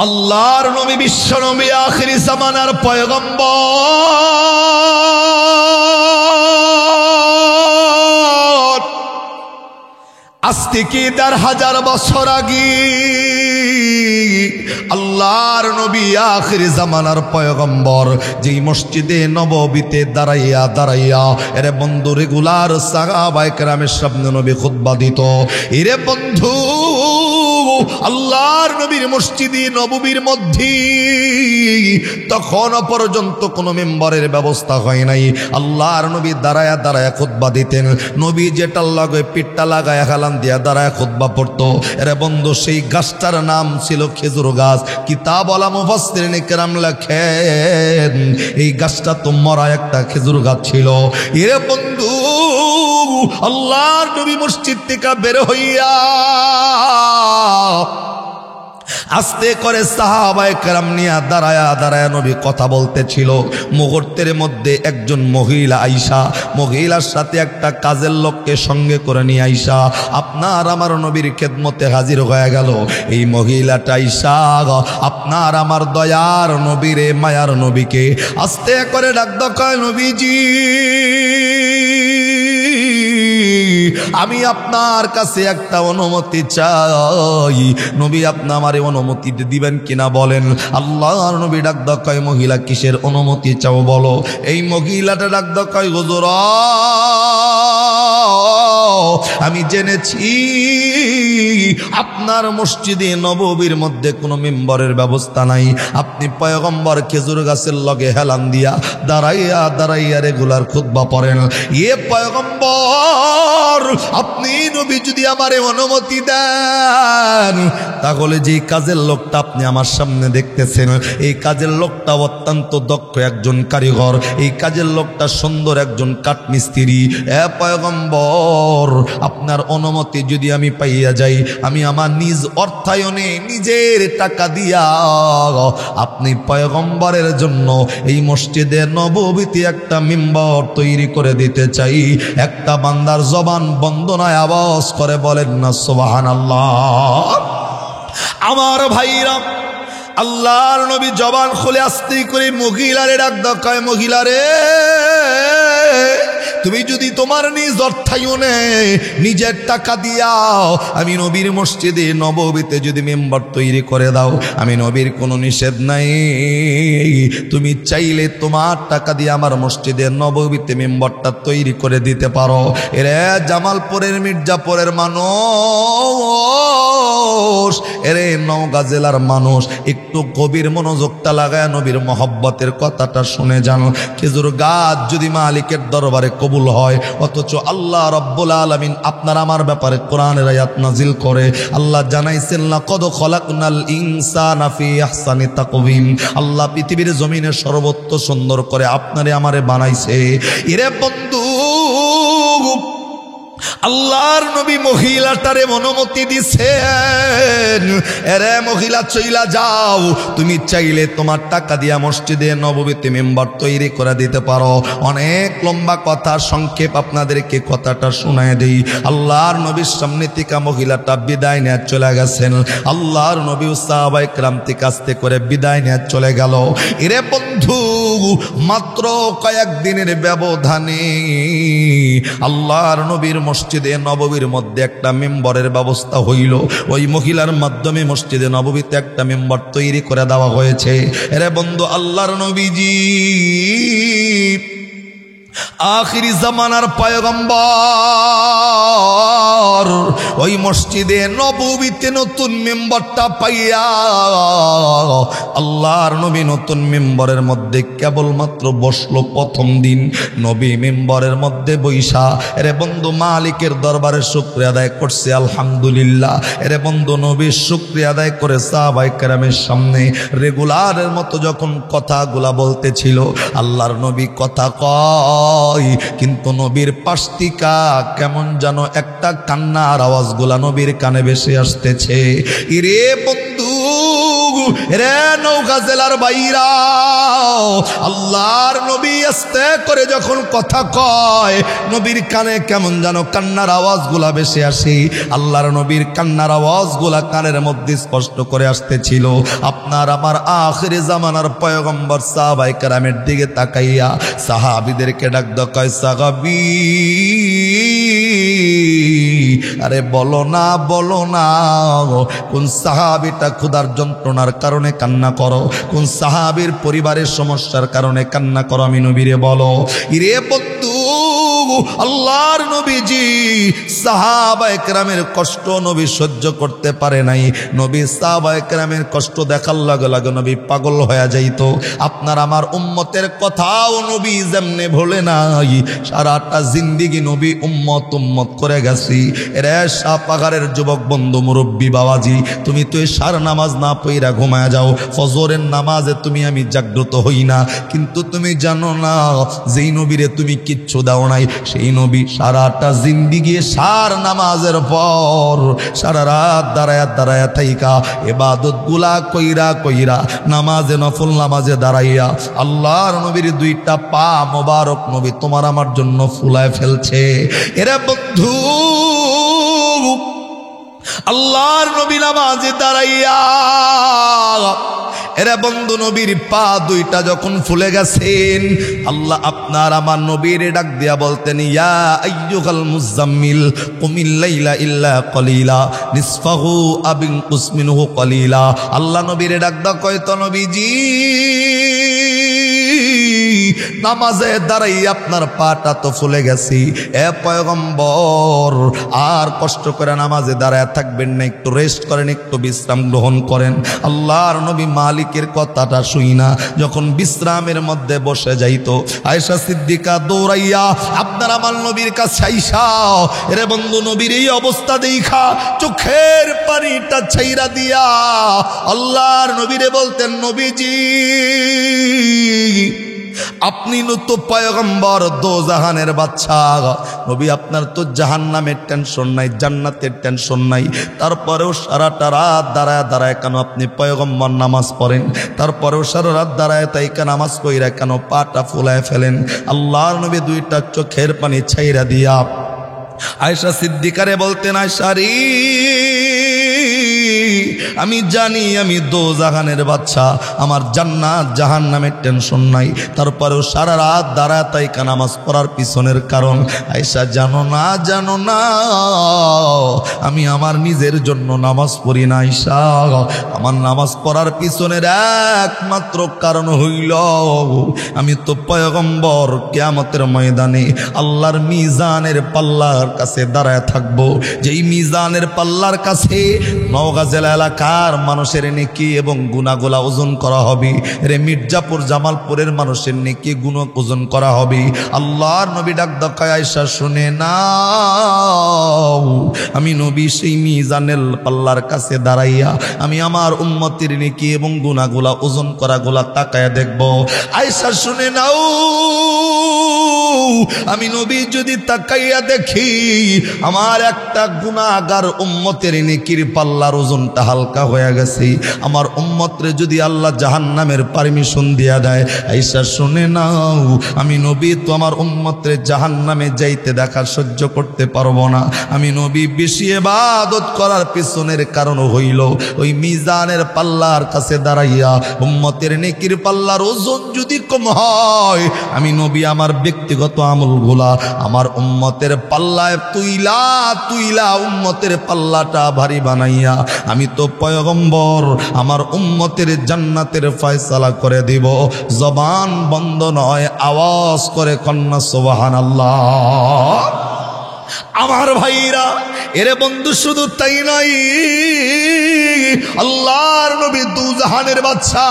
আল্লাহর নবী বিশ্ব নবী আখিরি জামানার পয়গম্বর। আজ থেকে ১,৫০০ বছর আগে আল্লাহর নবী আখিরি জামানার পয়গম্বর যেই মসজিদে নববীতে দাঁড়াইয়া দাঁড়াইয়া এরে বন্ধু রেগুলার সাহাবায়ে কেরামের সামনে নবী খুতবা দিত। এরে বন্ধু আল্লাহর নবীর মসজিদে নববীর মধ্যে তখন পর্যন্ত কোনো মেম্বারের ব্যবস্থা হয় নাই। আল্লাহর নবী দাঁড়ায়া দাঁড়ায়া খুতবা দিতেন। নবী যেটা লাগে পিঠটা লাগায় হেলান দিয়া দাঁড়ায় খুতবা পড়তো। এরে বন্ধু সেই গাছটার নাম ছিল খেজুর গাছ। কিতাবওয়ালা মুফাসসিরিন কেরাম লেখেন এই গাছটা তো মরা একটা খেজুর গাছ ছিল। এরে বন্ধু আল্লাহর নবী মসজিদ থেকে বের হইয়া আস্তে করে সাহাবায়ে কেরাম নিয়ে দাঁড়ায়া দাঁড়ায়া নবী কথা বলতেছিল। মুহূর্তের মধ্যে একজন মহিলা আইসা, মহিলার সাথে একটা কাজের লোককে সঙ্গে করে নিয়ে আইসা আপনার আমার নবীর খেদমতে হাজির হয়ে গেল। এই মহিলাটা আইসা আপনার আমার দয়ার নবীরে মায়ার নবীকে আস্তে করে ডাক কয়, নবীজি আমি আপনার কাছে একটা অনুমতি চাই। নবী আপনি আমারে অনুমতি দিবেন কিনা বলেন। আল্লাহর নবী ডাক কয়, মহিলা কিসের অনুমতি চাও বলো। এই মহিলাটা ডাক কয়, হুজুর আমি জেনেছি আপনার মসজিদে নববীর মধ্যে কোনো মেম্বরের ব্যবস্থা নাই। আপনি পয়গম্বর খেজুর গাছের লগে হেলান দিয়া দাঁড়াইয়া দাঁড়াইয়া রেগুলার খুতবা পড়েন। এ পয়গম্বর আপনি নবী যদি আমারে অনুমতি দেন তাহলে যে কাজের লোকটা আপনি আমার সামনে দেখতেছেন এই কাজের লোকটা অত্যন্ত দক্ষ একজন কারিগর, এই কাজের লোকটা সুন্দর একজন কাঠমিস্ত্রি। এ পয়গম্বর আপনার অনুমতি যদি আমি পাইয়া যাই আমি আমার নিজ অর্থায়নে নিজের টাকা দিয়া আপনি পয়গম্বরের জন্য এই মসজিদে নববীতে একটা মিম্বর তৈরি করে দিতে চাই। একটা বান্দার জবান বন্দনায় আওয়াজ করে বলেন না সুবহানাল্লাহ। আমার ভাইরা আল্লাহর নবী জবান খুলে আস্তে করে মহিলারে ডাক কয়, মহিলারে তুমি যদি তোমার নিজ অর্থায়নে নিজের টাকা দিয়াও আমি নবীর মসজিদে নববীতে যদি মেম্বার তৈরি করে দাও আমি নবীর কোনো নিষেধ নাই। তুমি চাইলে তোমার টাকা দিয়ে আমার মসজিদে নববীতে মেম্বারটা তৈরি করে দিতে পারো। এরে জামালপুরের মির্জাপুরের মানুষ, এরে নওগাঁ জেলার মানুষ, একটু গভীর মনোযোগটা লাগায় নবীর মহব্বতের কথাটা শুনে যান। খেজুর গাছ যদি মালিকের দরবারে কবুল হয় অথচ আল্লাহ রাব্বুল আলামিন আপনার আমার ব্যাপারে কোরআনের আয়াত নাজিল করে আল্লাহ জানাইছেন লাকাদ খলাকনাল ইনসানা ফি আহসানি তাকওয়িম। আল্লাহ পৃথিবীর জমিনে সর্বোচ্চ সুন্দর করে আপনারে আমারে বানাইছে। এরে বন্ধু আল্লাহর নবী মহিলাটারে অনুমতি দিছেন, এরে মহিলা চইলা যাও, তুমি চাইলে তোমার টাকা দিয়া মসজিদে নববীতে মেম্বার তৈরি করে দিতে পারো। অনেক লম্বা কথা, সংক্ষেপ আপনাদেরকে কথাটা শোনায় দেই। আল্লাহর নবীর সামনে থেকে মহিলাটা বিদায় নিয়ে চলে গেছেন। আল্লাহর নবী সাহাবায়ে কেরাম থেকে আস্তে করে বিদায় নিয়ে চলে গেল। এরে বন্ধু মাত্র কয়েকদিনের ব্যবধানে আল্লাহর নবীর মসজিদে নববীর মধ্যে একটা মেম্বরের ব্যবস্থা হইল। ওই মহিলার মাধ্যমে মসজিদে নববীতে একটা মেম্বার তৈরি করে দেওয়া হয়েছে। এরে বন্ধু আল্লাহর নবীজি আখিরি জামানার পয়গম্বর ওই মসজিদে নববীতে নতুন মেম্বারটা পাইয়া আল্লাহর নবী নতুন মেম্বারের মধ্যে কেবলমাত্র বসলো। প্রথম দিন নবী মেম্বারের মধ্যে বৈশা এরে বন্ধু মালিকের দরবারে শুকরিয়া আদায় করছে আলহামদুলিল্লাহ। এরে বন্ধু নবীর শুকরিয়া আদায় করে সাহাবায়ে কেরামের সামনে রেগুলারের মতো যখন কথাগুলা বলতেছিল আল্লাহর নবী কথা কিন্তু নবীর পাশ থেকে কেমন যেন একটা কান্নার আওয়াজগুলা নবীর কানে ভেসে আসতেছে। ইরে বন্ধু রে নওগাঁ জেলার বাইরা, আল্লাহর নবী আস্তে করে যখন কথা কয় নবীর কানে কেমন যেন কান্নার আওয়াজগুলা ভেসে আসে। আল্লাহর নবীর কান্নার আওয়াজগুলা কানের মধ্যে স্পষ্ট করে আসতেছিল। আপনার আমার আখিরে জামানার পয়গম্বর সাহাবায়ে কেরামের দিকে তাকাইয়া সাহাবীদেরকে ডাক দেয়, সাহাবী আরে বলো না কোন সাহাবীটা ক্ষুধার যন্ত্রণার কারণে কান্না করো, কোন সাহাবীর পরিবারের সমস্যার কারণে কান্না করো, আমি নবীরে বলো। ইরে বন্ধু, আল্লাহর নবীজি সাহাবায়ে কেরামের কষ্ট নবী সহ্য করতে পারে নাই। নবী সাহাবায়ে কেরামের কষ্ট দেখার লগে লগে নবী পাগল হয়ে যাইতো। আপনার আমার উম্মতের কথাও নবী যেমনে ভোলে নাই, সারাটা জিন্দিগি নবী উম্মত করে গেছি। এরে শাহপাগারের যুবক বন্ধু মুরব্বী বাবাজি, তুমি তো সার নামাজ না পইরা ঘুমায়া যাও, ফজরের নামাজে তুমি আমি জাগ্রত হই না, কিন্তু তুমি জানো না যেই নবীরে তুমি কিচ্ছু দাও নাই, সেই নবী সারাটা জিন্দিগি সার নামাজের পর সারা রাত দাঁড়ায়া থাইকা ইবাদত গুলা কইরা নামাজে নফল নামাজে দাঁড়াইয়া আল্লাহর নবীর দুইটা পা মোবারক নবী তোমার আমার জন্য ফুলায় ফেলছে। এরা বন্ধু, আল্লাহর নবী নামাজে দাঁড়াইয়া এরা বন্ধু নবীর পা দুইটা যখন ফুলে গেছেন, আল্লাহ আপনার আমার নবীর ডাক দিয়া বলতেন, ইয়া আইয়ুহাল মুজাম্মিল কুমিল লাইলা ইল্লা কলিলা নিসফাহু আবিন কুসমিনহু কলিলা। আল্লাহ নবীর ডাক দা কয়তো নবীজি নামাজে দাঁড়াই আপনার পাটা তো ফুলে গেছি, এ পয়গম্বর আর কষ্ট করে নামাজে দাঁড়ায় থাকবেন না, একটু রেস্ট করেন, একটু বিশ্রাম গ্রহণ করেন। আল্লাহর নবী মালিকের কথাটা শুই না যখন বিশ্রামের মধ্যে বসে যাইতো, আয়েশা সিদ্দিকা দৌড়াইয়া আপনার আমার নবীর কাছে আইসা এরে বন্ধু নবীর এই অবস্থা দেখা চোখের পানিটা ছাইরা দিয়া আল্লাহর নবীরে বলতেন, নবীজি আপনি তো পয়গম্বর দো জাহানের বাদশা নবী, আপনার তো জাহান্নামের টেনশন নাই, জান্নাতের টেনশন নাই, তারপরেও সারাটা রাত দাঁড়ায় কেন আপনি পয়গম্বর নামাজ পড়েন, তারপরেও সারা রাত দাঁড়ায় তাই নামাজ কইরা কেন পাটা ফুলায় ফেলেন। আল্লাহর নবী দুইটা চোখের পানি ছাইরা দিয়া আয়েশা সিদ্দিকারে বলতেন, আয়েশা রে আমি জানি আমি দো জাহানের বাদশা, আমার জান্নাত জাহান্নামের টেনশন নাই, তারপরেও সারা রাত দাঁড়ায় তাই নামাজ পড়ার পিছনের কারণ আয়েশা জানো না আমি আমার নিজের জন্য নামাজ পড়ি না আয়েশা, আমার নামাজ পড়ার পিছনের একমাত্র কারণ হইল আমি তো পয়গম্বর কিয়ামতের ময়দানে আল্লাহর মিজানের পাল্লার কাছে দাঁড়ায় থাকবো, যেই মিজানের পাল্লার কাছে নওগাঁ জেলা এলাকার মানুষের নেকি এবং গুনাহগুলা ওজন করা হবে, রে মির্জাপুর জামালপুরের মানুষের নেকি গুনাহ ওজন করা হবে। আল্লাহর নবী ডাক দেয়, আয়েশা শুনে নাও, আমি নবী সেই মিজানের পাল্লার কাছে দাঁড়াইয়া আমি আমার উম্মতের নেকি এবং গুনাহগুলা ওজন করাগুলা তাকায়া দেখব। আয়েশা শুনে নাও, আমি নবী যদি তাকাইয়া দেখি আমার একটা গুনাহগার উম্মতের নেকির পাল্লার ওজনটা হালকা হয়ে গেছে, আমার উম্মতরে যদি আল্লাহ জাহান্নামের পারমিশন দিয়া দেয়, আয়েশা শুনে নাও আমি নবী তো আমার উম্মতরে জাহান্নামে যাইতে দেখা সহ্য করতে পারবো না। আমি নবী বেশি ইবাদত করার পিছনের কারণ হইল ওই মিজানের পাল্লার কাছে দাঁড়াইয়া উম্মতের নেকির পাল্লার ওজন যদি কম হয়, আমি নবী আমার ব্যক্তিগত আমলগুলা আমার উম্মতের পাল্লায় তুইলা উম্মতের পাল্লাটা ভারী বানাইয়া আমি তো পয়গম্বর আমার উম্মতের জান্নাতের ফয়সালা করে দিব। জবান বন্ধ নয়, আওয়াজ করে কন্যা সুবহানাল্লাহ। আমার ভাইরা এরে বন্ধু, শুধু তাই নাই, আল্লাহর নবী দু জাহানের বাদশা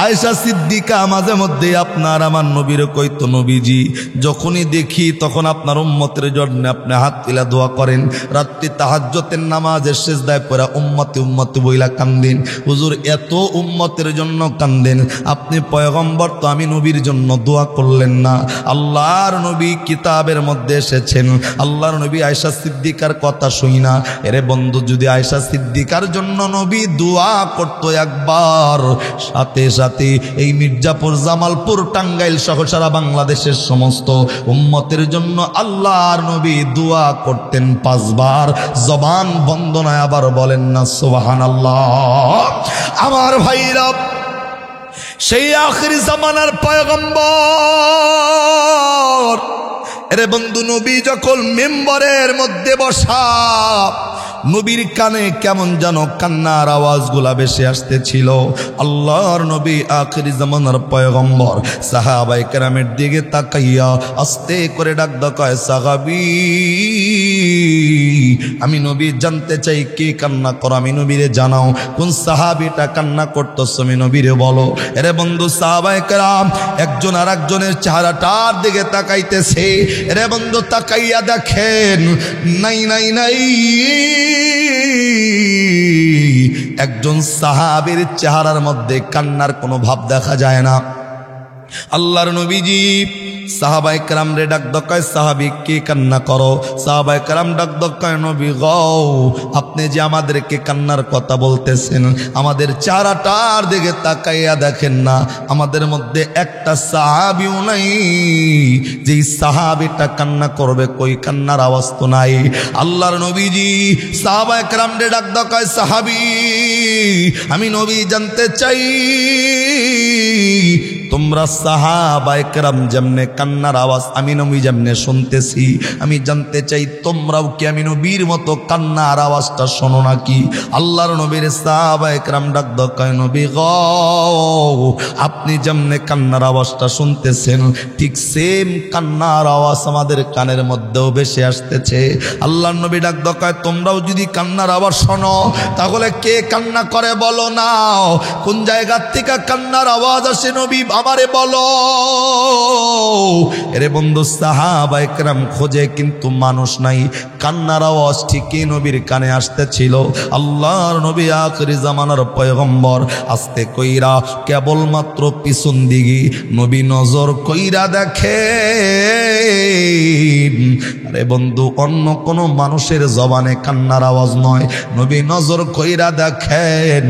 আয়েশা সিদ্দিকা মাঝে মধ্যে আপনার আমার নবীর কইতো, নবীজি যখনই দেখি তখন আপনার উম্মতের জন্য আপনি হাত তুলে দোয়া করেন, রাত্রি তাহাজ্জুদের নামাজের সিজদায় পড়া উম্মতি উম্মতি বইলা কান্দেন। হুজুর এত উম্মতের জন্য কান্দেন, আপনি পয়গম্বর তো আমি নবীর জন্য দোয়া করলেন না? আল্লাহর নবী কিতাবের মধ্যে এসেছেন, আল্লাহর নবী আয়েশা সিদ্দিকার কথা শুই না। এরে বন্ধু, যদি আয়েশা সিদ্দিকার জন্য নবী দোয়া করতো একবার, সাথে সাথে এই মির্জাপুর, জামালপুর, টাঙ্গাইল সহ সারা বাংলাদেশের সমস্ত উম্মতের জন্য আল্লাহর নবী দোয়া করতেন 5 বার। জবান বন্ধ নয়, আবার বলেন না সুবহানাল্লাহ। আমার ভাইরা, সেই আখিরি জামানার পয়গম্বর, এরে বন্ধু নবী যখন মেম্বরের মধ্যে বসা, নবীর কানে কেমন যেন কান্নার আওয়াজগুলা বেশি আসতেছিল। আল্লাহর নবী আখিরি জামানার পয়গম্বর সাহাবায়ে কেরামের দিকে তাকাইয়া আস্তে করে ডাক কয়, সাহাবী, আমি নবী জানতে চাই কে কান্না করো, আমি নবীরে জানাও কোন সাহাবীটা কান্না করতেছ, আমি নবীরে বলো। এরে বন্ধু, সাহাবায়ে কেরাম একজন আর একজনের চেহারাটার দিকে তাকাইতেছে। এরে বন্ধু, তাকাইয়া দেখেন নাই নাই নাই, একজন সাহাবীর চেহারার মধ্যে কান্নার কোনো ভাব দেখা যায় না। আল্লাহর নবীজি সাহাবায়ে কেরাম রে ডাক দকায়, সাহাবী কে কান্না করো? সাহাবায়ে কেরাম ডাক দকায়, নবী গো, আপনি যে আমাদেরকে কান্নার কথা বলতেছেন, আমাদের চেহারাটার দিকে তাকাইয়া দেখেন না, আমাদের মধ্যে একটা সাহাবীও নাই যেই সাহাবীটা কান্না করবে, কই কান্নার আওয়াজ তো নাই। আল্লাহর নবীজি সাহাবায়ে কেরাম রে ডাক দকায়, সাহাবী, আমি নবী জানতে চাই তোমরা সাহাবায়ে কেরাম যেমনে কান্নার আওয়াজ আমি নবী যেমনে শুনতেছি, আমি জানতে চাই তোমরাও কি আমি নবীর মতো কান্নার আওয়াজটা শোনো নাকি? আল্লাহর নবীর সাহাবায়ে কেরাম ডাক দকায়, নবী গো, আপনি যেমনে কান্নার আওয়াজটা শুনতেছেন, ঠিক সেম কান্নার আওয়াজ আমাদের কানের মধ্যেও ভেসে আসতেছে। আল্লাহর নবী ডাক দকায়, তোমরাও যদি কান্নার আওয়াজ শোনো, তাহলে কে কান্না করে বলো না, কোন জায়গা থেকে কান্নার আওয়াজ আসে নবী আমারে বলো। এরে বন্ধু, সাহাবায়ে কেরাম খোঁজে কিন্তু মানুষ নাই, কান্নার আওয়াজ ঠিকই নবীর কানে আসতেছিল। আল্লাহর নবী আখিরি জামানার পয়গম্বর আস্তে কইরা কেবলমাত্র পিছন দিকে নবী নজর কইরা দেখে। আরে বন্ধু, অন্য কোন মানুষের জবানে কান্নার আওয়াজ নয়, নবী নজর কইরা দেখেন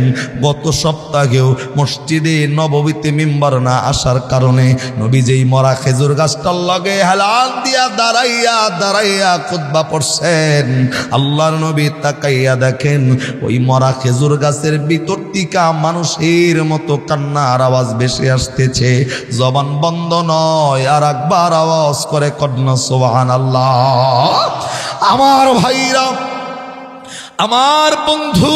গত সপ্তাহেও মসজিদে নববীতে মিম্বার না আসার কারণে নবী যেই মরা খেজুর গাছটার লগে হেলান দিয়া দাঁড়াইয়া দাঁড়াইয়া খুতবা পড়ছেন, আল্লাহর নবী তাকাইয়া দেখেন ওই মরা খেজুর গাছের ভিতর থেকে মানুষের মতো কান্নার আওয়াজ ভেসে আসতেছে। জবান বন্ধ নয়, আর একবার আওয়াজ করে কন্যা সুবহানাল্লাহ। আমার ভাইরা, আমার বন্ধু,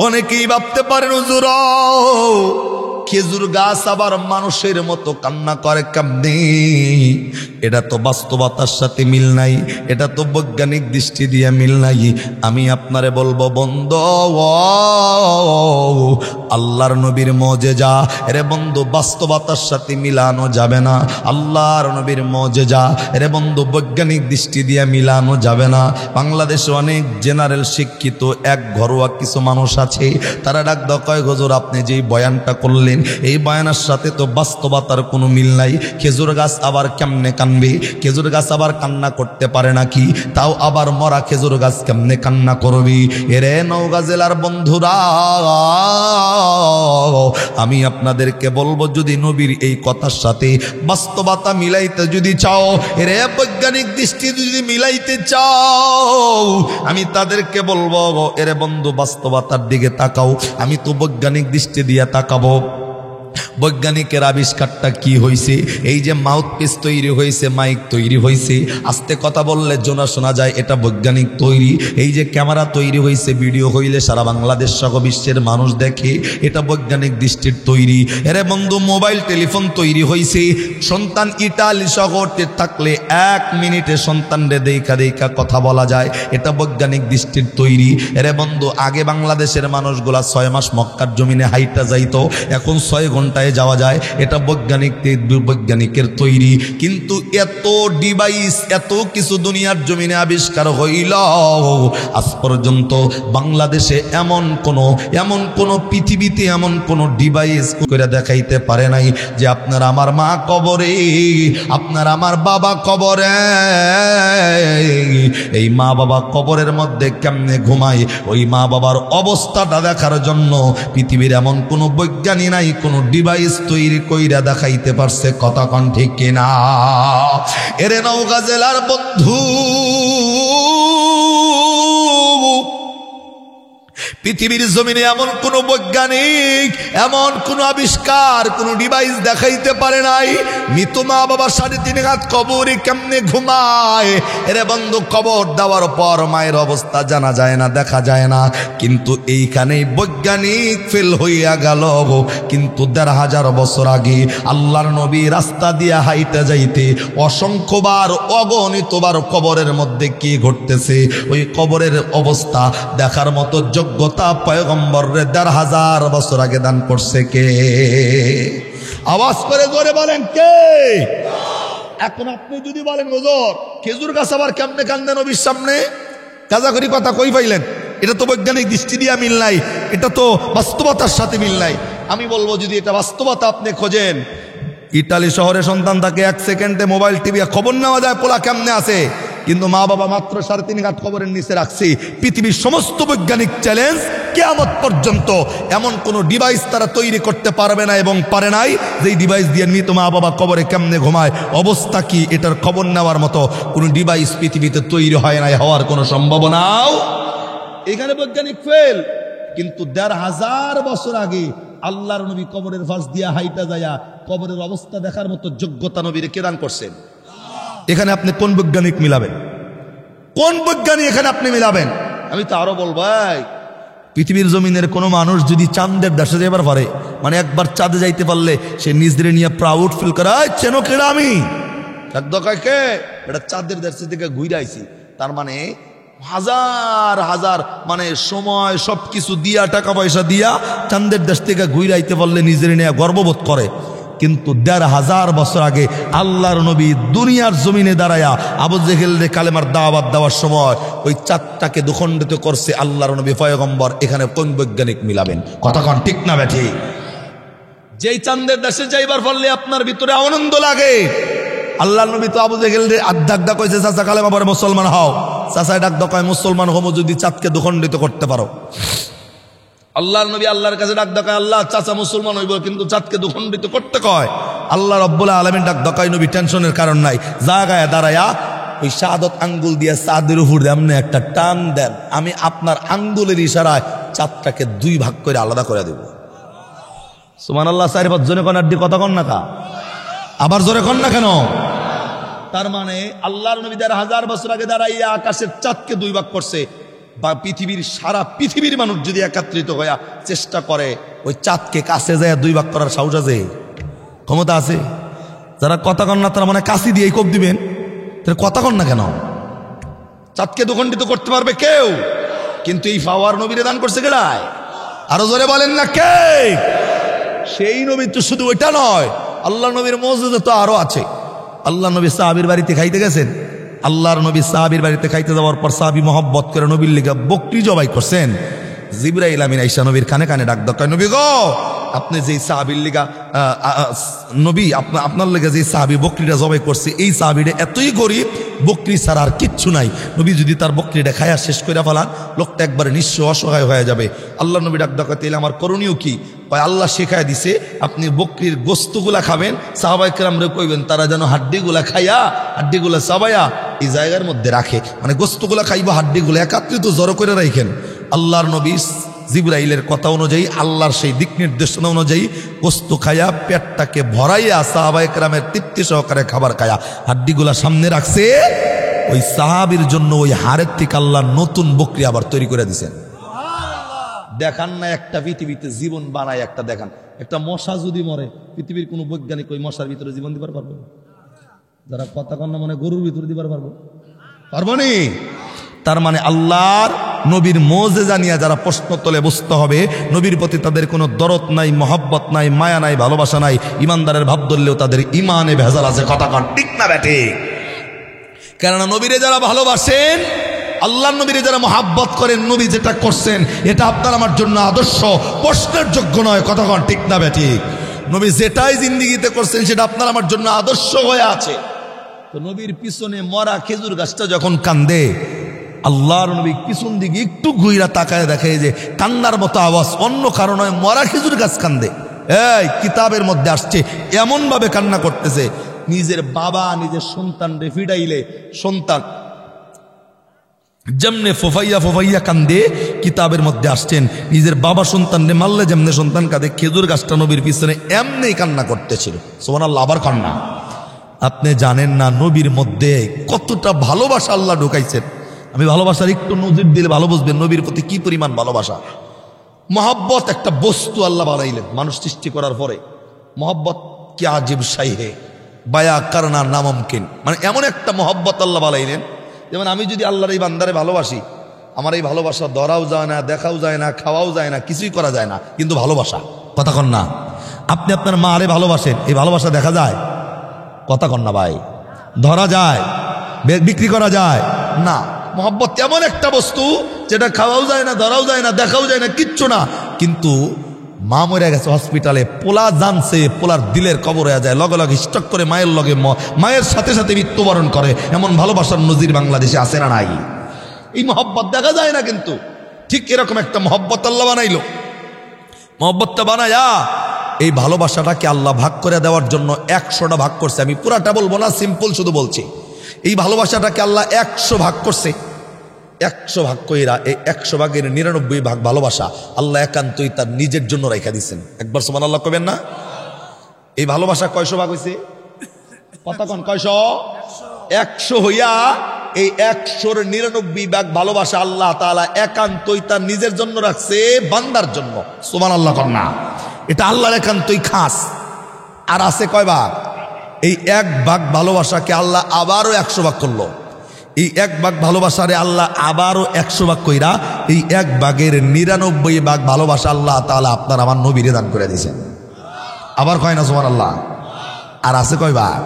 অনেকেই ভাবতে পারেন হুজুর খেজুর গাছ আবার মানুষের মতো কান্না করে কেমনে? এটা তো বাস্তবতার সাথে মিল নাই, এটা তো বৈজ্ঞানিক দৃষ্টি দিয়ে মিল নাই। আমি আপনারে বলবো বন্ধু, আল্লাহর নবীর মুজিজা রে বন্ধু বাস্তবতার সাথে মিলানো যাবে না। আল্লাহর নবীর মুজিজা রে বন্ধু বৈজ্ঞানিক দৃষ্টি দিয়ে মিলানো যাবে না। বাংলাদেশে অনেক জেনারেল শিক্ষিত এক ঘরোয়া কিছু মানুষ আছে, তারা ডাক কয়, হুজুর আপনি যেই বয়ানটা করলেন এই বয়ানের সাথে তো বাস্তবতার কোনো মিল নাই। খেজুর গাছ আবার কেমনে কানবে? খেজুর গাছ আবার কান্না করতে পারে নাকি? তাও আবার মরা খেজুর গাছ কেমনে কান্না করবি? এরে নওগাঁ জেলার বন্ধুরা, আমি আপনাদেরকে বলবো, যদি নবীর এই কথার সাথে বাস্তবতা মিলাইতে যদি চাও, এরে বৈজ্ঞানিক দৃষ্টি যদি মিলাইতে চাও, আমি তাদেরকে বলবো, এরে বন্ধু বাস্তবতার দিকে তাকাও। আমি তো বৈজ্ঞানিক দৃষ্টি দিয়ে তাকাবো। বৈজ্ঞানিকের আবিষ্কারটা কি হয়েছে? এই যে মাউথপিস তৈরি হয়েছে, মাইক তৈরি হয়েছে, আস্তে কথা বললে শোনা যায়, এটা বৈজ্ঞানিক তৈরি। এই যে ক্যামেরা তৈরি হয়েছে, ভিডিও হইলে সারা বাংলাদেশ সহ বিশ্বের মানুষ দেখে, এটা বৈজ্ঞানিক দৃষ্টির তৈরি। এরে বন্ধু, মোবাইল টেলিফোন তৈরি হয়েছে, সন্তান ইটালি শহরে থাকলে 1 মিনিটে সন্তানরে দেখা দেখা কথা বলা যায়, এটা বৈজ্ঞানিক দৃষ্টির তৈরি। এরে বন্ধু, আগে বাংলাদেশের মানুষগুলা 6 মাস মক্কার জমিনে হাইটা যাইতো, এখন 6 ঘন্টায় যাওয়া যায়, এটা বৈজ্ঞানিকের তৈরি। কিন্তু এত ডিভাইস, এত কিছু দুনিয়ার জমিনে আবিষ্কার হইল, আজ পর্যন্ত বাংলাদেশে এমন কোন পৃথিবীতে এমন কোন ডিভাইস করে দেখাইতে পারে নাই যে আপনার আমার মা কবরে, আপনার আমার বাবা কবরে, এই মা বাবা কবরের মধ্যে কেমনে ঘুমায়, ওই মা বাবার অবস্থাটা দেখার জন্য পৃথিবীর এমন কোন বৈজ্ঞানিক নাই, কোন ডিভাইস তৈরি কইরা দেখাইতে পারছে। কথা কোন ঠিক কিনা? এরে নওগাঁ জেলার বন্ধু, পৃথিবীর জমিনে এমন কোন বৈজ্ঞানিক, এমন কোন আবিষ্কার, কোন ডিভাইস দেখাইতে পারে নাই মৃত মা বাবা 3.5 হাত কবরে কেমনে ঘুমায়। এরে বন্ধু, কবর দেওয়ার পর মায়ের অবস্থা জানা যায় না, দেখা যায় না, কিন্তু এইখানেই বৈজ্ঞানিক ফেল হইয়া গেল। কিন্তু 1500 বছর আগে আল্লাহর নবী রাস্তা দিয়ে হাইটা যাইতে অসংখ্যবার, অগণিতবার কবরের মধ্যে কি ঘটতেছে, ওই কবরের অবস্থা দেখার মতো যোগ্যতা পয়গম্বরের 1500 বছর আগে দান করছে কে? আওয়াজ করে জোরে বলেন কে? এখন আপনি যদি বলেন হুজুর খেজুর গাছ আবার কেমনে কান্দে নবীর সামনে, কাজাগরি কথা কই পাইলেন? এটা তো বৈজ্ঞানিক দৃষ্টি দিয়ে মিল নাই, এটা তো বাস্তবতার সাথে মিল নাই। আমি বলবো, যদি এটা বাস্তবতা আপনি খোঁজেন, ইটালি শহরে সন্তান থাকে 1 সেকেন্ডে মোবাইল টিভি খবর নেওয়া যায় পোলা কেমনে আছে, কিন্তু মা বাবা মাত্র 3.5 হাত কবরের নিচে রাখছি। পৃথিবীর সমস্ত বৈজ্ঞানিক চ্যালেঞ্জ, কিয়ামত পর্যন্ত এমন কোন ডিভাইস তারা তৈরি করতে পারবে না এবং পারে নাই, যেই ডিভাইস দিয়ে মৃত মা বাবা কবরে কেমনে ঘুমায়, অবস্থা কি, এটার খবর নেওয়ার মতো কোন ডিভাইস পৃথিবীতে তৈরি হয় নাই, হওয়ার কোনো সম্ভাবনাও। এখানে বৈজ্ঞানিক ফেল। কিন্তু 1500 বছর আগে আল্লাহর নবী কবরের ফাঁস দিয়া হাইটা যায়া কবরের অবস্থা দেখার মতো যোগ্যতা নবীরে কে দান করছেন? এখানে আপনি কোন বৈজ্ঞানিক মিলাবেন? কোন বৈজ্ঞানিক এখানে আপনি মিলাবেন? আমি তো আরো বলবো, পৃথিবীর জমিনের কোনো মানুষ যদি চাঁদের দেশে যাইবার পারে, মানে একবার চাঁদে যাইতে পারলে সে নিজদের নিয়ে প্রাউড ফিল করে, চেনো কেডা আমি, কে এটা চাঁদের দেশে থেকে ঘুরে আইছি। তার মানে হাজার হাজার মানে সময় সবকিছু দিয়া, টাকা পয়সা দিয়া চাঁদের দেশ থেকে ঘুরে আইতে পারলে নিজের নিয়ে গর্ববোধ করে। কিন্তু 1500 বছর আগে আল্লাহর নবী দুনিয়ার জমিনে দাঁড়ায়া আবু জেহেলরে কালেমার দাওয়াত দেওয়ার সময় ওই চাঁদটাকে দুখণ্ডিত করছে আল্লাহর নবী পয়গম্বর। এখানে কোন বৈজ্ঞানিক মিলাবেন? কথা কোন ঠিক না বেঠি? যেই চাঁদের দেশে যাইবার ফলে আপনার ভিতরে আনন্দ লাগে, আল্লাহর নবী তো আবু জেহেলরে আড্ডা কইছে, চাচা কালেমা পরে মুসলমান হও। চাচা ডাক কয়, মুসলমান হবো যদি চাঁদকে দুখণ্ডিত করতে পারো। আল্লাহর নবী আল্লাহর কাছে ডাক দেখায়, আল্লাহ চাচা মুসলমান হইব কিন্তু চাঁদকে দুখণ্ডিত করতে কয়। আল্লাহ রব্বুল আলামিন ডাক দেখায়, নবী টেনশনের কারণ নাই, জায়গায় দাঁড়ায়া ওই শাহাদত আঙ্গুল দিয়ে চাঁদের উপর এমনি একটা টান দেন, আমি আপনার আঙ্গুলের ইশারায় চাঁদটাকে 2 ভাগ করে আলাদা করে দেব। সুবহানাল্লাহ। 4-5 জনে কনার দি কথা কন না কা, আবার জোরে কন না কেন? তার মানে আল্লাহর নবী 1500 বছর আগে দাঁড়াইয়া আকাশের চাঁদকে 2 ভাগ করছে। বা পৃথিবীর সারা পৃথিবীর মানুষ যদি একত্রিত হয়ে চেষ্টা করে ওই চাঁদকে কাছে যায় 2 ভাগ করার সাহস আছে, ক্ষমতা আছে? যারা কথা কন না তারা মানে কাশি দিয়ে কোপ দিবেন, তারা কথা কন না কেন? চাঁদকে দুখণ্ডিত করতে পারবে কেউ? কিন্তু এই পাওয়ার নবীরে দান করছে কেডায়? আরো জোরে বলেন না কে? সেই নবী তো শুধু ওইটা নয়, আল্লাহ নবীর মওজিজা তো আরো আছে। আল্লাহ নবী সাহাবীর বাড়িতে খাইতে গেছেন, আল্লাহর নবী সাহাবীর বাড়িতে খাইতে যাওয়ার পর সাহাবী মহব্বত করে নবীর লিগা বকরি জবাই করছেন। জিবরাইল আমিন আইসা নবীর কানে কানে ডাক দেয়, নবী গো আপনি যেই সাহাবীর লিগা নবী আপনার লিগা যে সাহাবী বকরিটা জবাই করছে, এই সাহাবীটা এতই গরিব, বকরি ছাড়া আর কিচ্ছু নাই, নবী যদি তার বকরিটা খায়া শেষ করে ফেলান লোকটা একবারে নিঃস্ব অসহায় হয়ে যাবে। আল্লাহ নবী ডাক দেয়, তাইলে আমার করণীয় কি? আল্লাহ শেখায় দিছে আপনি বকরির গোস্তগুলা খাবেন, সাহাবায়ে কেরামরে কইবেন তারা যেন হাড্ডিগুলা খাইয়া, হাড্ডিগুলা চাবাইয়া এই জায়গার মধ্যে রাখে, মানে গোস্তগুলা খাইবা, হাড্ডিগুলা একত্রিত জড়ো করে রাখেন। আল্লাহর নবী জিবরাইলের কথা অনুযায়ী, আল্লাহর সেই দিক নির্দেশনা অনুযায়ী গোস্ত খায়া পেটটাকে ভরাইয়া সাহাবায়ে কেরামের তৃপ্তি সহকারে খাবার খায়া হাড্ডিগুলা সামনে রাখছে। ওই সাহাবীর জন্য ওই হাড়ের থেকে আল্লাহ নতুন বকরি আবার তৈরি করে দিছেন। দেখান না একটা পৃথিবীতে জীবন বানায়, একটা দেখান। একটা মশা যদি মরে, পৃথিবীর কোনো বৈজ্ঞানিক ওই মশার ভিতরে জীবন দিবার পারবো? যারা কথা কন্যা মনে গরুর ভিতরে দিবার পারবো? পারবো নি। তার মানে আল্লাহর নবীর মোজেজা নিয়ে যারা প্রশ্ন তোলে বুঝতে হবে নবীর প্রতি তাদের কোনো দরদ নাই, মহব্বত নাই, মায়া নাই, ভালোবাসা নাই। ইমানদারের ভাব ধরলেও তাদের ইমানে ভেজাল আছে। কথা কন ঠিক না বেটে? কেননা নবীরে যারা ভালোবাসেন, আল্লাহ নবীরে যারা মহাব্বত করেন, নবী যেটা করছেন এটা আপনার আমার জন্য আদর্শ, প্রশ্নের যোগ্য নয়। কথা কন ঠিক না বেটি? নবী যেটাই জিন্দিগিতে করছেন সেটা আপনার আমার জন্য আদর্শ হয়ে আছে। তো নবীর পিছনে মরা খেজুর গাছটা যখন কান্দে, আল্লাহর নবী পিছন দিকে একটু ঘুইরা তাকায় দেখে যে কান্নার মতো আওয়াজ অন্য কারণ নয়, মরা খেজুর গাছ কান্দে। এই কিতাবের মধ্যে আসছে এমন ভাবে কান্না করতেছে, নিজের বাবা নিজের সন্তান রে ফিডাইলে সন্তান যেমনে ফোফাইয়া ফোফাইয়া কান্দে, কিতাবের মধ্যে আসছেন নিজের বাবা সন্তান রে মারলে যেমনে সন্তান কাঁদে, খেজুর গাছটা নবীর পিছনে এমনি কান্না করতেছিল। সুবহানাল্লাহ। আবার কান্না। আপনি জানেন না নবীর মধ্যে কতটা ভালোবাসা আল্লাহ ঢুকাইছেন। আমি ভালোবাসার একটু নজির দিলে ভালো বুঝবেন নবীর প্রতি কি পরিমাণ ভালোবাসা। মহব্বত একটা বস্তু আল্লাহ বানাইলেন মানুষ সৃষ্টি করার পরে। মহব্বত কি আজিব শাইহে বায়া করনা নামুমকিন, মানে এমন একটা মহব্বত আল্লাহ বানাইলেন। যেমন আমি যদি আল্লাহর এই বান্দারে ভালোবাসি, আমার এই ভালোবাসা ধরাও যায় না, দেখাও যায় না, খাওয়াও যায় না, কিছুই করা যায় না, কিন্তু ভালোবাসা। কথা কন না? আপনি আপনার মা আরে ভালোবাসেন, এই ভালোবাসা দেখা যায়? কথা কন না ভাই? ধরা যায়, বিক্রি করা যায় না। মহব্বত এমন একটা বস্তু যেটা খাওয়াও যায় না, ধরাও যায় না, দেখাও যায় না, কিচ্ছু না, কিন্তু মা মরে গেছে হসপিটালে, পোলা জানছে, পোলার দিলের কবর হয়ে যায়, লগে লগে স্টক করে মায়ের লগে মায়ের সাথে সাথে মৃত্যুবরণ করে। এমন ভালোবাসার নজির বাংলাদেশে আছে না নাই? এই মহব্বত দেখা যায় না, কিন্তু ঠিক এরকম একটা মহব্বত আল্লাহ বানাইলো। মহব্বতটা বানায়া এই ভালোবাসাটাকে আল্লাহ ভাগ করে দেওয়ার জন্য 100টা ভাগ করছে। আমি পুরাটা বলবো না, সিম্পল শুধু বলছি। এই ভালোবাসাটাকে আল্লাহ 100 ভাগ করছে। 100 ভাগ কইরা এই 100 ভাগের 99 ভাগ ভালোবাসা আল্লাহ একান্তই তার নিজের জন্য রেখে দিচ্ছেন। একবার সুবহানাল্লাহ কবেন না? এই ভালোবাসা কয়শো ভাগ হয়েছে? কথা কোন কয়শো? 100 হইয়া এই 100-র 99 ভাগ ভালোবাসা আল্লাহ তাআলা একান্তই তার নিজের জন্য রাখছে, বান্দার জন্য। সুবহানাল্লাহ কর না? এটা আল্লাহর একান্তই খাস। আর আছে কয় ভাগ? এই 1 ভাগ ভালোবাসাকে আল্লাহ আবারও 100 ভাগ করলো। এই 1 ভাগ ভালোবাসারে আল্লাহ আবারও 100 ভাগ কইরা এই 1 ভাগের 99 ভাগ ভালোবাসা আল্লাহ তাআলা আপনার আমার নবীরে দান করে দিয়েছেন। আবার কয় না সুবহানাল্লাহ? আর আছে কয় ভাগ?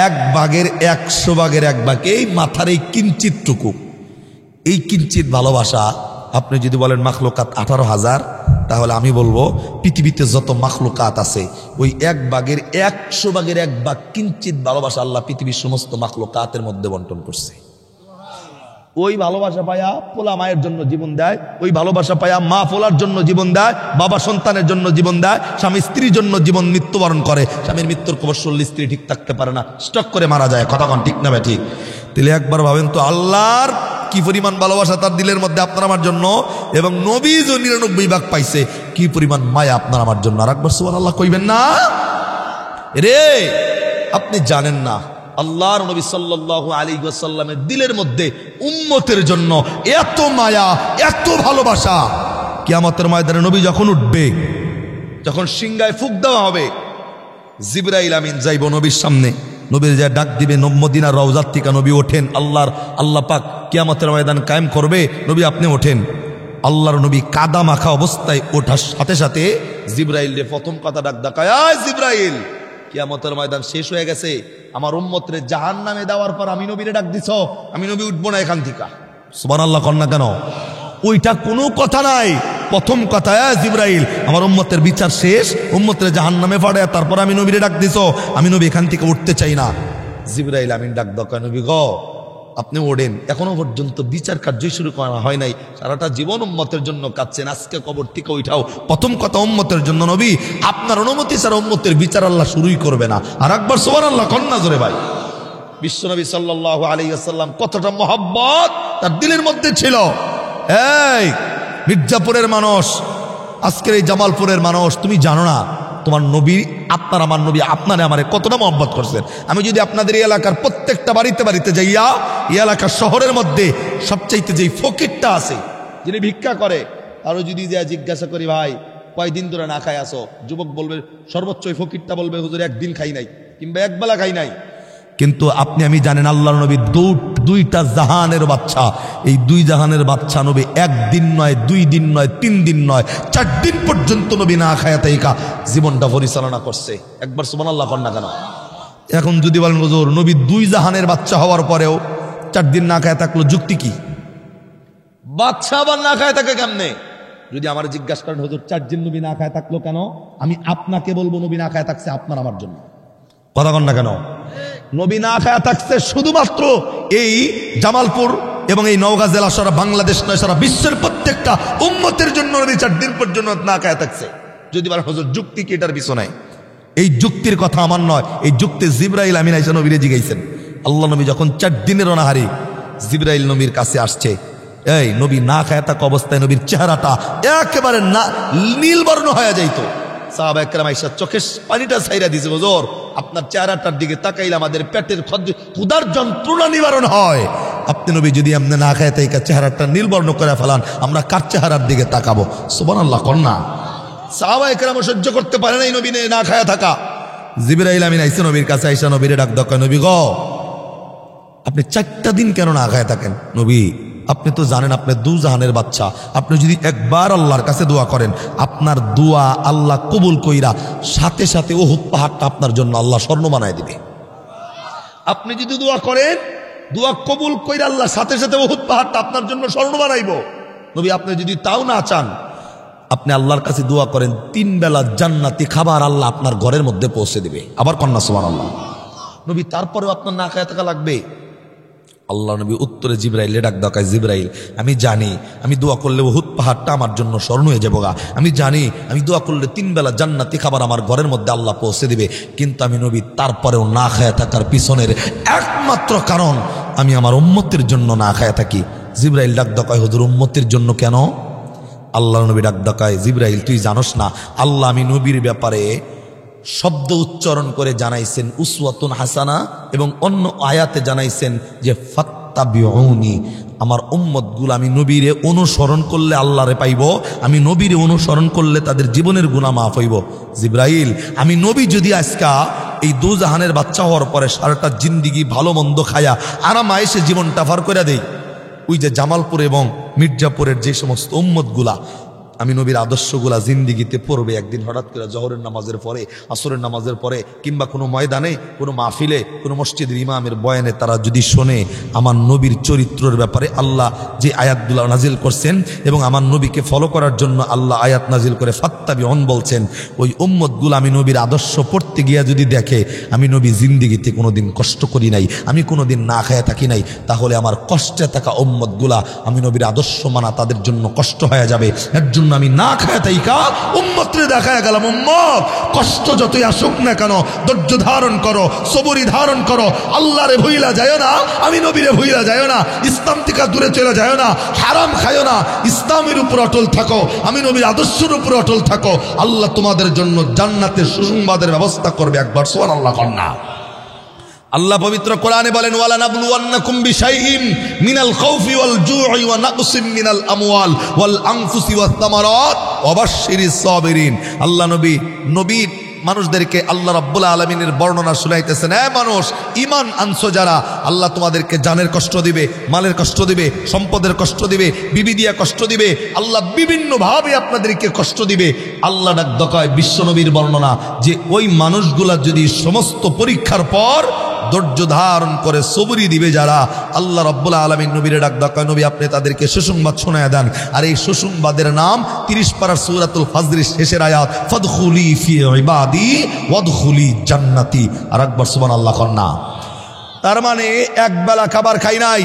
1 ভাগের 100 ভাগের 1 ভাগ, এই মাথার এই কিঞ্চিতটুকু, এই কিঞ্চিত ভালোবাসা। আপনি যদি বলেন মাখলুকাত 18,000, তাহলে আমি বলবো পৃথিবীতে যত মাখলুকাত আছে ওই 1 ভাগের 100 ভাগের 1 ভাগ কিঞ্চিত ভালোবাসা আল্লাহ পৃথিবীর সমস্ত মাখলুকাতের মধ্যে বন্টন করছে। ওই ভালোবাসা পায়া পোলা মায়ের জন্য জীবন দেয়, ওই ভালোবাসা পায়া মা পোলার জন্য জীবন দেয়, বাবা সন্তানের জন্য জীবন দেয়, স্বামী স্ত্রীর জন্য জীবন মৃত্যুবরণ করে। স্বামীর মৃত্যুর খবর শুনলে স্ত্রী ঠিক থাকতে পারে না, স্টক করে মারা যায়। কথা কন ঠিক না ভাই? ঠিক। তাহলে একবার ভাবেন তো আল্লাহর কি পরিমাণ ভালোবাসা তার দিলের মধ্যে আপনার আমার জন্য, এবং নবী যে 99 ভাগ পাইছে, কি পরিমাণ মায়া আপনার আমার জন্য। আর একবার সুবহানাল্লাহ কইবেন না রে? আপনি জানেন না আল্লাহর নবী সাল্লাল্লাহু আলাইহি ওয়াসাল্লামের দিলের মধ্যে উম্মতের জন্য এত মায়া, এত ভালোবাসা। কিয়ামতের ময়দানে নবী যখন উঠবে, যখন সিংহায় ফুঁক দেওয়া হবে, জিবরাইল আমিন যাইব নবীর সামনে, নবীর যা ডাক দিবে, মদিনার রওজার থেকে নবী ওঠেন, আল্লাহ পাক কিয়ামতের ময়দান কায়েম করবে, নবী আপনি ওঠেন। আল্লাহর নবী কাদা মাখা অবস্থায় ওঠার সাথে সাথে জিবরাইল রে প্রথম কথা ডাক দেখায়, জিবরাইল কিয়ামতের ময়দান শেষ হয়ে গেছে, আমার উম্মতরে জাহান্নামে দেওয়ার পর আমি নবীরে ডাক দিছ, আমি নবী উঠবো না এখান থেকে। সুবহানাল্লাহ কর না কেন? ওইটা কোনো কথা নাই। প্রথম কথা, জিবরাইল আমার উম্মতের বিচার শেষ, উম্মতের জাহান্নামে ফাড়ে, তারপর আমি নবীরে ডাক দিছ, আমি নবী এখান থেকে উঠতে চাই না। জিবরাইল আমিন ডাক দকা, নবী গো আপনি ওঠেন, এখনো পর্যন্ত বিচার কার্যই শুরু করা হয় নাই, সারাটা জীবন উম্মতের জন্য কাঁদছেন, আজকে কবর থেকে উঠাও। প্রথম কথা উম্মতের জন্য, নবী আপনার অনুমতি ছাড়া উম্মতের বিচার আল্লাহ শুরুই করবে না। আর একবার সুবহানাল্লাহ কন্যা জোরে ভাই। বিশ্বনবী সাল্লাল্লাহু আলাইহি ওয়াসাল্লাম কতটা মহব্বত তার দিলের মধ্যে ছিল। এই মির্জাপুরের মানুষ, আজকের এই জামালপুরের মানুষ, তুমি জানো না তোমার নবী, আপনার আমার নবী আপনারে আমারে কতটা মহব্বত করছেন। আমি যদি আপনাদের এই এলাকার প্রত্যেকটা বাড়িতে বাড়িতে যাইয়া এই এলাকার শহরের মধ্যে সবচাইতে যেই ফকিরটা আছে, যিনি ভিক্ষা করে, আরো যদি যা জিজ্ঞাসা করি ভাই কয়দিন ধরে না খাই আসো, যুবক বলবে সর্বোচ্চ ওই ফকিরটা বলবে হুজুর একদিন খাই নাই কিংবা একবেলা খাই নাই। কিন্তু আপনি আমি জানেন আল্লাহর নবী দুইটা জাহানের বাচ্চা, এই দুই জাহানের বাচ্চা নবী একদিন নয়, 2 দিন নয়, 3 দিন নয়, 4 দিন পর্যন্ত নবী না খায়া তাইকা জীবনটা পরিচালনা করছে। একবার সুবহানাল্লাহ কর না কেন? এখন যদি বলেন হুজুর নবী 2 জাহানের বাচ্চা হওয়ার পরেও 4 দিন না খায়া থাকলো, যুক্তি কি? বাচ্চা আবার না খায়া থাকে কেমনে? যদি আমার জিজ্ঞাসা করেন হুজুর 4 দিন নবী না খায়া থাকলো কেন, আমি আপনাকে বলবো নবী না খায়া থাকছে আপনার আমার জন্য। কথা কন না কেন? নবী না খায়া থাকছে শুধুমাত্র এই জামালপুর এবং এই নওগাঁ জেলা, সারা বাংলাদেশ নয় সারা বিশ্বের প্রত্যেকটা উম্মতের জন্য নবী 4 দিন পর্যন্ত না খায়া থাকছে। যদি বলেন হুজুর যুক্তি কি এটার পিছনে? এই যুক্তির কথা আমার নয়, এই যুক্তি জিবরাইল আমিন আইসা নবীরে জিগাইছেন। আল্লাহ নবী যখন 4 দিনের অনাহারি জিবরাইল নবীর কাছে আসছে, এই নবী না খায়া থাকা অবস্থায় নবীর চেহারাটা একেবারে না নীলবর্ণ হয়ে যাইতো। সাহাবা একরাম আয়েশা চোখের পানিটা ছাইরা দিয়েছে, হুজুর আপনার চেহারাটার দিকে তাকাইলে আমাদের পেটের ক্ষুধার যন্ত্রণা নিবারণ হয়। আপনি নবী যদি এমনি না খায় তাই চেহারাটা নীলবর্ণ করে ফেলান, আমরা কার চেহারার দিকে তাকাবো? সুবহানাল্লাহ কন্যা। সাহাবা একরাম সহ্য করতে পারে নাই নবী না খায়া থাকা। জিবরাইল আমিন আইসা নবীর কাছে আইসা নবীরে ডাক দাও, নবী গো আপনি 4টা দিন কেন না খায় থাকেন? নবী আপনি তো জানেন আপনি 2 জাহানের বাচ্চা, আপনি যদি একবার আল্লাহর কাছে দোয়া করেন, আপনার দোয়া আল্লাহ কবুল কইরা সাথে সাথে উহুদ পাহাড়টা আপনার জন্য আল্লাহ স্বর্ণ বানায় দিবে। আপনি যদি দোয়া করেন, দোয়া কবুল কইরা আল্লাহ সাথে সাথে উহুদ পাহাড়টা আপনার জন্য স্বর্ণ বানাইব। নবী আপনি যদি তাও না চান, আপনি আল্লাহর কাছে দোয়া করেন, 3 বেলা জান্নাতি খাবার আল্লাহ আপনার ঘরের মধ্যে পৌঁছে দিবে। আবার কন্যা সুবহানাল্লাহ। নবী তারপরেও আপনার না খায়া থাকা লাগবে? আল্লাহ নবী উত্তরে জিবরাইল ডাক দেখায়, জিবরাইল আমি জানি আমি দোয়া করলে উহুদ পাহাড়টা আমার জন্য স্মরণ হয়ে যাবো গা, আমি জানি আমি দোয়া করলে 3 বেলা জান্নাতি খাবার আমার ঘরের মধ্যে আল্লাহ পৌঁছে দিবে, কিন্তু আমি নবী তারপরেও না খায়া থাকার পিছনের একমাত্র কারণ আমি আমার উম্মতের জন্য না খায়া থাকি। জিবরাইল ডাক দেখায়, হুজুর উম্মতের জন্য কেন? আল্লাহ নবী ডাক দেখায়, জিবরাইল তুই জানোস না আল্লাহ আমি নবীর ব্যাপারে শব্দ উচ্চারণ করে জানাইছেন উসওয়াতুন হাসানা, এবং অন্য আয়াতে জানাইছেন যে ফাত্তাবিউনি, আমার উম্মতগুলো আমি নবীরে অনুসরণ করলে আল্লাহরে পাইব, আমি নবীরে অনুসরণ করলে তাদের জীবনের গুনাহ মাফ হইব। জিবরাইল আমি নবী যদি আজকা এই 2 জাহানের বাচ্চা হওয়ার পরে সারাটা জিন্দিগি ভালো মন্দ খায়া আরাম আয়েশে জীবনটা পার করে দেই, ওই যে জামালপুর এবং মির্জাপুরের যে সমস্ত উম্মতগুলা আমি নবীর আদর্শগুলা জিন্দিগিতে পড়বে, একদিন হঠাৎ করে জহরের নামাজের পরে, আসরের নামাজের পরে, কিংবা কোনো ময়দানে, কোনো মাহফিলে, কোনো মসজিদের ইমামের বয়ানে তারা যদি শোনে আমার নবীর চরিত্রের ব্যাপারে আল্লাহ যে আয়াতগুলা নাজিল করছেন এবং আমার নবীকে ফলো করার জন্য আল্লাহ আয়াত নাজিল করে ফাত্তাবিউন বলছেন, ওই উম্মতগুলো আমি নবীর আদর্শ পড়তে গিয়া যদি দেখে আমি নবী জিন্দিগিতে কোনোদিন কষ্ট করি নাই, আমি কোনোদিন না খায়া থাকি নাই, তাহলে আমার কষ্টে থাকা উম্মতগুলা আমি নবীর আদর্শ মানা তাদের জন্য কষ্ট হয়ে যাবে। এর জন্য আমি না খায়া তাইকা উম্মতরে দেখায়া গেলাম, উম্মত কষ্ট যতই আসুক না কেন ধৈর্য ধারণ করো, সবরি ধারণ করো, আল্লাহরে ভুইলা যায় না, আমি নবীরে ভুইলা যায় না, ইসলাম থেকে দূরে চলে যায় না, হারাম খায়ও না, ইসলামের উপর অটল থাকো, আমি নবীর আদর্শের উপর অটল থাকো, আল্লাহ তোমাদের জন্য জান্নাতের সুসংবাদের ব্যবস্থা করবে। একবার সুবহানাল্লাহ কন্যা। আল্লাহ পবিত্র কোরআনে বলেন, ওয়ালা নাবলুওয়ান্নাকুম বিশাইইন মিনাল খাউফি ওয়াল জু'i ওয়া নাকসিম মিনাল আমওয়াল ওয়াল আনফুসি ওয়াস সামারাত ওয়া বাশশিরিস সাবিরিন। আল্লাহ নবী মানুষদেরকে আল্লাহ রাব্বুল আলামিনের বর্ণনা শুনাইতেছেন, মানুষ ঈমান আনছো যারা, আল্লাহ তোমাদেরকে জানের কষ্ট দিবে, মালের কষ্ট দিবে, সম্পদের কষ্ট দিবে, বিবি দিয়া কষ্ট দিবে, আল্লাহ বিভিন্ন ভাবে আপনাদেরকে কষ্ট দিবে। আল্লাহ ডাক দেখায় বিশ্বনবীর বর্ণনা যে ওই মানুষগুলা যদি সমস্ত পরীক্ষার পর ধৈর্য ধারণ করে সবরি দিবে যারা, আল্লাহ রাব্বুল আলামিন নবীরে ডাক দেখায়, নবী আপনি তাদেরকে সুসংবাদ শোনায়া দেন। আর এই সুসংবাদের নাম 30 পারার সূরাতুল ফাজরের শেষের আয়াত, ফাদখুলি ফি ইবাদি ওয়াদখুলি জান্নাতি। আর একবার সুবহানাল্লাহ কন্যা। তার মানে এক বেলা খাবার খাই নাই,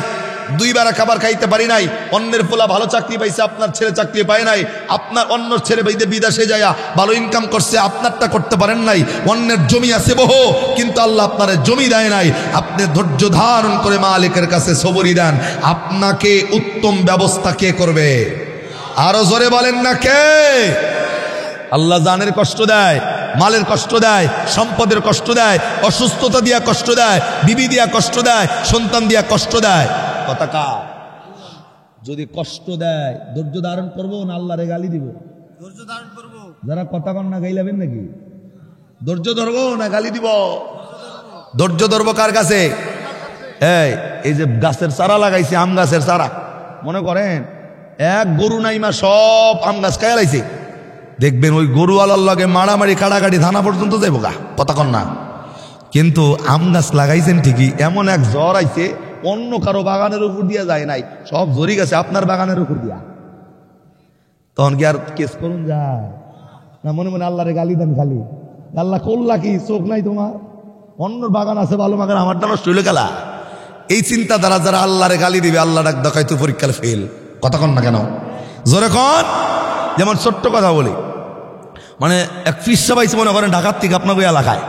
2 বেলা খাবার খাইতে পারি নাই, অন্যের পোলা ভালো চাকরি পাইছে আপনার ছেলে চাকরি পায় নাই, আপনার অন্য ছেলে বিদেশে যায় ভালো ইনকাম করছে আপনারটা করতে পারেন নাই, অন্যের জমি আছে বহু কিন্তু আল্লাহ আপনার জমি দেয় নাই, আপনি ধৈর্য ধারণ করে মালিকের কাছে সবরি দেন, আপনাকে উত্তম ব্যবস্থা কে করবে? আরো জোরে বলেন না কে? আল্লাহ জানের কষ্ট দেয়, মালের কষ্ট দেয়, সম্পদের কষ্ট দেয়, অসুস্থতা দিয়া কষ্ট দেয়, বিবি দিয়া কষ্ট দেয়, সন্তান দিয়া কষ্ট দেয়। কথা কার? যদি কষ্ট দেয় ধৈর্য ধারণ করবো না আল্লাহরে গালি দিব? ধৈর্য ধারণ করবো। যারা কথা কন না গাইলাবেন নাকি? ধৈর্য ধরবো না গালি দিব? ধৈর্য ধরবো কার কাছে? এই যে গাছের চারা লাগাইছে, আম গাছের চারা, মনে করেন এক গরু নাইমা সব আম গাছ খাইয়া লাইছে, দেখবেন ওই গরুওয়ালার লগে মারামারি কাটাকাটি থানা পর্যন্ত যাইব গা। কথা কন না? কিন্তু আম গাছ লাগাইছেন ঠিকই, এমন এক জ্বর আইছে অন্য কারো বাগানের উপর দিয়া যায় নাই, সব ঝরি গেছে আপনার বাগানের উপর দিয়া। তখন কি আর কেস করুন যায় না? মনে মনে আল্লাহরে গালি দেন খালি, আল্লাহ করলা কি, চোখ নাই তোমার? অন্যর বাগান আছে ভালো, বাগান আমারটা নষ্ট হইলে গেলা। এই চিন্তা দ্বারা যারা আল্লাহরে গালি দিবে, আল্লাহ ডাক দেখাইতো পরীক্ষার ফেল। কথা কন না কেন? জোরে কন। যেমন ছোট্ট কথা বলি, মানে এক ফিসা পাইছে মনে করেন ঢাকার থেকে আপনাকে এলাকায়,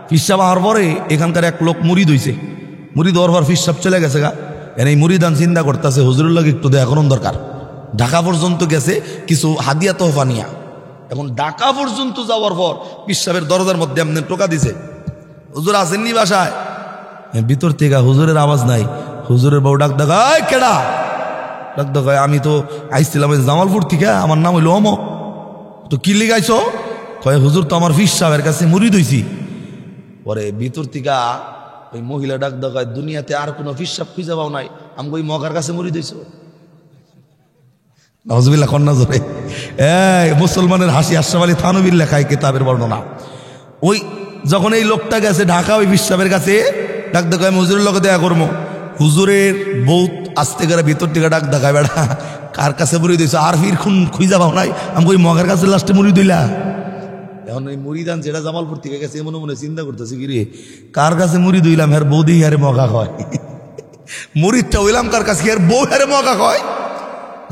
ফিসা হওয়ার পরে এখানকার এক লোক মুড়ি দইছে, মুড়ি দেওয়ার পর ফিসাব চলে গেছে গা। এই মুড়িদান চিন্তা করতেছে হুজুরের লাগে একটু দেখা করুন দরকার। ঢাকা পর্যন্ত গেছে কিছু হাদিয়া তোহফা নিয়া। এখন ঢাকা পর্যন্ত যাওয়ার পর পিসাবের দরজার মধ্যে এমনি টোকা দিছে, হুজুর আসেননি বাসায়? ভিতর থেকে হুজুরের আওয়াজ নাই। হুজুরের বউ ডাক দেখায়, কেডা? ডাক দেখায়, আমি তো আইসছিলাম জামালপুর থেকে, আমার নাম হইল অমক। তো কি লিগাইছো? কয় হুজুর তো আমার ফিস সাহেবের কাছে মুড়ি দইছি। পরে ভিতর থেকে ওই মহিলা ডাক দেখায়, দুনিয়াতে আর কোনো ফিস সাহেব খুঁজে পাও নাই, আমি ওই মগার কাছে মুড়ি দইছো। নাউজুবিল্লাহ কন্যা জোরে। মুসলমানের হাসি আশরাফ আলী থানবীর লেখায় কিতাবের বর্ণনা। ওই যখন এই লোকটা গেছে ঢাকা ওই ফিসাবের কাছে, ডাক দেখায় আমি হুজুরের লোকে দেখা করবো। হুজুরের বউ আসতে গেলে ভিতর থেকে ডাক দেখায়, বেড়া কার কাছে মুড়ি দিয়েছো? আর ফির খুন খুঁজা পাও নাই, আমি ওই মগার কাছে লাস্টে মুড়ি দিলা। এখন ওই মুড়িদান যেটা জামালপুর থেকে গেছে মনে মনে চিন্তা করতেছে, কি রে কার কাছে মুড়ি দিলাম, হ্যার বউ দিয়ে হারে মগা হয়, মুড়িদটা হইলাম কার কাছে, আর বউ হারে মগা হয়।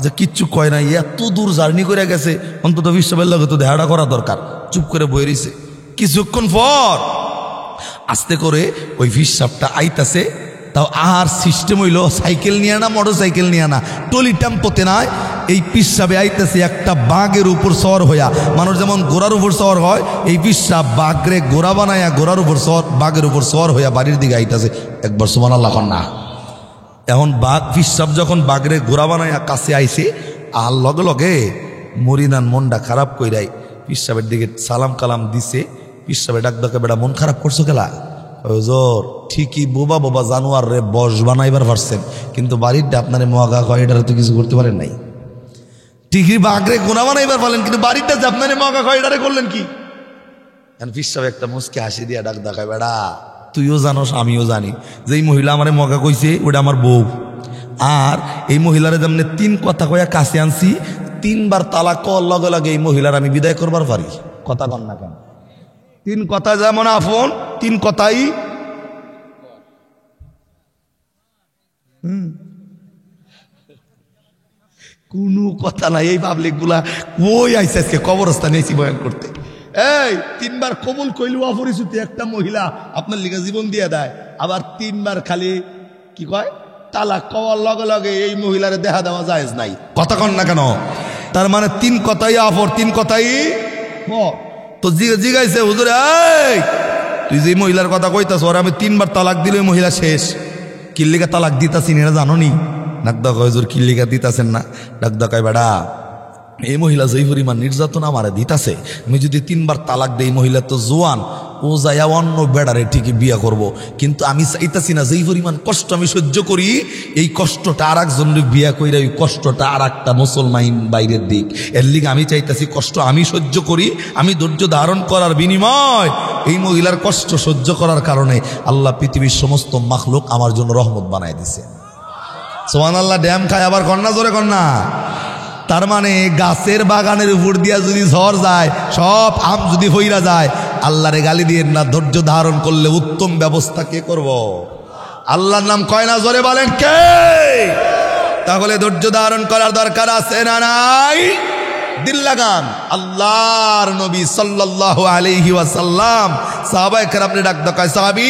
যে কিচ্ছু কয় না, এত দূর জার্নি করে গেছে, অন্তত বিশ্ববের লগে তো দেহাটা করা দরকার। চুপ করে বয়ে রইছে। কিছুক্ষণ পর আস্তে করে ওই ফিসাবটা আইতাছে। তাও আর সিস্টেম হইল সাইকেল নিয়ে না, মোটর সাইকেল নিয়ে না, টলি টেম্পোতে নয়, এই পিসাবে আইতেছে একটা বাঘের উপর সওয়ার হইয়া। মানুষ যেমন ঘোড়ার উপর সওয়ার হয়, এই পিসাব বাঘরে ঘোড়া বানায়া ঘোড়ার উপর সওয়ার, বাঘের উপর সওয়ার হইয়া বাড়ির দিকে আইতাছে। একবার সুবহানাল্লাহ কন না। এখন বাঘ পিসাব যখন বাঘরে ঘোড়া বানায়া কাছে আইছে, আর লগে লগে মরিদান মনটা খারাপ কইরাই পিসাবের দিকে সালাম কালাম দিছে। পিসাবে ডাক ডাকে, বেটা মন খারাপ করছো খেলা? হুজুর ঠিকই বোবা বোবা জানোয়ার রে বস বানাইবার পারছেন, কিন্তু বাড়িরটা আপনারে মগা কয়, এটারে তো কিছু করতে পারেন নাই। ঠিকই বাঘরে গোনা বানাইবার পারলেন, কিন্তু বাড়িরটা যে আপনারে মগা কয়, এটারে করলেন কি? পিসাবে একটা মুসকে হাসি দিয়া ডাক দেখায়, বেড়া তুইও জানোস আমিও জানি যে এই মহিলা আমারে মগা কইছে ওটা আমার বউ। আর এই মহিলারে যেমন 3 কথা কয়া কাছে আনছি, 3 বার তালাক কওয়ার লগে লগে এই মহিলার আমি বিদায় করবার পারি। কথা কন না কেন? 3 কথা যেমন আপন, 3 কথাই কোনো কথা নাই। এই পাবলিক গুলা ওই আইসে আজকে কবরস্থানে এসি বয়ান করতে। এই 3 বার কবুল কইলু অপরিচিত একটা মহিলা আপনার লিগে জীবন দিয়ে দেয়, আবার 3 বার খালি কি কয় তালাক কওয়ার লগে লগে এই মহিলারে দেখা দেওয়া জায়েজ নাই। কথা কন না কেন? তার মানে 3 কথাই আপর, 3 কথাই তো জিগাইছে হুজুর, এই তুই যে মহিলার কথা কইতাছ, ওরা আমি 3 বার তালাক দিলে মহিলা শেষ। কিল্লিকা তালাক দিতাছি না জানো নি? ডাক দেখা হুজুর কিল্লিকা দিতাছেন না? ডাক দেখায়, বেড়া এই মহিলা যেই পরিমাণ নির্যাতন আমারে দিতাছে, আমি যদি 3 বার তালাক দেই, মহিলা তো জোয়ান, ও যাইয়া অন্য বেড়ারে ঠিকই বিয়া করব, কিন্তু আমি চাইতাছি না যেই পরিমাণ কষ্ট আমি সহ্য করি, এই কষ্টটা আর একজনের বিয়া কইরা ওই কষ্টটা আর একটা মুসলমান বাইরের দিক। এর লিগে আমি চাইতাছি কষ্ট আমি সহ্য করি, আমি ধৈর্য ধারণ করার বিনিময় এই মহিলার কষ্ট সহ্য করার কারণে আল্লাহ পৃথিবীর সমস্ত মাখলুক আমার জন্য রহমত বানায় দিছে। সুবহানাল্লাহ। ড্যাম খায় আবার কন্যা জোরে কন্যা। তার মানে গাছের বাগানের উপর দিয়া যদি ঝড় যায়, সব আম যদি হইরা যায়, আল্লাহরে গালি দিয়ে না, ধৈর্য ধারণ করলে উত্তম ব্যবস্থা কে করব? আল্লাহর নাম কয় না? জোরে বলেন কে? তাহলে ধৈর্য ধারণ করার দরকার আছে না নাই? দিল লাগান। আল্লাহর নবী সাল্লাল্লাহু আলাইহি ওয়াসাল্লাম সাহাবায়ে কেরামকে ডাক দেখায়, সাহাবী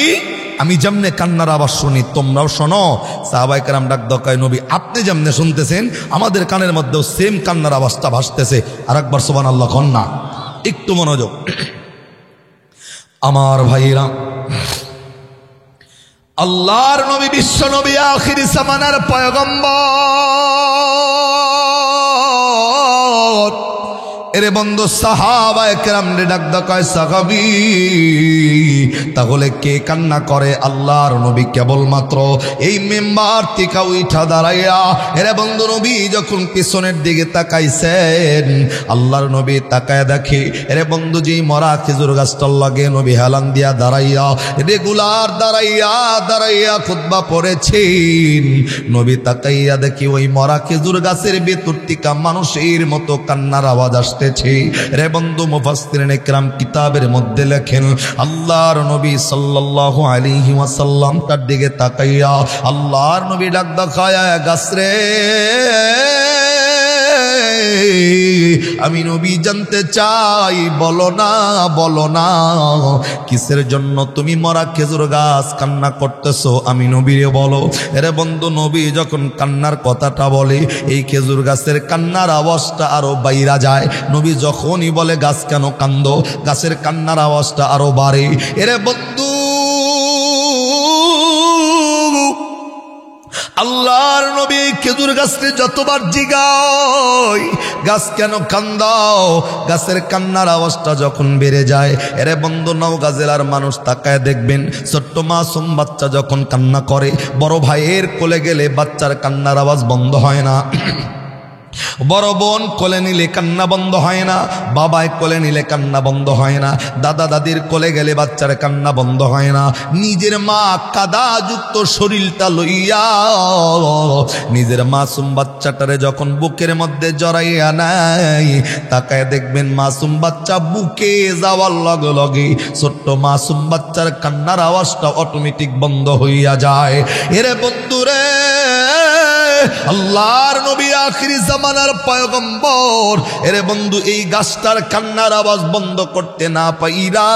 আমি যেমনে কান্নার আওয়াজ শুনি তোমরাও শোনো। সাহাবায়ে কেরাম ডাক দকায় নবী আপনি যেমনে শুনতেছেন আমাদের কানের মধ্যেও সেম কান্নার আওয়াজটা ভাসতেছে। আর একবার সুবহানাল্লাহ কন না, একটু মনোযোগ। আমার ভাইরা, আল্লাহর নবী বিশ্ব নবী আখির জামানার পয়গম্বর, এরে বন্ধু সাহাবায়ে কেরাম রে ডাক দকায় সাহাবী, তাহলে কে কান্না করে? আল্লাহর নবী কেবলমাত্র এই মেম্বার থেকে উঠা দাঁড়াইয়া, এরে বন্ধু নবী যখন পিছনের দিকে তাকাইছেন, আল্লাহর নবী তাকায় দেখে এরে বন্ধু যে মরা খেজুর গাছটার লাগে নবী হেলান দিয়া দাঁড়াইয়া রেগুলার দাঁড়াইয়া খুতবা পড়েছেন। নবী তাকাইয়া দেখি ওই মরা খেজুর গাছের ভেতর থেকে মানুষের মতো কান্নার আওয়াজ আসতেছে। রে বন্ধু মুফাসসিরিনে কেরাম কিতাবের মধ্যে লেখেন আল্লাহর নবী সাল্লাল্লাহু আলাইহি ওয়াসাল্লাম তার দিকে তাকাইয়া আল্লাহর নবী ডাক দেখায়া গাছরে আমি নবী জানতে চাই, বলো না কিসের জন্য তুমি মরা খেজুর গাছ কান্না করতেছো? আমি নবীরে বলো। এরে বন্ধু নবী যখন কান্নার কথাটা বলে এই খেজুর গাছের কান্নার আওয়াজটা আরো বাইরা যায়। নবী যখনই বলে গাছ কেন কান্দো, গাছের কান্নার আওয়াজটা আরো বাড়ে। এরে বন্ধু আল্লাহর নবী খেজুর গাছটি যতবার জিগায় গাছ কেন কান্দাও, গাছের কান্নার আওয়াজটা যখন বেড়ে যায়, এরে বন্ধু নওগাঁ জেলার মানুষ তাকায় দেখবেন ছোট্ট মাসুম বাচ্চা যখন কান্না করে, বড় ভাইয়ের কোলে গেলে বাচ্চার কান্নার আওয়াজ বন্ধ হয় না। বড় বোন কোলে নিলে কান্না বন্ধ হয় না, বাবায় কোলে নিলে কান্না বন্ধ হয় না, দাদা দাদির কোলে গেলে বাচ্চার কান্না বন্ধ হয় না। নিজের মা কাদাযুক্ত শরীরটা লইয়া নিজের মাসুম বাচ্চাটারে যখন বুকের মধ্যে জড়াইয়া নাই, তাকায় দেখবেন মাসুম বাচ্চা বুকে যাওয়ার লগে লগে ছোট্ট মাসুম বাচ্চার কান্নার আওয়াজটা অটোমেটিক বন্ধ হইয়া যায়। এরে বন্ধুরে আল্লাহর নবী আখিরি জামানার পয়গম্বর, এরে বন্ধু এই গাছটার কান্নার আওয়াজ বন্ধ করতে না পাইরা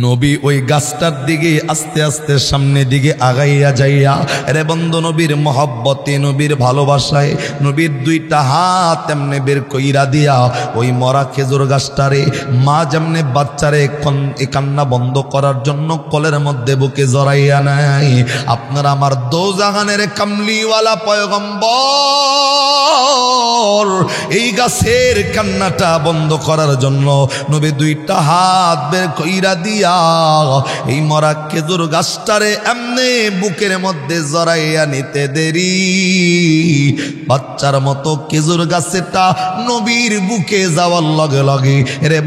নবী ওই গাছটার দিকে আস্তে আস্তে সামনের দিকে আগাইয়া যাইয়া, রে বন্ধু নবীর মহব্বতে নবীর ভালোবাসায় নবীর দুইটা হাত এমনে বের কইরা দিয়া ওই মরা খেজুর গাছটারে মা যেমনে বাচ্চারে কান্না বন্ধ করার জন্য কোলের মধ্যে বুকে জড়াইয়া নাই, আপনার আমার দোজাহানের কামলিওয়ালা পয়গম্বর এই গাছের কান্নাটা বন্ধ করার জন্য নবী দুইটা হাত বের কইরা দিয়া এই মরা খেজুর গাছটারে এমনে বুকের মধ্যে জড়াইয়া নিতে দেরি, বাচ্চার মতো খেজুর গাছটা নবীর বুকে যাওয়ার লগে লগে রে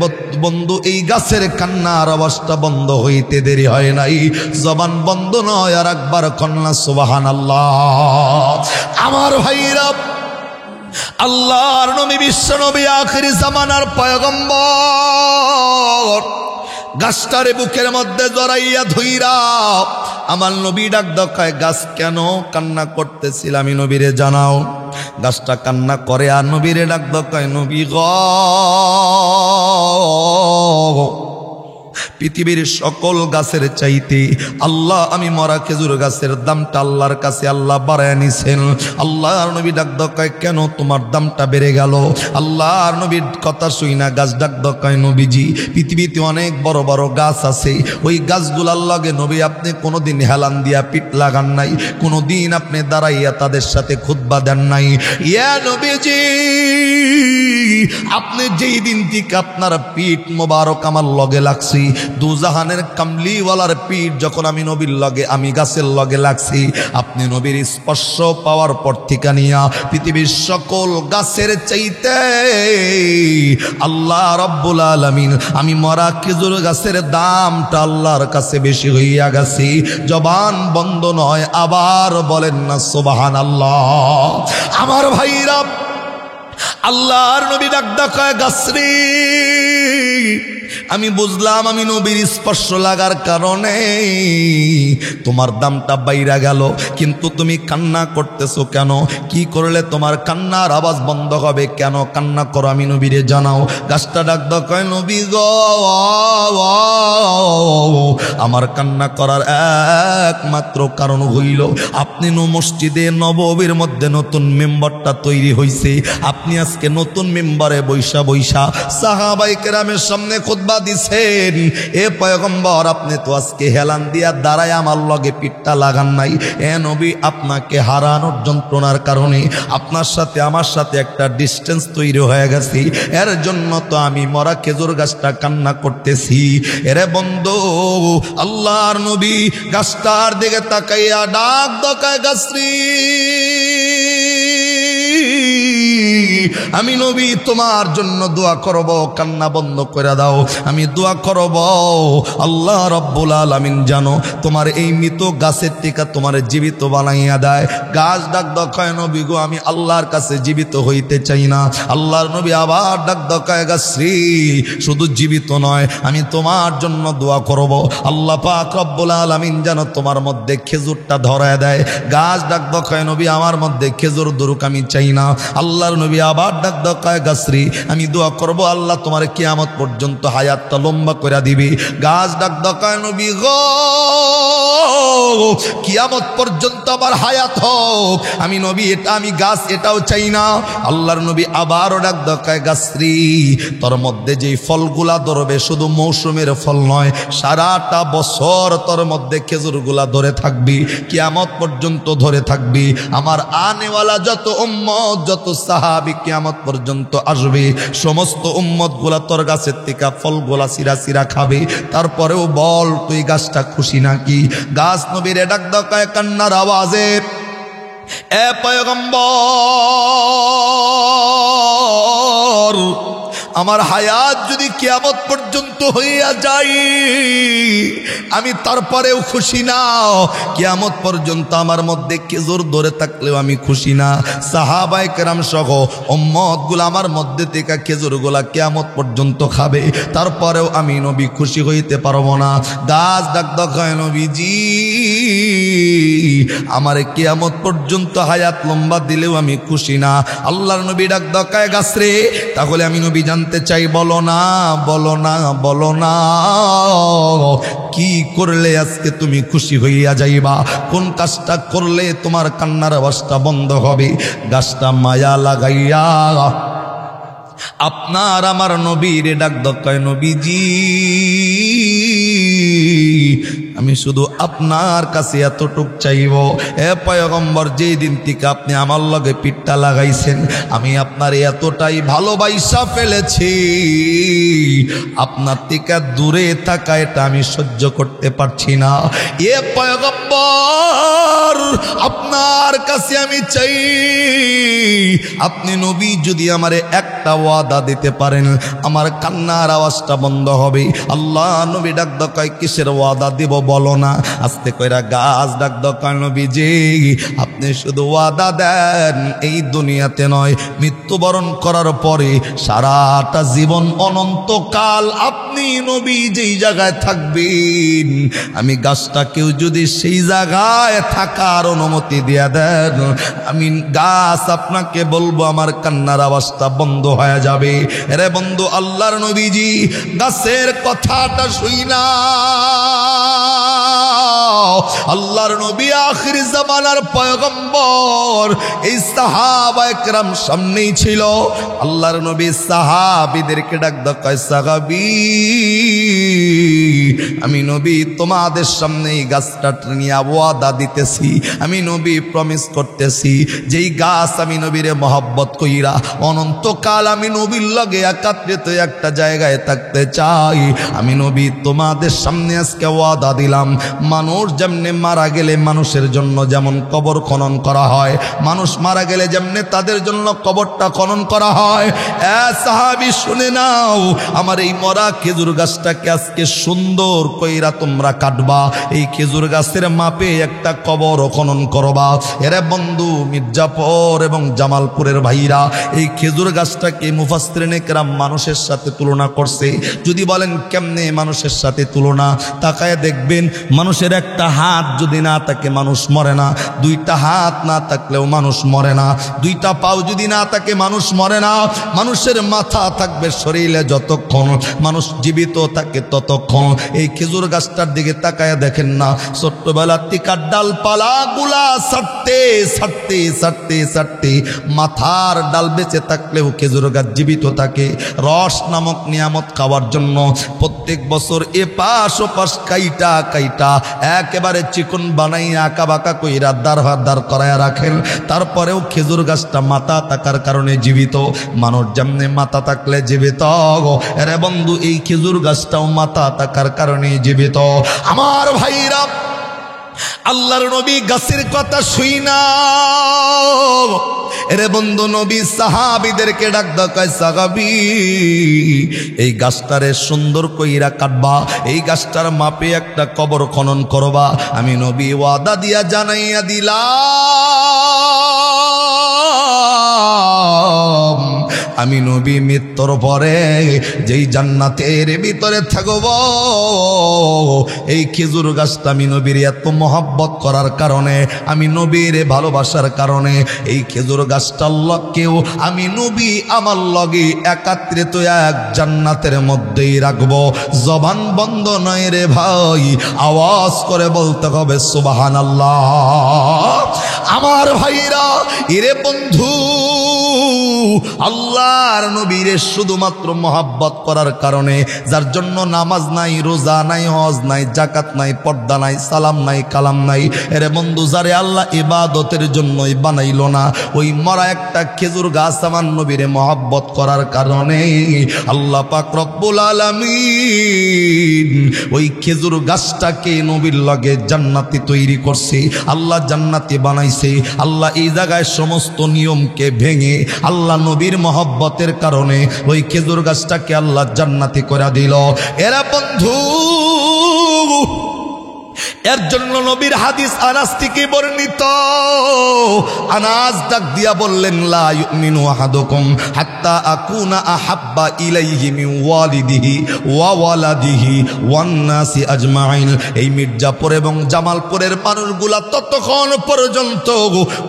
বন্ধু এই গাছের কান্নার আওয়াজটা বন্ধ হইতে দেরি হয় নাই। জবান বন্ধ নয়, আর একবার কন্যা সুবহানাল্লাহ। আমার ভাইরা, আল্লাহর নবী বিশ্ব নবী আখিরি জামানার পয়গম্বর গাছটারে বুকের মধ্যে জড়াইয়া ধইরা আমার নবী ডাক দেখায় গাছ কেন কান্না করতেছিল আমি নবীরে জানাও। গাছটা কান্না করে আর নবীরে ডাক দেখায় নবী গো পৃথিবীর সকল গাছের চাইতে আল্লাহ আমি মরা খেজুর গাছের দামটা আল্লাহর কাছে আল্লাহ বাড়ায় নিছেন। আল্লাহর নবী ডাক দেখায় কেন তোমার দামটা বেড়ে গেল? আল্লাহর নবীর কথা শুই না গাছ ডাক দেখায় নবীজি পৃথিবীতে অনেক বড় বড় গাছ আছে, ওই গাছগুলার লগে নবী আপনি কোনোদিন হেলান দিয়া পিঠ লাগান নাই, কোনোদিন আপনি দাঁড়াইয়া তাদের সাথে খুতবা দেন নাই। ইয়া নবীজি আপনি যেই দিন থেকে আপনার পিঠ মোবারক আমার লগে লাগছি, দুজাহানের কামলিওয়ালার পিঠ যখন আমি নবীর লগে আমি গাছের লগে লাগছি, আপনি নবীর স্পর্শ পাওয়ার পর থেকে নিয়া পৃথিবীর সকল গাছের চাইতে আল্লাহ রাব্বুল আলামিন আমি মরা খেজুর গাছের দামটা আল্লাহর কাছে বেশি হইয়া গেছি। জবান বন্ধ নয়, আবার বলেন না সুবহানাল্লাহ। আমার ভাইরা, আল্লাহর নবী ডাক ডাকায় গাছরি, আমি বুঝলাম আমি নবীর স্পর্শ লাগার কারণে তোমার দামটা বাইরা গেল, কিন্তু তুমি কান্না করতেছো কেন? কি করলে তোমার কান্নার আওয়াজ বন্ধ হবে? কেন কান্না করো আমি নবীরে জানাও। গাছটা ডাক ডাকায়, নবী গো, আমার কান্না করার একমাত্র কারণ হইল আপনি মসজিদে নববীর মধ্যে নতুন মেম্বারটা তৈরি হয়েছে, আপনি আজকে নতুন মেম্বারে বৈশা বৈশা সাহাবায়ে কেরামের সামনে খুতবা দিছেন। এ পয়গম্বর, আপনি তো আজকে হেলান দিয়া দাঁড়ায় আমার লগে পিঠটা লাগান নাই। এ নবী, আপনাকে হারানোর যন্ত্রণার কারণে আপনার সাথে আমার সাথে একটা ডিস্টেন্স তৈরি হয়ে গেছে, এর জন্য তো আমি মরা খেজুর গাছটা কান্না করতেছি। এরে বন্ধু, আল্লাহর নবী গাছটার দিকে তাকাইয়া ডাক দকায়, গাছরি, আমি নবী তোমার জন্য দোয়া করব, কান্না বন্ধ করে দাও, আমি দোয়া করব আল্লাহ রাব্বুল আলামিন জানো তোমার এই মৃত গাছের থেকে তোমার জীবিত বানাইয়া দেয়। গাছ ডাক দকায়, নবী গো, আমি আল্লাহর কাছে জীবিত হইতে চাই না। আল্লাহর নবী আবার ডাক দকায়, গাছরি, শুধু জীবিত নয়, আমি তোমার জন্য দোয়া করব আল্লাহ পাক রব্বুল আলামিন যেন তোমার মধ্যে খেজুরটা ধরায় দেয়। গাছ ডাক দকায়, নবী আমার মধ্যে খেজুর ধরুক, আমি চাই না। আল্লাহর নবী আবার ডাক দকায়, গাছরি, আমি দোয়া করব আল্লাহ তোমার কিয়ামত পর্যন্ত হায়াতটা লম্বা করে দিবি। গাছ ডাক দকায়, নবী গো, কিয়ামত পর্যন্ত আমার হায়াত হোক, আমি নবী এটা আমি গাছ এটাও চাই না। আল্লাহর নবী আবারও ডাক দকায়, গাছরি, তোর মধ্যে যেই ফলগুলা ধরবে শুধু মৌসুমের ফল নয়, সারাটা বছর তোর মধ্যে খেজুরগুলা ধরে থাকবি, কিয়ামত পর্যন্ত ধরে থাকবি। আমার আনেওয়ালা যত উম্মত, যত সাহাবী কিয়ামত পর্যন্ত আসবে, সমস্ত উম্মত গুলা তোর গাছের থেকে ফলগুলা সিরা সিরা খাবে। তারপরেও বল, তুই গাছটা খুশি নাকি? গাছ নবীরে ডাক দকায় কান্নার আওয়াজে, এ পয়গম্বর, আমার হায়াত যদি কিয়ামত পর্যন্ত হইয়া যায় আমি তারপরেও খুশি না, কিয়ামত পর্যন্ত আমার মধ্যে খেজুর ধরে থাকলেও আমি খুশি না। সাহাবায়ে কেরাম সহ উম্মত গুলা আমার মধ্যে থেকে খেজুর গুলা কিয়ামত পর্যন্ত খাবে, তারপরেও আমি নবী খুশি হইতে পারবো না। গাছ ডাক দকায়, নবীজি, আমার কিয়ামত পর্যন্ত হায়াত লম্বা দিলেও আমি খুশি না। আল্লাহর নবী ডাক দকায়, গাছ রে, তাহলে আমি নবী জানতে চাই, বলো না, বলো না, বলো না, কি করলে আজকে তুমি খুশি হইয়া যাইবা? কোন কাজটা করলে তোমার কান্নার আওয়াজটা বন্ধ হবে? গাছটা মায়া লাগাইয়া আপনার আমার নবীর ডাক দকায়, নবীজি, আমি শুধু আপনার কাছে এতটুক চাইব, এ পয়গম্বর, যেই দিন থেকে আপনি আমার লগে পিঠটা লাগাইছেন আমি আপনার এতটাই ভালোবাসা ফেলেছি, আপনার থেকে দূরে থাকা এটা আমি সহ্য করতে পারছি না। এ পয়গম্বর, আপনার কাছে আমি চাই, আপনি নবী যদি আমারে একটা ওয়াদা দিতে পারেন আমার কান্নার আওয়াজটা বন্ধ হবে। আল্লাহ নবী ডাক দকায়, কিসের ওয়াদা দিব বলো না? আস্তে কইরা গাছ ডাক দকায়, নবীজি, আপনি শুধু ওয়াদা দেন, এই দুনিয়াতে নয়, মৃত্যুবরণ করার পরে সারাটা জীবন অনন্তকাল আপনি নবী যেই জায়গায় থাকবেন আমি গাছটাকেও যদি সেই জায়গায় থাকার অনুমতি দিয়া দেন, আমি গাছ আপনাকে বলবো আমার কান্নার আওয়াজটা বন্ধ হয়ে যাবে। রে বন্ধু, আল্লাহর নবীজি গাছের কথাটা শুই না, আল্লাহর নবী আখির জামানার পয়গম্বর, এই সাহাবায়ে কেরাম সামনেই ছিল। আল্লাহর নবী সাহাবীদেরকে ডাক দকায়, সাহাবী, আমি নবী তোমাদের সামনে এই গাছটা নিয়ে ওয়াদা দিতেছি, আমি নবী প্রমিস করতেছি, যেই গাছ আমি নবীরে মহব্বত কইরা অনন্তকাল আমি নবীর লগে একাত্রিত একটা জায়গায় থাকতে চাই, আমি নবী তোমাদের সামনে আজকে ওয়াদা দিলাম, মানুষ যেমনে মারা গেলে মানুষের জন্য যেমন কবর খনন করা হয়, মানুষ মারা গেলে যেমনে তাদের জন্য কবরটা খনন করা হয়, সাহাবী শুনে নাও, আমার এই মরা খেজুর গাছটাকে আজকে সুন্দর কইরা তোমরা কাটবা, এই খেজুর গাছের মাপে একটা কবর খনন করবা। এরে বন্ধু, মির্জাপুর এবং জামালপুরের ভাইরা, এই খেজুর গাছটাকে মুফাসসিরিনে কেরাম মানুষের সাথে তুলনা করছে। যদি বলেন কেমনে মানুষের সাথে তুলনা, তাকায় দেখবেন মানুষের একটা হাত যদি না থাকে মানুষ মরে না, দুইটা হাত না থাকলেও মানুষ মরে না, দুইটা পাও যদি না থাকে মানুষ মরে না, মানুষের মাথা থাকবে শরীরে যতক্ষণ মানুষ জীবিত থাকে ততক্ষণ। এই খেজুর গাছটার দিকে তাকায় দেখেন না, ছোট্টবেলার টিকার ডালপালা গুলা ছাড়তে ছাড়তে ছাড়তে ছাড়তে মাথার ডাল বেঁচে থাকলেও খেজুর গাছ জীবিত থাকে রস নামক নিয়ামত খাওয়ার জন্য। প্রত্যেক বছর এপাশ ওপাশ কাইটা কাইটা একেবারে চিকন বানাই আঁকা বাঁকা কইরা দাঁড় করায় রাখেন, তারপরেও খেজুর গাছটা মাথা থাকার কারণে জীবিত। মানুষ যেমনি মাথা থাকলে জীবিত, আরে বন্ধু এই খেজুর গাছটাও মাথা থাকার কারণে জীবিত। আমার ভাইরা, আল্লাহর নবী গাছের কথা শুই না, এরে বন্ধু নবী সাহাবীদেরকে ডাক দেয়, সাহাবী এই গাছটারে সুন্দর কইরা কাটবা, এই গাছটার মাপে একটা কবর খনন করবা। আমি নবী ওয়াদা দিয়া জানাইয়া দিলাম, আমি নবী মৃত্যুর পরে যেই জান্নাতের ভিতরে থাকব, এই খেজুর গাছটা আমি নবীর এত মহব্বত করার কারণে, আমি নবীর ভালোবাসার কারণে এই খেজুর গাছটা আল্লাহকেও আমি নবী আমার লগে একাত্রিত এক জান্নাতের মধ্যেই রাখবো। জবান বন্ধ নয় রে ভাই, আওয়াজ করে বলতে হবে সুবহানাল্লাহ। আমার ভাইরা, এরে বন্ধু, আল্লাহর নবীরে শুধুমাত্র মহব্বত করার কারণে, যার জন্য নামাজ নাই, রোজা নাই, হজ নাই, জাকাত নাই, পর্দা নাই, সালাম নাই, কালাম নাই, এরে বন্ধু যারে আল্লাহ ইবাদতের জন্যই বানাইল না, ওই মরা একটা খেজুর গাছ আমার নবীরে মহব্বত করার কারণে আল্লাহ পাক রব্বুল আলামিন ওই খেজুর গাছটাকে নবীর লগে জান্নাতি তৈরি করছে, আল্লাহ জান্নাতি বানাইছে। আল্লাহ এই জায়গায় সমস্ত নিয়মকে ভেঙে আল্লাহ নবীর মহব্বতের কারণে ওই খেজুর গাছটাকে আল্লাহ জান্নাতি করে দিল। এরা বন্ধু, এর জন্য নবীর হাদিস আনাস থেকে বর্ণিত, আনাস ডাক দিয়া বললেন, লা ইউমিনু আহাদুকুম হাত্তা আকুনা আহাব্বা ইলাইহি মিন ওয়ালিদিহি ওয়া ওয়ালাদিহি ওয়ান নাসি আজমাইন। এই মির্জাপুর এবং জামালপুরের মানুষগুলা ততক্ষণ পর্যন্ত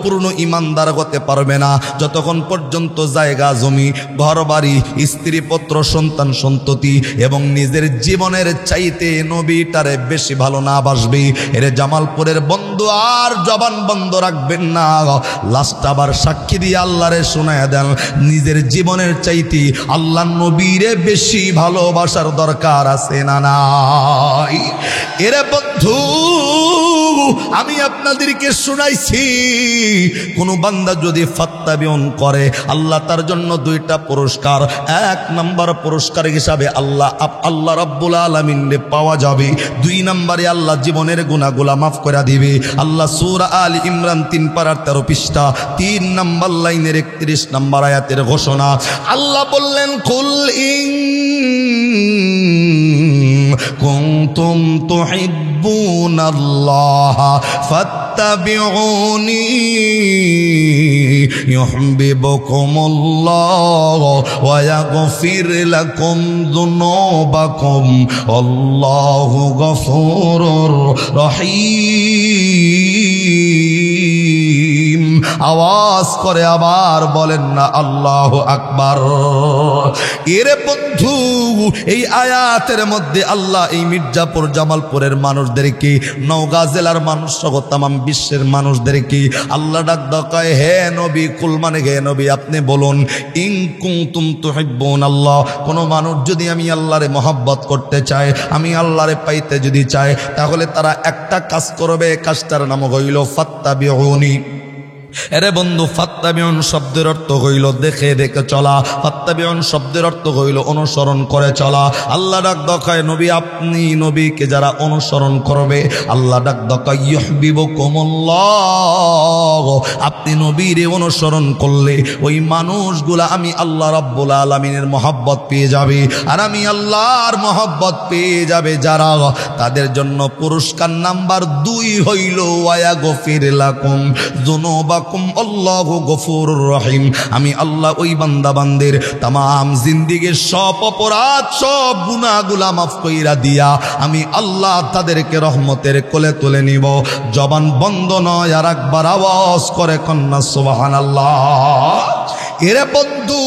পূর্ণ ইমানদার হতে পারবে না যতক্ষণ পর্যন্ত জায়গা জমি, ঘর বাড়ি, স্ত্রী পুত্র, সন্তান সন্ততি এবং নিজের জীবনের চাইতে নবীটারে বেশি ভালো না বাসবে। এরে জামালপুরের বন্ধু আর জবান বন্ধ রাখবেন না, লাস্ট আবার সাক্ষী দিয়ে আল্লাহরে শোনায়া দেন, নিজের জীবনের চাইতে আল্লাহ নবীরে বেশি ভালোবাসার দরকার আছে না নাই? এরে বন্ধু, আমি আপনাদেরকে শুনাইছি, কোন বান্দা যদি ফাত্তাবিউন করে আল্লাহ তার জন্য দুইটা পুরস্কার। এক নাম্বার পুরস্কার হিসাবে আল্লাহ রাব্বুল আলামিনে পাওয়া যাবে, দুই নম্বরে আল্লাহ জীবনের গুনাহগুলা মাফ করে দিবে। আল্লাহ সূরা আলী ইমরান 3 পারার 13 পৃষ্ঠা 3 নম্বর লাইনের 31 নম্বর আয়াতের ঘোষণা। আল্লাহ বললেন, কুল ইন কুনতুম তুহিব্বুনাল্লাহ ফাত্তাবিউনি ইউহিব্বুকুমুল্লাহ ওয়া ইয়াগফির লাকুম যুনুবাকুম আল্লাহু গফুরুর রহিম। আওয়াজ করে আবার বলেন না আল্লাহু আকবার। এরে বন্ধু, এই আয়াতের মধ্যে আল্লাহ এই মির্জাপুর জামালপুরের মানুষদেরকে, নওগাঁ জেলার মানুষ সহ তামাম বিশ্বের মানুষদেরকে আল্লাহ ডাক দেয়, হে নবী, কুল মানে হে নবী, আপনি বলুন, ইন কুনতুম তুহিব্বুনাল্লাহ, কোন মানুষ যদি আমি আল্লাহরে মহব্বত করতে চায়, আমি আল্লাহরে পাইতে যদি চায়, তাহলে তারা একটা কাজ করবে, কাজটার নাম হইল ফাত্তাবিউনি। এরে বন্ধু, ফাত্তাবিউন শব্দের অর্থ হইল দেখে দেখে চলা, ফাত্তাবিউন শব্দের অর্থ হইল অনুসরণ করে চলা। আল্লাহ ডাক দেখায় নবী, আপনি নবীকে যারা অনুসরণ করবে, আল্লাহ ডাক দেখায় ইউহিব্বুকুমুল্লাহ, আপনি নবীর অনুসরণ করলে ওই মানুষগুলা আমি আল্লাহ রাব্বুল আলামিনের মহব্বত পেয়ে যাবে, আর আমি আল্লাহর মহব্বত পেয়ে যাবে যারা, তাদের জন্য পুরস্কার নাম্বার 2 হইল ওয়ায়াগফির লাকুম যুনুবাকুম আল্লাহু গফুরুর রহিম। আমি আল্লাহ ওই বান্দাবান্দের তামাম জিন্দেগীর সব অপরাধ, সব গুনাহগুলা মাফ কইরা দিয়া আমি আল্লাহ তাদেরকে রহমতের কোলে তুলে নিব। জবান বন্ধ নয়, আর একবার আওয়াজ করে কন্যা সুবহানাল্লাহ। এরে বন্ধু,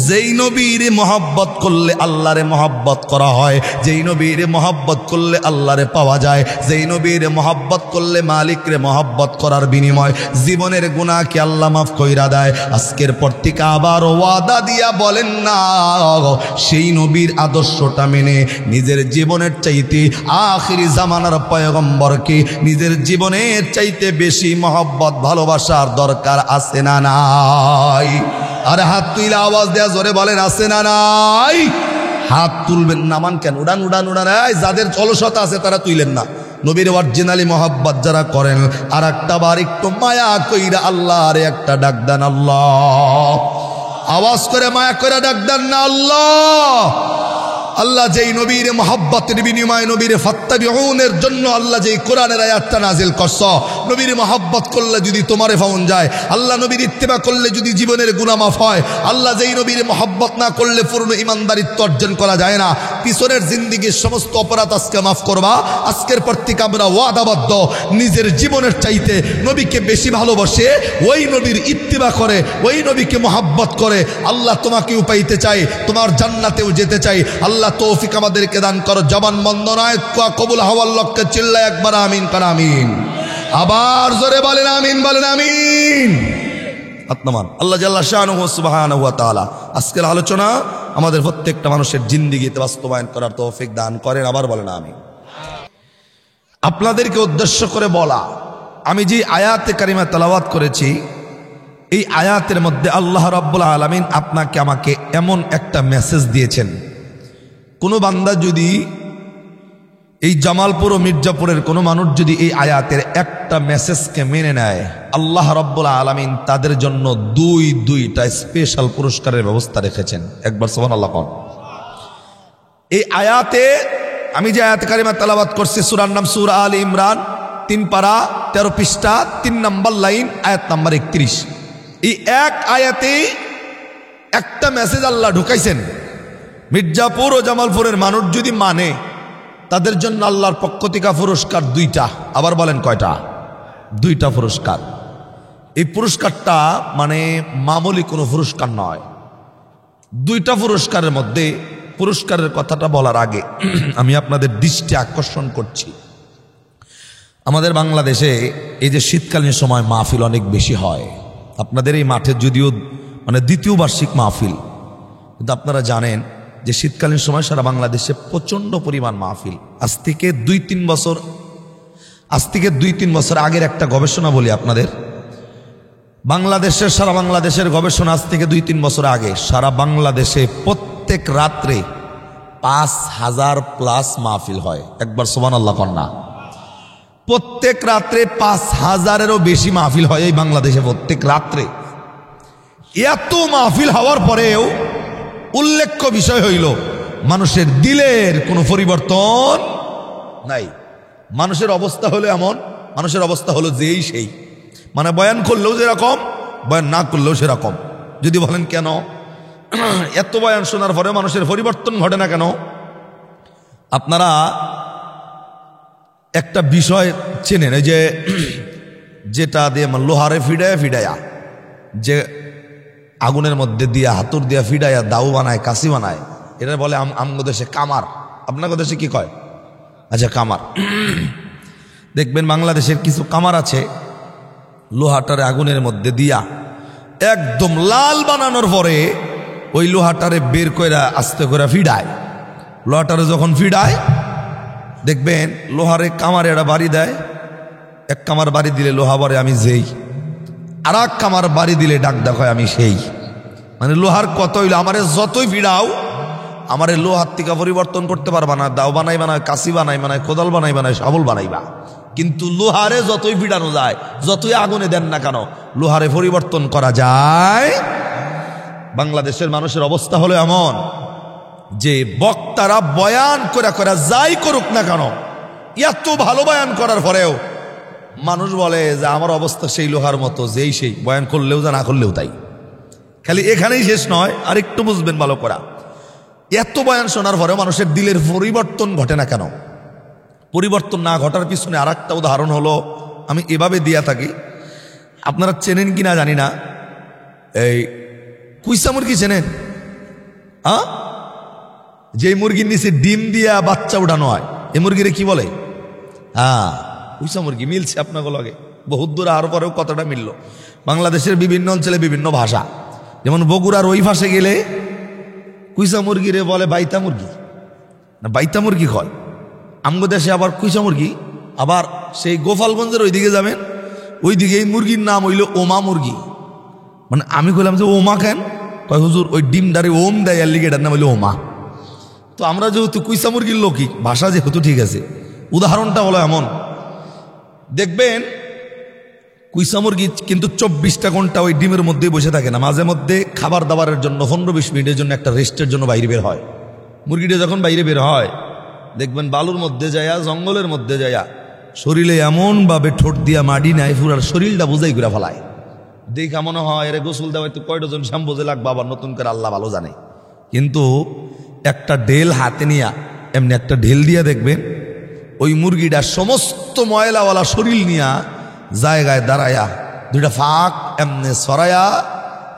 যেই নবীর মহব্বত করলে আল্লাহরে মহব্বত করা হয়, যেই নবীর মহব্বত করলে আল্লাহরে পাওয়া যায়, যেই নবীর মহব্বত করলে মালিকরে মহব্বত করার বিনিময় জীবনের গুনাহকে আল্লাহ মাফ কইরা দেয়। আজকের পর থেকে আবার ওয়াদা দিয়া বলেন না, সেই নবীর আদর্শটা মেনে নিজের জীবনের চাইতে আখিরি জামানার পয়গম্বরকে নিজের জীবনের চাইতে বেশি মহব্বত ভালোবাসার দরকার আছে না নাই? আরে হাত তুলে আওয়াজ দেয়া জোরে বলেন, আছে না নাই? হাত তুলবেন, নামান কেন? উড়ান উড়ান উড়ান। যাদের অলসতা আছে তারা তুইলেন না। নবীর অরিজিনালি মহব্বত যারা করেন, আর একটা বার একটু মায়া কইরা আল্লাহর একটা ডাক দেন, আল্লাহ। আওয়াজ করে মায়া করে ডাক দেন না, আল্লাহ। আল্লাহ যেই নবীর মহব্বতের বিনিময়ে নবীর ফাত্তাবিউনের জন্য আল্লাহ যেই কোরআনের আয়াতটা নাজিল করছ, নবীর মহব্বত করলে যদি তোমারে পাওয়া যায়, আল্লাহ নবীর ইত্তেবা করলে যদি জীবনের গুনাহ মাফ হয়, আল্লাহ যেই নবীর মহব্বত না করলে পূর্ণ ইমানদারিত্ব অর্জন করা যায় না, পিছনের জিন্দেগীর সমস্ত অপরাধ আজকে মাফ করবা। আজকের পর থেকে আমরা ওয়াদাবদ্ধ, নিজের জীবনের চাইতে নবীকে বেশি ভালোবাসে, ওই নবীর ইত্তেবা করে, ওই নবীকে মহব্বত করে আল্লাহ তোমাকেও পাইতে চাই, তোমার জান্নাতেও যেতে চাই। আল্লাহ তৌফিক আমাদেরকে দান করো। জবান বন্ধ নয়, কবুল হওয়ার লক্ষ্যে চিল্লায় একবার আমিন কর, আমিন। আবার জোরে বলেন আমিন, বলেন আমিন। আত্মান আল্লাহ জাল্লা শানুহু সুবহানাহু ওয়া তাআলা আজকের আলোচনা আমাদের প্রত্যেকটা মানুষের জিন্দেগিতে বাস্তবায়ন করার তৌফিক দান করেন। আবার বলেন আমিন। আপনাদেরকে উদ্দেশ্য করে বলা, আমি যে আয়াতে কারিমা তেলাওয়াত করেছি, এই আয়াতের মধ্যে আল্লাহ রাব্বুল আলামিন আপনাকে আমাকে এমন একটা মেসেজ দিয়েছেন, কোনো বান্দা যদি এই জামালপুর ও মির্জাপুরের কোনো মানুষ যদি এই আয়াতের একটা মেসেজকে মেনে নেয়, আল্লাহ রাব্বুল আলামিন তাদের জন্য দুইটা স্পেশাল পুরস্কারের ব্যবস্থা রেখেছেন। একবার সুবহানাল্লাহ কোন। এই আয়াতে আমি যে আয়াত কারিমা তেলাওয়াত করছি, সূরার নাম সূরা আলে ইমরান, 3 পারা 13 পৃষ্ঠা 3 নম্বর লাইন, আয়াত নাম্বার 31। এই এক আয়াতে একটা মেসেজ আল্লাহ ঢুকাইছেন। মির্জাপুর ও জামালপুরের মানুষ যদি মানে, তাদের জন্য আল্লাহর পক্ষ থেকে পুরস্কার 2টা। আবার বলেন কয়টা? 2টা পুরস্কার। এই পুরস্কারটা মানে মামুলি কোনো পুরস্কার নয়। 2টা পুরস্কারের মধ্যে, পুরস্কারের কথাটা বলার আগে আমি আপনাদের দৃষ্টি আকর্ষণ করছি, আমাদের বাংলাদেশে এই যে শীতকালীন সময় মাহফিল অনেক বেশি হয়। আপনাদের এই মাঠে যদিও মানে 2য় বার্ষিক মাহফিল, কিন্তু আপনারা জানেন যে শীতকালীন সময় সারা বাংলাদেশে প্রচণ্ড পরিমাণ মাহফিল। আজ থেকে 2-3 বছর আগের একটা গবেষণা বলি আপনাদের। বাংলাদেশের, সারা বাংলাদেশের গবেষণা আজ থেকে 2-3 বছর আগে সারা বাংলাদেশে প্রত্যেক রাত্রে 5000 প্লাস মাহফিল হয়। একবার সুবহানাল্লাহ কন্যা। প্রত্যেক রাত্রে 5000-এরও বেশি মাহফিল হয় এই বাংলাদেশে প্রত্যেক রাত্রে। এত মাহফিল হওয়ার পরেও উল্লেখ্য বিষয় হইল মানুষের দিলের কোনো পরিবর্তন নাই। মানুষের অবস্থা হলো এমন, মানুষের অবস্থা হলো যেই সেই, মানে বয়ান করলেও যেরকম, বয়ান না করলেও সেরকম। যদি বলেন কেন এত বয়ান শোনার পরে মানুষের পরিবর্তন ঘটে না কেন? আপনারা একটা বিষয় চেনেন, এই যে যেটা দিয়ে লোহারে ফিডায়া যে আগুনের মধ্যে দিয়া হাতুর দিয়া ফিডাইয়া দাউ বানায়, কাশি বানায়, এটা বলে আমগো দেশে কামার। আপনার দেশে কি কয়? আচ্ছা, কামার। দেখবেন বাংলাদেশের কিছু কামার আছে, লোহাটারে আগুনের মধ্যে দিয়া একদম লাল বানানোর পরে ওই লোহাটারে বের কইরা আস্তে করে ফিডায়। লোহাটারে যখন ফিডায় দেখবেন লোহারে কামারে একটা বাড়ি দেয়, এক কামার বাড়ি দিলে লোহা বলে আমি যেই, আর এক খামার বাড়ি দিলে ডাক দেখায় আমি সেই, মানে লোহার কত হইলো আমারে যতই ভিড়াও আমারে লোহার থেকে পরিবর্তন করতে পারবা না। দাও বানাইবা না, কাশি বানাইবা না, কোদাল বানাইবা না, শাবল বানাইবা, কিন্তু লোহারে যতই ভিড়ানো যায়, যতই আগুনে দেন না কেন, লোহারে পরিবর্তন করা যায়। বাংলাদেশের মানুষের অবস্থা হলো এমন যে বক্তারা বয়ান করে যাই করুক না কেন, এত ভালো বয়ান করার পরেও মানুষ বলে যে আমার অবস্থা সেই লোহার মতো, যেই সেই বয়ান করলেও যা না করলেও তাই। খালি এখানেই শেষ নয়, আর একটু বুঝবেন ভালো করা, এত বয়ান শোনার পরেও মানুষের দিলের পরিবর্তন ঘটে না কেন? পরিবর্তন না ঘটার পিছনে আর একটা উদাহরণ হলো, আমি এভাবে দিয়া থাকি, আপনারা চেনেন কিনা জানি না, এই কুইসা মুরগি চেনেন? যে মুরগির নিচে ডিম দিয়া বাচ্চা উঠানো হয়, এই মুরগিরে কি বলে? কুইসা মুরগি। মিলছে আপনাকে লগে, বহুত দূর আর পরেও কতটা মিলল। বাংলাদেশের বিভিন্ন অঞ্চলে বিভিন্ন ভাষা, যেমন বগুড়ার ওই ভাষে গেলে কুইসা মুরগিরে বলে বাইতা মুরগি, না বাইতা মুরগি হয়। আমগো দেশে আবার কুইসা মুরগি, আবার সেই গোপালগঞ্জের ওইদিকে যাবেন, ওইদিকে এই মুরগির নাম হইল ওমা মুরগি। মানে আমি বললাম যে ওমা কেন? কয় হুজুর ওই ডিমদারে ওম দেয়, আর লিগে এটার নাম হইল ওমা। তো আমরা যেহেতু কুইসা মুরগির লোকই, ভাষা যেহেতু ঠিক আছে, উদাহরণটা হলো এমন, দেখবেন কুইসা মুরগি কিন্তু 24টা ঘন্টা ওই ডিমের মধ্যেই বসে থাকে না, মাঝে মধ্যে খাবার দাবারের জন্য 15-20 মিনিটের জন্য একটা রেস্টের জন্য বাইরে বের হয়। মুরগিটা যখন বাইরে বের হয় দেখবেন বালুর মধ্যে যায়া, জঙ্গলের মধ্যে যায়া, শরীরে এমনভাবে ঠোঁট দিয়া মাটি নাই, পুরার শরীরটা বোঝাই করে ফেলায়। দেখা মনে হয় এর গোসল দেওয়া তো কয় ডজন শ্যাম্পু যে লাগবে আবার নতুন করে, আল্লাহ ভালো জানে। কিন্তু একটা ঢেল হাতে নিয়া, এমনি একটা ঢেল দিয়া দেখবেন ওই মুরগিটা সমস্ত ময়লাওয়ালা শরীর নিয়া জায়গায় দাঁড়ায়া, দুইটা ফাঁক এমনি সরায়া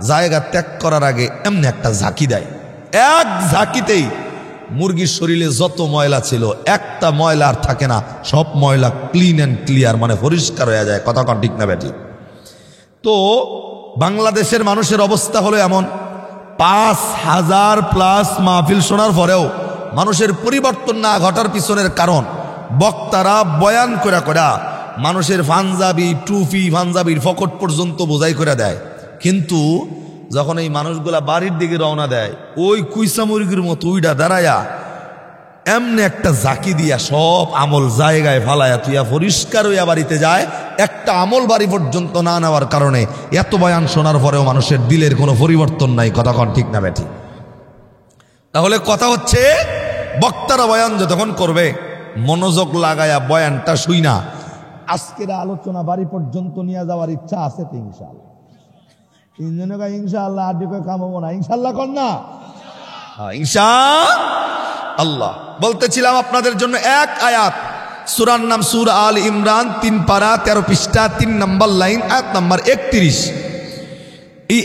জায়গা ত্যাগ করার আগে এমনি একটা ঝাঁকি দেয়। এক ঝাঁকিতেই মুরগির শরীরে যত ময়লা ছিল একটা ময়লা আর থাকে না, সব ময়লা ক্লিন অ্যান্ড ক্লিয়ার, মানে পরিষ্কার হয়ে যায়। কথা কন ঠিক না বেটি? তো বাংলাদেশের মানুষের অবস্থা হলো এমন, 5000+ মাহফিল শোনার পরেও মানুষের পরিবর্তন না ঘটার পিছনের কারণ, বক্তারা বয়ান করা মানুষের পাঞ্জাবি টুপি, পাঞ্জাবির ফকট পর্যন্ত বোঝাই করে দেয়, কিন্তু যখন এই মানুষগুলা বাড়ির দিকে রওনা দেয়, ওই কুইসা মুরগির মতো উইডা দাঁড়ায়া এমনি একটা ঝাঁকি দিয়া সব আমল জায়গায় ফালায়া তুইয়া পরিষ্কার হইয়া বাড়িতে যায়। একটা আমল বাড়ি পর্যন্ত না নেওয়ার কারণে এত বয়ান শোনার পরেও মানুষের দিলের কোনো পরিবর্তন নাই। কথা কন ঠিক না বেঠি? তাহলে কথা হচ্ছে, বক্তারা বয়ান যতক্ষণ করবে মনোযোগ লাগায়া বয়ানটা শুই না, আজকের আলোচনা বাড়ি পর্যন্ত নিয়ে যাওয়ার ইচ্ছা আছে তো ইনশাআল্লাহ। তিনজনে কয় ইনশাআল্লাহ, আর দিকে কামাবো না, ইনশাআল্লাহ কর না, ইনশাআল্লাহ। বলতেছিলাম আপনাদের জন্য এক আয়াত, সূরার নাম সূরা আল ইমরান, 3 পারা 13 পৃষ্ঠা 3 নম্বর লাইন, আয়াত নাম্বার 31। এই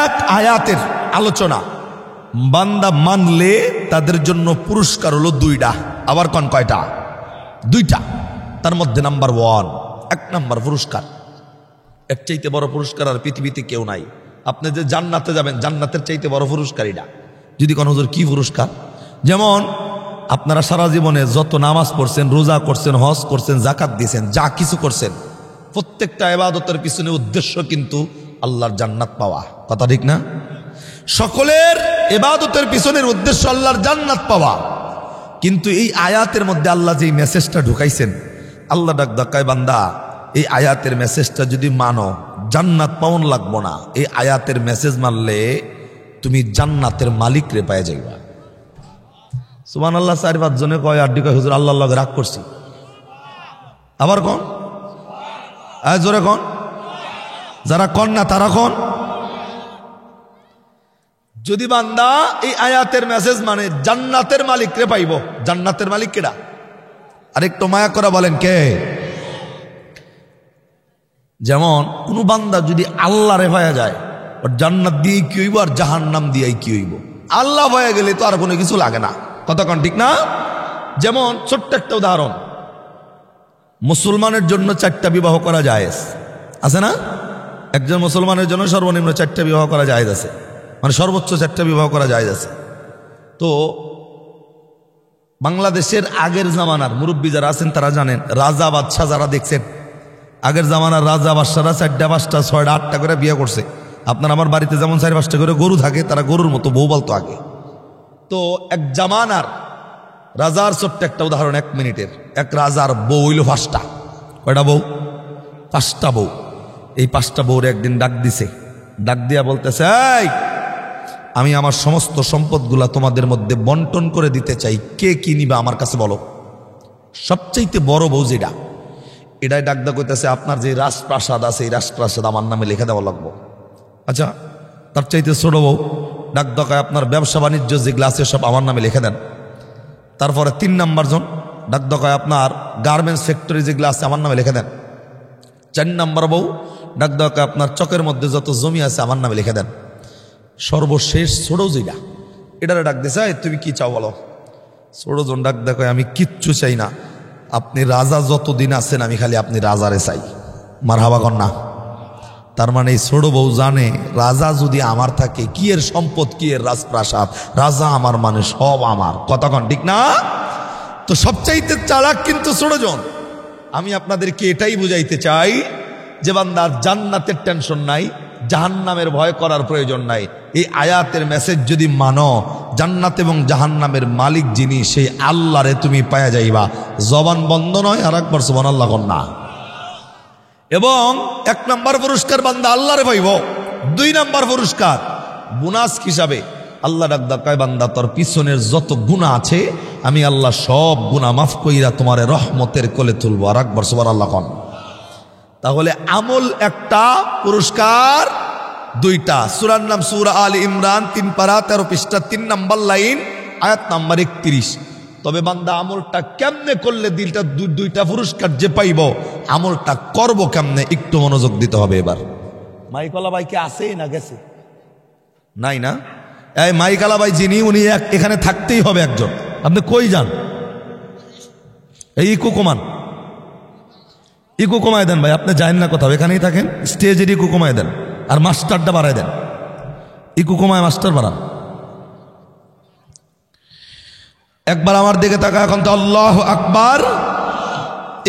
এক আয়াতের আলোচনা বান্দা মানলে তাদের জন্য পুরস্কার হলো 2টা। আবার কোন কয়টা? 2টা। তার মধ্যে নাম্বার 1, 1 নম্বর পুরস্কার, এর চাইতে বড় পুরস্কার আর পৃথিবীতে কেউ নাই। আপনি যে জান্নাতে যাবেন, জান্নাতের চাইতে বড় পুরস্কার এটা। যদি কোন হুজুর কি পুরস্কার? যেমন আপনারা সারা জীবনে যত নামাজ পড়ছেন, রোজা করছেন, হজ করছেন, জাকাত দিয়েছেন, যা কিছু করছেন, প্রত্যেকটা ইবাদতের পিছনে উদ্দেশ্য কিন্তু আল্লাহর জান্নাত পাওয়া। কথা ঠিক না? সকলের ইবাদতের পিছনের উদ্দেশ্য আল্লাহর জান্নাত পাওয়া। কিন্তু এই আয়াতের মধ্যে আল্লাহ যে মেসেজটা ঢুকাইছেন, আল্লাহ ডাক ডাকায় বান্দা এই আয়াতের মেসেজটা যদি মানো, জান্নাত পাওন লাগবো না, এই আয়াতের মেসেজ মানলে তুমি জান্নাতের মালিক রে পায়ে যাইবা। সুবহানাল্লাহ। 4-5 জনে কয়, আর কয় হুজুর আল্লাহর লগে রাগ করছি। আবার কোন জোরে কোন, যারা কোন না তারা কোন। যদি বান্দা এই আয়াতের মেসেজ মানে জান্নাতের মালিক রে পাইব। জান্নাতের মালিক কেডা? আরেকটু মায়া করে বলেন কে? যেমন কোন বান্দা যদি আল্লাহ রে পায়া যায়, ওর জান্নাত দিয়ে কি হইব আর জাহান্নাম দিয়ে কি হইব। আল্লাহ পায়া গেলে তো আর কোনো কিছু লাগে না। কথা কন ঠিক না? যেমন ছোট্ট একটা উদাহরণ, মুসলমানের জন্য 4টা বিবাহ করা জায়েজ আছে না? একজন মুসলমানের জন্য সর্বনিম্ন 4টা বিবাহ করা জায়েজ আছে, মানে সর্বোচ্চ 4টা বিবাহ করা জায়েজ আছে। তো বাংলাদেশের আগের জামানার মুরব্বী যারা আছেন তারা জানেন, রাজা বাদশাহ যারা দেখছেন, আগের জামানার রাজা বাদশারা 4টা 5টা 6টা 8টা করে বিয়ে করছে। আপনার আমার বাড়িতে যেমন 4-5টা করে গরু থাকে, তারা গরুর মতো বউ বলতো আগে। তো এক জামানার রাজার ছোট্ট একটা উদাহরণ 1 মিনিটের। এক রাজার বউ হইল 5টা। কয়টা বউ? 5টা বউ। এই 5টা বউরে একদিন ডাক দিছে, ডাক দিয়া বলতেছে, এই আমি আমার সমস্ত সম্পদগুলা তোমাদের মধ্যে বন্টন করে দিতে চাই, কে কি নিবা আমার কাছে বলো। সবচাইতে বড় বউ যেটা, এটাই ডাক দা কইতেছে, আপনার যে রাজপ্রাসাদ আছে এই রাজপ্রাসাদ আমার নামে লিখে দেওয়া লাগবো। আচ্ছা, তার চাইতে ছোট বউ ডাক দা, আপনার ব্যবসা বাণিজ্য যেগুলো আছে সব আমার নামে লিখে দেন। তারপরে 3 নাম্বার জন ডাক দা, আপনার গার্মেন্টস ফ্যাক্টরি যেগুলো আছে আমার নামে লিখে দেন। 4 নাম্বার বউ ডাক দা, আপনার চকের মধ্যে যত জমি আছে আমার নামে লিখে দেন। সর্বশেষ ছোট যেটা, এটারে ডাক দিছে, তুমি কি চাও বলো। ছোট জন ডাক দা, আমি কিচ্ছু চাই না, আপনি রাজা যতদিন আছেন আমি খালি আপনি রাজারে চাই। মারহাবা কন্যা। তার মানে এই ছোট বউ জানে, রাজা যদি আমার থাকে, কি এর সম্পদ, কি এর রাজপ্রাসাদ, রাজা আমার মানে সব আমার। কথা কন ঠিক না? তো সবচাইতে চালাক কিন্তু ছোট জন। আমি আপনাদেরকে এটাই বুঝাইতে চাই যে বান্দার জান্নাতের টেনশন নাই, জাহান্নামের ভয় করার প্রয়োজন নাই। এই আয়াতের মেসেজ যদি মানো, জান্নাত এবং জাহান্নামের মালিক যিনি, সেই আল্লাহরে তুমি পায়া যাইবা। জবান বন্ধ নয়, আর একবার সুবহানাল্লাহ কন্যা। এবং 1 নাম্বার পুরস্কার বান্দা আল্লাহরে পাইব। 2 নাম্বার পুরস্কার বোনাস হিসাবে আল্লাহ ডাক দেয়, বান্দা তোর পিছনের যত গুনাহ আছে আমি আল্লাহ সব গুনাহ মাফ কইরা তোমারে রহমতের কোলে তুলবো। আর একবার সুবহানাল্লাহ কন। তাহলে আমল একটা, পুরস্কার 2টা। সূরার নাম সূরা আলে ইমরান, 3 পারা 13 পৃষ্ঠা, 3 নাম্বার লাইন, আয়াত নাম্বার 31। তবে বান্দা আমলটা কেমনে করলে দিলটা 2টা পুরস্কার যে পাইব, আমলটা করব কেমনে, একটু মনোযোগ দিতে হবে। এবার মাইকলা ভাই কি আছে না গেছে? নাই না? এই মাইকলা ভাই যিনি, উনি এখানে থাকতেই হবে একজন। আপনি কই যান? এই ইকো কমান, ইকো কমায় দেন ভাই, আপনি যান না কোথাও, এখানেই থাকেন। স্টেজের ইকো কমায় দেন, আর মাস্টারটা বাড়ায় দেন। ইকো কমায় মাস্টার বাড়ান। একবার আমার দিকে তাকা, এখন তো আল্লাহু আকবার।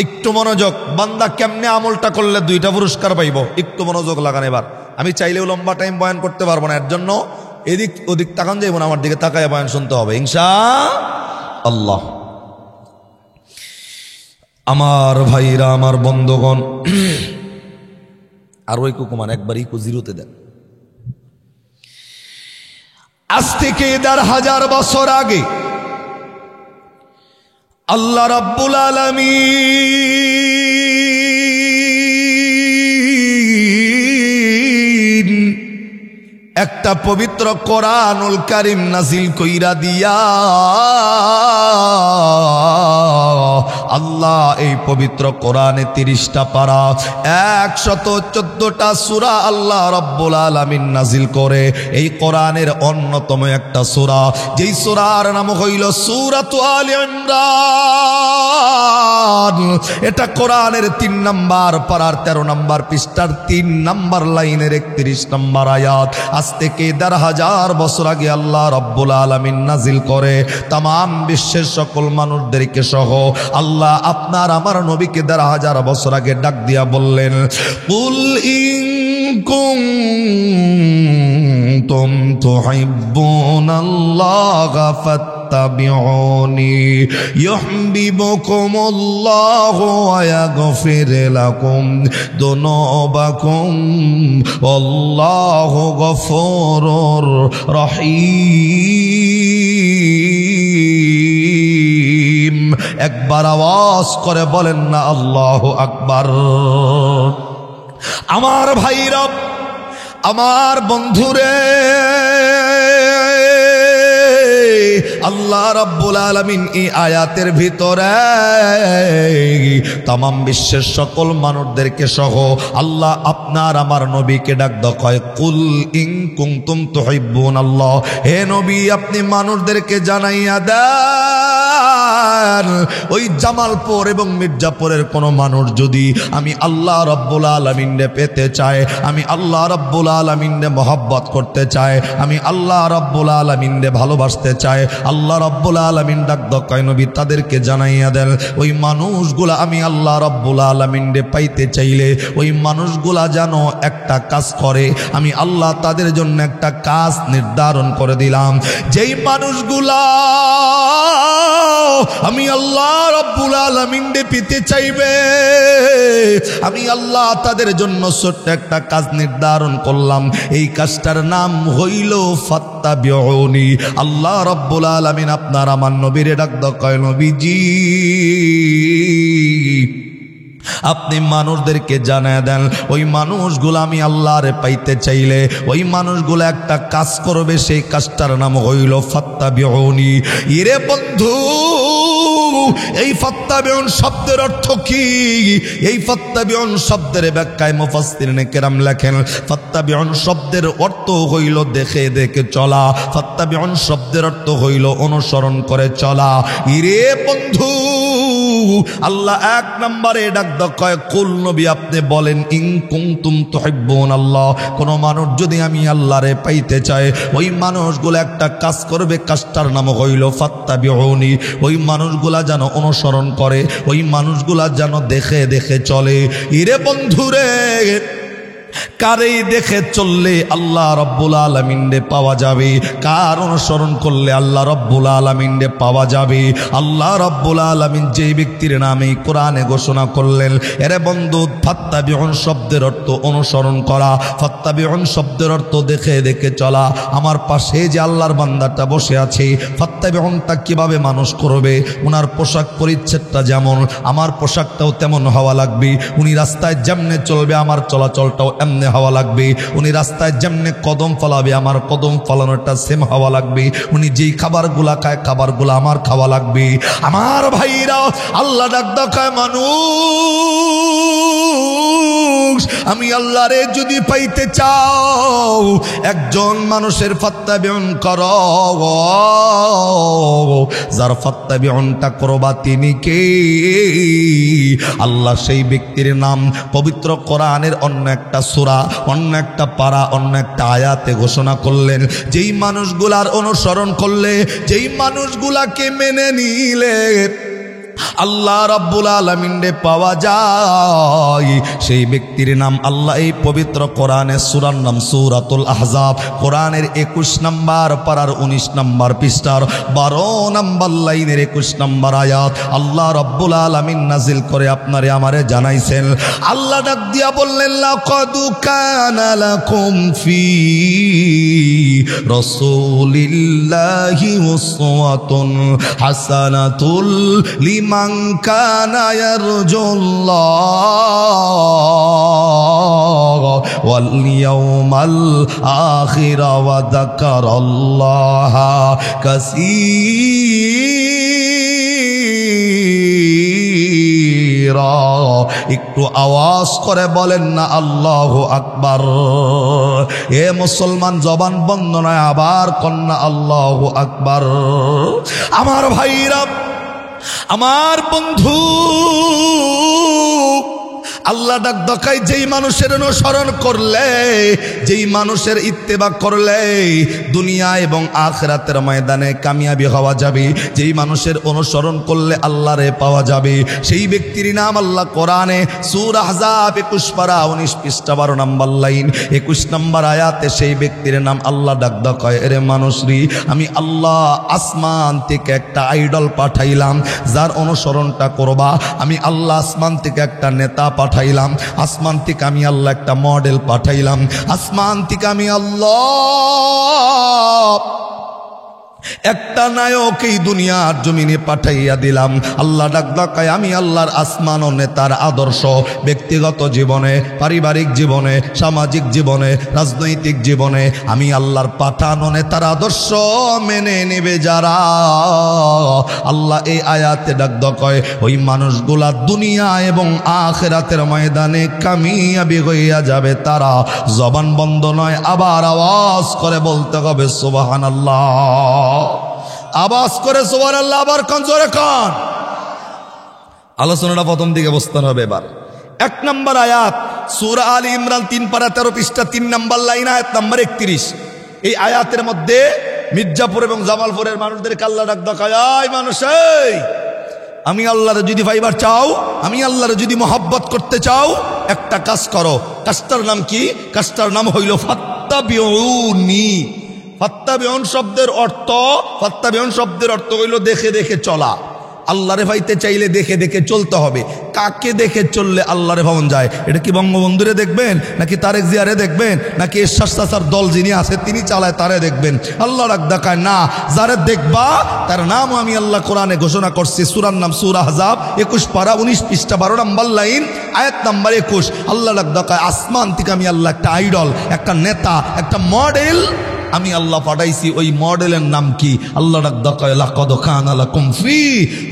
একটু মনোযোগ। বান্দা কেমনে আমলটা করলে 2টা পুরস্কার পাইব, একটু মনোযোগ লাগান। এবার আমি চাইলেও লম্বা টাইম বয়ান করতে পারবো না, এর জন্য এদিক ওদিক তাকান যাইব না, আমার দিকে তাকায় বয়ান শুনতে হবে ইনশাআল্লাহ। আমার ভাইরা, আমার বন্ধুগণ, আর ওই কুকুমান একবার ইকো জিরোতে দেন। আজ থেকে 1000 বছর আগে আল্লাহ রাব্বুল আলামিন একটা পবিত্র কোরআনুল কারীম নাজিল কইরা দিয়া, আল্লাহ এই পবিত্র কোরআনে 30টা পারা 114টা সূরা আল্লাহ রাব্বুল আলামিন নাজিল করে। এই কোরআনের অন্যতম একটা সূরা, যেই সূরার নাম হইল সূরাতু আলে ইমরান। এটা কোরআনের 3 নাম্বার পারার 13 নাম্বার পৃষ্ঠার 3 নাম্বার লাইনের 31 নাম্বার আয়াত। আজ থেকে 1000 বছর আগে আল্লাহ রাব্বুল আলামিন নাজিল করে তাম বিশ্বের সকল মানুষদেরকে সহ। আল্লাহ আপনার আমার নবীকে 1000 বছর আগে ডাক দিয়া বললেন, কুল ইন কুনতুম তুহিব্বুনাল্লাহা ফাত্তাবিউনি ইউহিব্বুকুমুল্লাহু ওয়া ইয়াগফির লাকুম যুনুবাকুম আল্লাহু গফুরুর রহিম। একবার আওয়াজ করে বলেন না আল্লাহু আকবার। আমার ভাইরা, আমার বন্ধুরে, আল্লাহ রাব্বুল আলামিন এই আয়াতের ভিতরে তাম বিশ্বের সকল মানুষদেরকে সহ আল্লাহ আপনার আমার নবীকে ডাক দেয়, কুল ইন কুনতুম তুহিব্বুনাল্লাহ। হে নবী, আপনি মানুষদেরকে জানাইয়া দেন দেন, ওই জামালপুর এবং মির্জাপুরের কোনো মানুষ যদি আমি আল্লাহ রব্বুল আলামিনকে পেতে চায়, আমি আল্লাহ রব্বুল আলামিনকে মহব্বত করতে চায়, আমি আল্লাহ রব্বুল আলামিনকে ভালোবাসতে চায়, আল্লাহ রব্বুল আলামিন ডাক দকায় নবী তাদেরকে জানাইয়া দেন, ওই মানুষগুলা আমি আল্লাহ রব্বুল আলামিনকে পাইতে চাইলে ওই মানুষগুলা যেন একটা কাজ করে। আমি আল্লাহ তাদের জন্য একটা কাজ নির্ধারণ করে দিলাম, যেই মানুষগুলা আমি আল্লাহ রব্বুল আলামিনকে পেতে চাইবে, আমি আল্লাহ তাদের জন্য ছোট্ট একটা কাজ নির্ধারণ করলাম। এই কাজটার নাম হইল ফাত্তাবিউনি। আল্লাহ রব্বুল আলামিন আপনার আমার নবীরে ডাক দকায় নবীজি আপনি মানুষদেরকে জানায় দেন, ওই মানুষগুলো আমি আল্লাহরে পাইতে চাইলে ওই মানুষগুলো একটা কাজ করবে, সেই কাজটার নাম হইল ফাত্তাবিউনি। ইরে বন্ধু, এই ফাত্তাবিউন শব্দের অর্থ কি? এই ফাত্তাবিউন শব্দের ব্যাখ্যায় মুফাসসিরিনে কেরাম লেখেন, ফাত্তাবিউন শব্দের অর্থ হইল দেখে দেখে চলা, ফাত্তাবিউন শব্দের অর্থ হইল অনুসরণ করে চলা। ইরে বন্ধু, আল্লাহ এক নম্বরে ডাক দকায় কুল নবী আপনি বলেন ইন কুনতুম তুহিব্বুনাল্লাহ, কোন মানুষ যদি আমি আল্লাহরে পাইতে চায় ওই মানুষগুলো একটা কাজ করবে, কাজটার নাম হইল ফাত্তাবিউনি। ওই মানুষগুলা যেন অনুসরণ করে, ওই মানুষগুলা যেন দেখে দেখে চলে। ইরে বন্ধুরে, কারেই দেখে চললে আল্লাহ রব্বুল আলামিনকে পাওয়া যাবে, কার অনুসরণ করলে আল্লাহ রব্বুল আলামিনকে পাওয়া যাবে। আল্লাহ রব্বুল আলামিন যেই ব্যক্তির নামে কোরআনে ঘোষণা করলেন, এরে বন্ধু ফাত্তাবিউন শব্দের অর্থ অনুসরণ করা, ফাত্তাবিউন শব্দের অর্থ দেখে দেখে চলা। আমার পাশে যে আল্লাহর বান্দাটা বসে আছে, ফাত্তাবিউনটা কিভাবে মানুষ করবে? ওনার পোশাক পরিচ্ছদটা যেমন, আমার পোশাকটাও তেমন হওয়া লাগবে। উনি রাস্তায় যেমনে চলবে আমার চলাচলটাও এমনি হওয়া লাগবে। উনি রাস্তায় যেমনে কদম ফলাবে আমার কদম ফলানোটা সেম হওয়া লাগবে। উনি যেই খাবারগুলা খায় খাবারগুলো আমার খাওয়া লাগবে। আমার ভাইরা, আল্লাহ ডাক দেখায় মানুষ আমি আল্লাহরে যদি পাইতে চাও একজন মানুষের ফাত্তাবিউন করো, যার ফাত্তাবিউনটা করবা তিনি কে? আল্লাহ সেই ব্যক্তির নাম পবিত্র কোরআনের অন্য একটা সূরা, অন্য একটা পারা, অন্য একটা আয়াতে ঘোষণা করলেন, যেই মানুষগুলার অনুসরণ করলে, যেই মানুষগুলাকে মেনে নিলে আল্লাহ রাব্বুল আলামিনকে পাওয়া যায়, সেই ব্যক্তির নাম আল্লাহ এই পবিত্র কোরআনের সূরার নাম সূরাতুল আহজাব, কোরআনের 21 নম্বর পারার 19 নম্বর পৃষ্ঠার 12 নম্বর লাইনের 21 নম্বর আয়াত আল্লাহ রাব্বুল আলামিন নাজিল করে আপনারে আমারে জানাইছেন। আল্লাহ ডাক দিয়া বললেন, লাকাদ কানা লাকুম ফি রাসূলিল্লাহি উসওয়াতুন হাসানাতুল লিমান কানা ইয়ারজুল্লাহ ওয়াল ইয়াউমাল আখির ওয়া যাকারাল্লাহা কাসীরা। একটু আওয়াজ করে বলেন না আল্লাহু আকবার। এ মুসলমান জবান বন্ধ নয়, আবার কন্যা আল্লাহু আকবার। আমার ভাইরা, আমার বন্ধু, আল্লাহ ডাক দেখায় যেই মানুষের অনুসরণ করলে, যেই মানুষের ইত্তেবা করলে দুনিয়া এবং আখিরাতের ময়দানে কামিয়াবি হওয়া যাবে, যেই মানুষের অনুসরণ করলে আল্লাহরে পাওয়া যাবে, সেই ব্যক্তির নাম আল্লাহ কোরআনে সূরা আহজাব 21 পারা 19 পৃষ্ঠা 12 নম্বর লাইন 21 নম্বর আয়াতে সেই ব্যক্তির নাম আল্লাহ ডাক দেখায়, এরে মানুষরি আমি আল্লাহ আসমান থেকে একটা আইডল পাঠাইলাম, যার অনুসরণটা করবা। আমি আল্লাহ আসমান থেকে একটা নেতা পাঠাইলাম, আসমান থেকে আমি আল্লাহ একটা মডেল পাঠাইলাম, আসমান থেকে আমি আল্লাহ একটা নায়ক এই দুনিয়ার জমিনে পাঠাইয়া দিলাম। আল্লাহ ডাক দেখায় আমি আল্লাহর আসমান ও নেতার আদর্শ ব্যক্তিগত জীবনে, পারিবারিক জীবনে, সামাজিক জীবনে, রাজনৈতিক জীবনে আমি আল্লাহর পাঠানো নেতার আদর্শ মেনে নেবে যারা, আল্লাহ এই আয়াতে ডাক দেখায় ওই মানুষগুলা দুনিয়া এবং আখিরাতের ময়দানে কামিয়াবি হইয়া যাবে তারা। জবান বন্ধ নয়, আবার আওয়াজ করে বলতে হবে সুবহানাল্লাহ। আওয়াজ করে সুবহানাল্লাহ, আবার কোন জোরে কোন। আলোচনাটা প্রথম দিকে অবস্থান হবে। এবার 1 নম্বর আয়াত সূরা আলী ইমরান 3 পারা 13 পৃষ্ঠা 3 নম্বর লাইন আয়াত নম্বর 31। এই আয়াতের মধ্যে মির্জাপুর এবং জামালপুরের মানুষদেরকে আল্লাহ ডাক দেখায়, এই মানুষ, এই আমি আল্লাহরে যদি পাইবার চাও, আমি আল্লাহরে যদি মহব্বত করতে চাও, একটা কাজ করো। কাজটার নাম কি? কাজটার নাম হইল ফাত্তাবিউনি। ফাত্তাবিউন শব্দের অর্থ হইল দেখে দেখে চলা। আল্লাহরে পাইতে চাইলে দেখে দেখে চলতে হবে। কাকে দেখে চললে আল্লাহরে পাওয়া যায়? এটা কি বঙ্গবন্ধুরে দেখবেন, নাকি তারেক জিয়ারে দেখবেন, নাকি এরশাদ চাচার দল যিনি আছে তিনি চালায় তারে দেখবেন? আল্লাহ ডাক দেখায় না, যারে দেখবা তার নাম আমি আল্লাহ কোরআনে ঘোষণা করছি। সূরার নাম সূরা আহজাব 21 পারা 19 পৃষ্ঠা 12 নম্বর লাইন আয়াত নাম্বার 21। আল্লাহ ডাক দেখায় আসমান থেকে আমি আল্লাহ একটা আইডল, একটা নেতা, একটা মডেল আমি আল্লাহ পাঠাইছি। ওই মডেলের নাম কি? আল্লাহ ডাক দেখায় লাকাদ কানা লাকুম ফি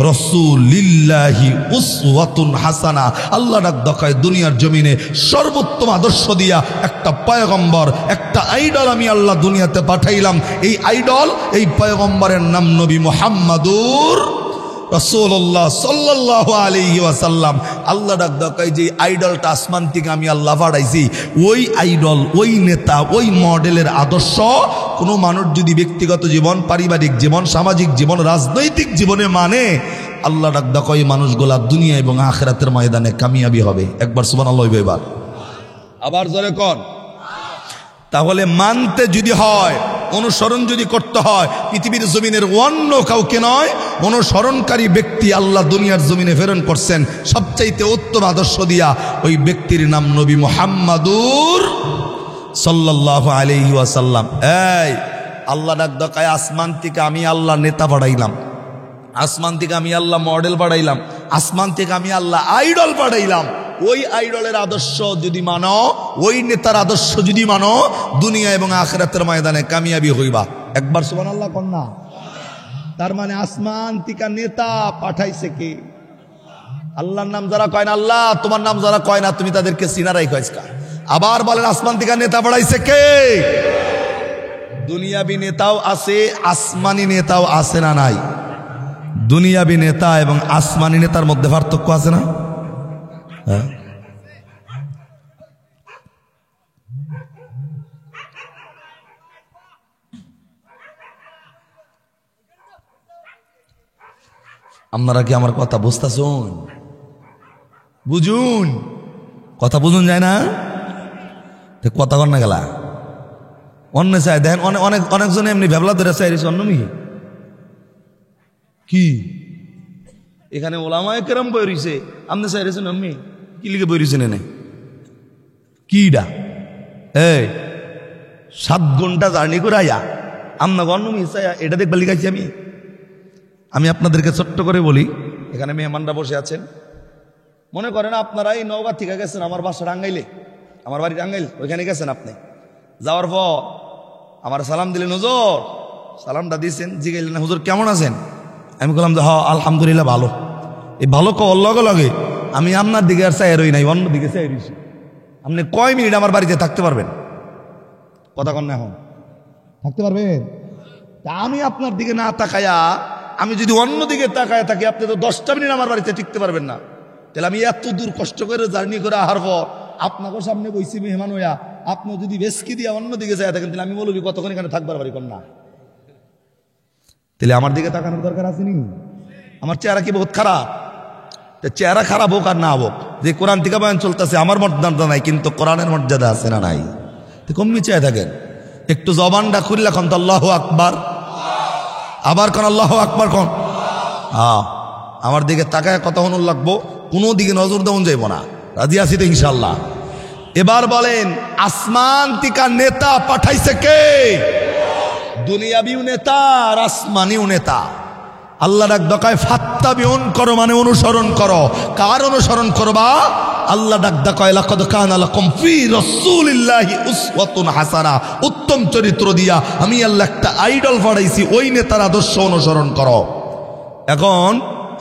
রাসূলিল্লাহি উসওয়াতুন হাসানা। আল্লাহ ডাক দেখায় দুনিয়ার জমিনে সর্বোত্তম আদর্শ দিয়া একটা পয়গম্বর, একটা আইডল আমি আল্লাহ দুনিয়াতে পাঠাইলাম। এই আইডল, এই পয়গম্বরের নাম নবী মুহাম্মাদুর রাসূলুল্লাহ সাল্লাল্লাহু আলাইহি ওয়াসাল্লাম। আল্লাহ ডাক দেখায় যে আইডলটা আসমান থেকে আমি আল্লাহ পাঠাইছি, ওই আইডল, ওই নেতা, ওই মডেলের আদর্শ কোনো মানুষ যদি ব্যক্তিগত জীবন, পারিবারিক জীবন, সামাজিক জীবন, রাজনৈতিক জীবনে মানে, আল্লাহ ডাক দেখায় মানুষগুলা দুনিয়া এবং আখিরাতের ময়দানে কামিয়াবি হবে। একবার সুবহানাল্লাহ বলবে। এবার আবার জোরে কোন। তাহলে মানতে যদি হয়, অনুসরণ যদি করতে হয়, পৃথিবীর জমিনের অন্য কাউকে নয়, অনুসরণকারী ব্যক্তি আল্লাহ দুনিয়ার জমিনে প্রেরণ করছেন সবচাইতে উত্তম আদর্শ দিয়া। ওই ব্যক্তির নাম নবী মুহাম্মাদুর সাল্লাল্লাহু আলাইহি ওয়াসাল্লাম। এই আল্লাহ ডাক দেখায় আসমান থেকে আমি আল্লাহ নেতা পাঠাইলাম, আসমান থেকে আমি আল্লাহ মডেল পাঠাইলাম, আসমান থেকে আমি আল্লাহ আইডল পাঠাইলাম। ওই আইডলের আদর্শ যদি মানো, ওই নেতার আদর্শ যদি মানো, দুনিয়া এবং আখিরাতের ময়দানে কামিয়াবি হইবা। একবার সুবহানাল্লাহ কন্যা। তার মানে আসমান থেকে নেতা পাঠাইছে কে? আল্লাহর নাম যারা কয় না, আল্লাহ তোমার নাম যারা কয় না, তুমি তাদেরকে চিনারাই কয়েছকা। আবার বলেন আসমান থেকে নেতা পাঠাইছে কে? দুনিয়াবি নেতাও আছে, আসমানি নেতাও আছে না নাই? দুনিয়াবি নেতা এবং আসমানি নেতার মধ্যে পার্থক্য আছে না? হ্যাঁ, আপনারা কি আমার কথা বুঝতেছুন? বুঝুন, কথা বুঝুন যায় না? কথা কর না গেলা অন্য চাই দেখেন, অনেকজন এমনি ভেবলা ধরে চাই অন্যমি কি এখানে ওলামায়ে কেরাম বই রইছে, আপনি চাই রেছেন আমি কি লিখে বই রইছেন এনে কিডা? এই 7 ঘন্টা জার্নি করে আয়া আমনা অন্যমি চাই এটা দেখবার লিখাইছি আমি আপনাদেরকে ছোট্ট করে বলি। এখানে মেহমানরা বসে আছেন, মনে করেন আপনারা এই নওগাঁ থেকে গেছেন আমার বাসা টাঙ্গাইলে, আমার বাড়ি টাঙ্গাইল, ওইখানে গেছেন। আপনি যাওয়ার পর আমার সালাম দিলেন, হুজুর সালামটা দিয়েছেন, জিগাইলেন হুজুর কেমন আছেন? আমি বললাম যে হ্যাঁ আলহামদুলিল্লাহ ভালো। এই ভালো কল লগে লগে আমি আপনার দিকে আর চাই রই নাই, অন্য দিকে চাই রইছি। আপনি কয় মিনিট আমার বাড়িতে থাকতে পারবেন? কথা কন না, এখন থাকতে পারবেন? আমি আপনার দিকে না তাকায়া, আমি যদি অন্য দিকে তাকায় থাকি, আপনি তো 10টা মিনিট আমার বাড়িতে টিকতে পারবেন না। তাহলে আমি এত দূর কষ্ট করে জার্নি করে আহার পর আপনাকে সামনে বইছি মেহমান হইয়া, আপনি যদি বেশকি দিয়ে অন্য দিকে যায় থাকেন, তাহলে আমি বলবি কতক্ষণ এখানে থাকবার পারি কন না? তাহলে আমার দিকে তাকানোর দরকার আছে নি? আমার চেহারা কি বহুত খারাপ? চেহারা খারাপ হোক আর না হোক, যে কোরআন থেকে বয়ান চলতেছে, আমার মর্যাদা নাই, কিন্তু কোরআনের মর্যাদা আছে না নাই? তো কমনি চেয়ে থাকেন, একটু জবানটা খুললে এখন তো আল্লাহু আকবার, আবার কোন আল্লাহু আকবার কোন। আমার দিকে তাকায় কথা হনুন লাগবো, কোনো দিকে নজর দেওয়া যাইব না। রাজি আছি তো ইনশাল্লাহ? এবার বলেন আসমান থেকে নেতা পাঠাইছে কে? দুনিয়াবিও নেতা আর আসমানিও নেতা। আল্লাহ ডাক দেখায় ফাত্তাবিউন করো, মানে অনুসরণ করো। কার অনুসরণ করবা? আল্লাহ ডাক দেখায় লাকাদ কানা লাকুম ফি রাসূলিল্লাহি উসওয়াতুন হাসানা, উত্তম চরিত্র দিয়া আমি আল্লাহ একটা আইডল পাঠাইছি, ওই নেতার আদর্শ অনুসরণ করো। এখন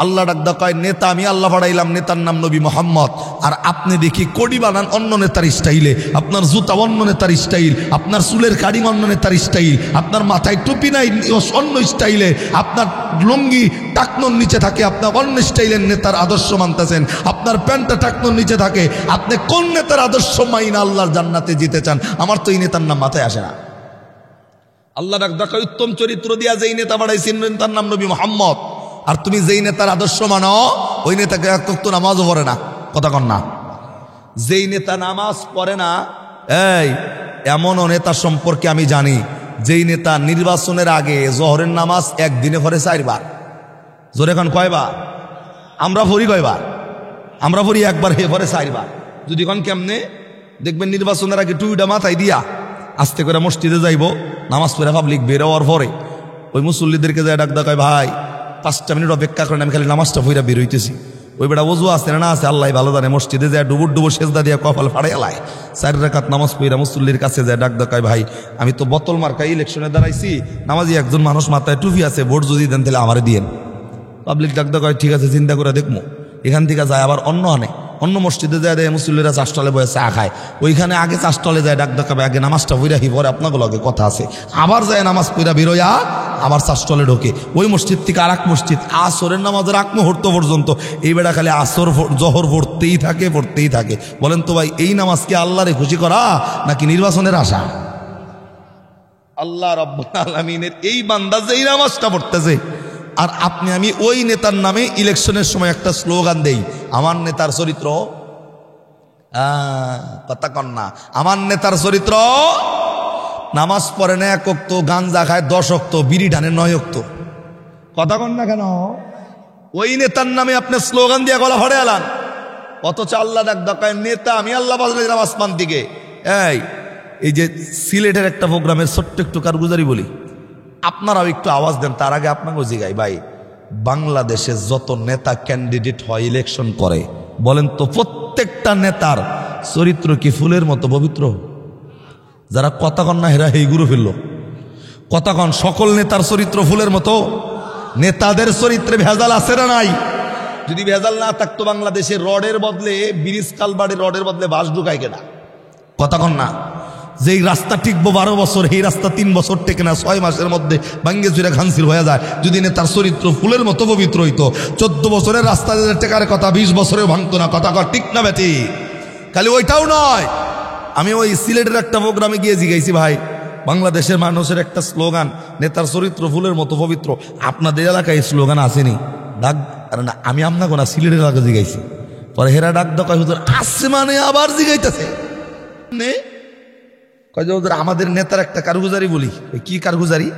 আল্লাহ ডাক কয় নেতা আমি আল্লাহ বাড়াইলাম, নেতার নাম নবী মোহাম্মদ। আর আপনি দেখি কোডি বানান অন্য নেতার স্টাইলে, আপনার জুতা অন্য নেতার স্টাইল, আপনার চুলের কাটিং অন্য নেতার স্টাইল, আপনার মাথায় টুপি নাই অন্য স্টাইলে, আপনার লুঙ্গি টাকনোর নিচে থাকে, আপনার অন্য স্টাইলের নেতার আদর্শ মানতেছেন, আপনার প্যান্টটা টাকনোর নিচে থাকে। আপনি কোন নেতার আদর্শ মাইনা আল্লাহর জান্নাতে যেতে চান? আমার তো এই নেতার নাম মাথায় আসে না। আল্লাহ ডাক উত্তম চরিত্র দিয়া যেই নেতা বাড়াইছেন তার নাম নবী মোহাম্মদ। আর তুমি যেই নেতার আদর্শ মানো ওই নেতাকে তো নামাজও পড়ে না। কথা কন না? যেই নেতা নামাজ পড়ে না, এই এমনও নেতা সম্পর্কে আমি জানি যেই নেতা নির্বাচনের আগে জোহরের নামাজ একদিনে পড়ে 4 বার। জোরে এখন কয়বার? আমরা পড়ি কয়বার? আমরা পড়ি একবার, হে পড়ে 4 বার। যদি কোন কেমনে দেখবেন নির্বাচনের আগে টুইটা মাথায় দিয়া আস্তে করে মসজিদে যাইব, নামাজ পড়ে পাবলিক বের হওয়ার পরে ওই মুসল্লিদেরকে যায় ডাক দেখায়, ভাই 5টা মিনিট অপেক্ষা করেন, আমি খালি নামাজটা পড়া বের হইতেছি। ওই বেটা ওযু আছে না আছে আল্লাহ ভালো জানে, মসজিদে যায় ডুবুর ডুবুর সেজদা দিয়া কপাল ফাড়াই এলায় 4 রাকাত নামাজ পড়া মুসল্লির কাছে যায় ডাক দেখায়, ভাই আমি তো বোতল মার্কা ইলেকশনে দাঁড়াইছি, নামাজি একজন মানুষ মাথায় টুপি আছে, ভোট যদি দেন তাহলে আমারে দিয়েন। পাবলিক ডাক দেখায়, ঠিক আছে চিন্তা করে দেখবো। এখান থেকে যায় আবার অন্য মসজিদে যায় দেয় মুসল্লিরা চাষটলে বয়ে চা খায়, ওইখানে আগে চাষটলে যায় ডাক দেখাবে, আগে নামাজটা পড়া হি পরে আপনার লগে কথা আছে, আবার যায় নামাজ পড়া বেরোয়া আবার চাষটলে ঢোকে। ওই মসজিদ থেকে আর এক মসজিদ, আসরের নামাজের আগ মুহূর্ত পর্যন্ত এই বেটা খালি আসর জহর পড়তেই থাকে। বলেন তো ভাই, এই নামাজ কি আল্লাহরে খুশি করা নাকি নির্বাচনের আশা? আল্লাহ রাব্বুল আলামিনের এই বান্দা যেই নামাজটা পড়তেছে, আর আপনি আমি ওই নেতার নামে ইলেকশনের সময় একটা স্লোগান দেই, আমার নেতার চরিত্র, কথা কন না, আমার নেতার চরিত্র নামাজ পড়ে না 1 ওয়াক্ত, গাঞ্জা খায় 10 ওয়াক্ত, বিড়ি টানে 9 ওয়াক্ত। কথা কন না কেন? ওই নেতার নামে আপনি স্লোগান দিয়ে গলা ফাড়ে এলান, অথচ আল্লাহ ডাক দেখায় নেতা আমি আল্লাহ বাজলাম আসমান দিকে। এই যে সিলেটের একটা প্রোগ্রামের ছোট্ট একটু কারগুজারি বলি, আপনারাও একটু আওয়াজ দেন। তার আগে আপনাকেও জিগাই, ভাই বাংলাদেশে যত নেতা ক্যান্ডিডেট হয় ইলেকশন করে, বলেন তো প্রত্যেকটা নেতার চরিত্র কি ফুলের মতো পবিত্র? যারা কথা কন না হেরা এই গুরু ফেলল। কথা কন, সকল নেতার চরিত্র ফুলের মতো? নেতাদের চরিত্রে ভেজাল আছে না নাই? যদি ভেজাল না থাকতো বাংলাদেশে রডের বদলে ব্রিজ কালবাড়ে রডের বদলে বাস ঢুকায় কেনা? কথা কন না? যেই রাস্তা টিকবো 12 বছর, এই রাস্তা 3 বছর টেকে না, 6 মাসের মধ্যে ভাঙ্গে চুরে খানসির হয়ে যায়। যদি নেতার চরিত্র ফুলের মতো পবিত্র হইতো, 14 বছরের রাস্তা টেকার কথা 20 বছরেও ভাঙতো না। কথা কর ঠিক না বেটি? খালি ওইটাও নয়, আমি ওই সিলেটের একটা প্রোগ্রামে গিয়ে জিগাইছি, ভাই বাংলাদেশের মানুষের একটা স্লোগান নেতার চরিত্র ফুলের মতো পবিত্র, আপনাদের এলাকায় এই স্লোগান আসেনি? ডাক না, আমি আপনাকে না সিলেটের এলাকা জিগাইছি। পরে হেরা ডাক দা কয় হুজুর আসছে, মানে আবার জিগাইতেছে নে ওদের আমাদের নেতার একটা কারগুজারি বলি। কি কারগুজারি?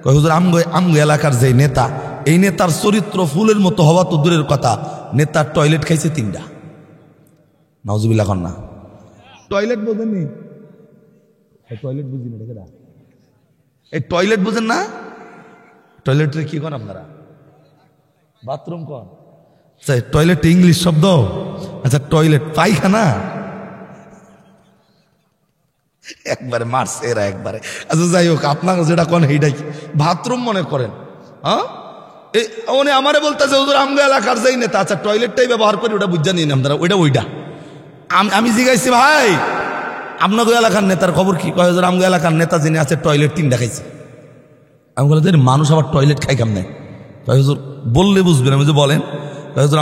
কয় হুজুর আমগো এলাকার যে নেতা, এই নেতার চরিত্র ফুলের মতো হওয়া তো দূরের কথা, নেতার টয়লেট খাইছে 3টা। নাউজুবিল্লাহ কন না? টয়লেট বোঝেননি? টয়লেট বুঝি না, দেখে এই টয়লেট বুঝেন না? টয়লেটে কি কন আপনারা? বাথরুম কন? আচ্ছা টয়লেট ইংলিশ শব্দ। আচ্ছা টয়লেট পায়খানা একবারে মারছে এরা একবারে। আচ্ছা যাই হোক, আপনার যেটা কোন এইটাই বাথরুম মনে করেন। হ্যাঁ উনি আমারে বলতেছে হুজুর আমগো এলাকার যাই নেতা, আচ্ছা টয়লেটটাই ব্যবহার করি, ওটা বুঝা নিন আপনারা, ওইটা আমি জিগাইছি ভাই আপনাদের এলাকার নেতার খবর কি? কয় হুজুর আমগো এলাকার নেতা যিনি আছে টয়লেট 3টা খাইছে। আমি বলে মানুষ আবার টয়লেট খাই কেমনে? কয় হুজুর বললে বুঝবেন। আমি যে বলেন।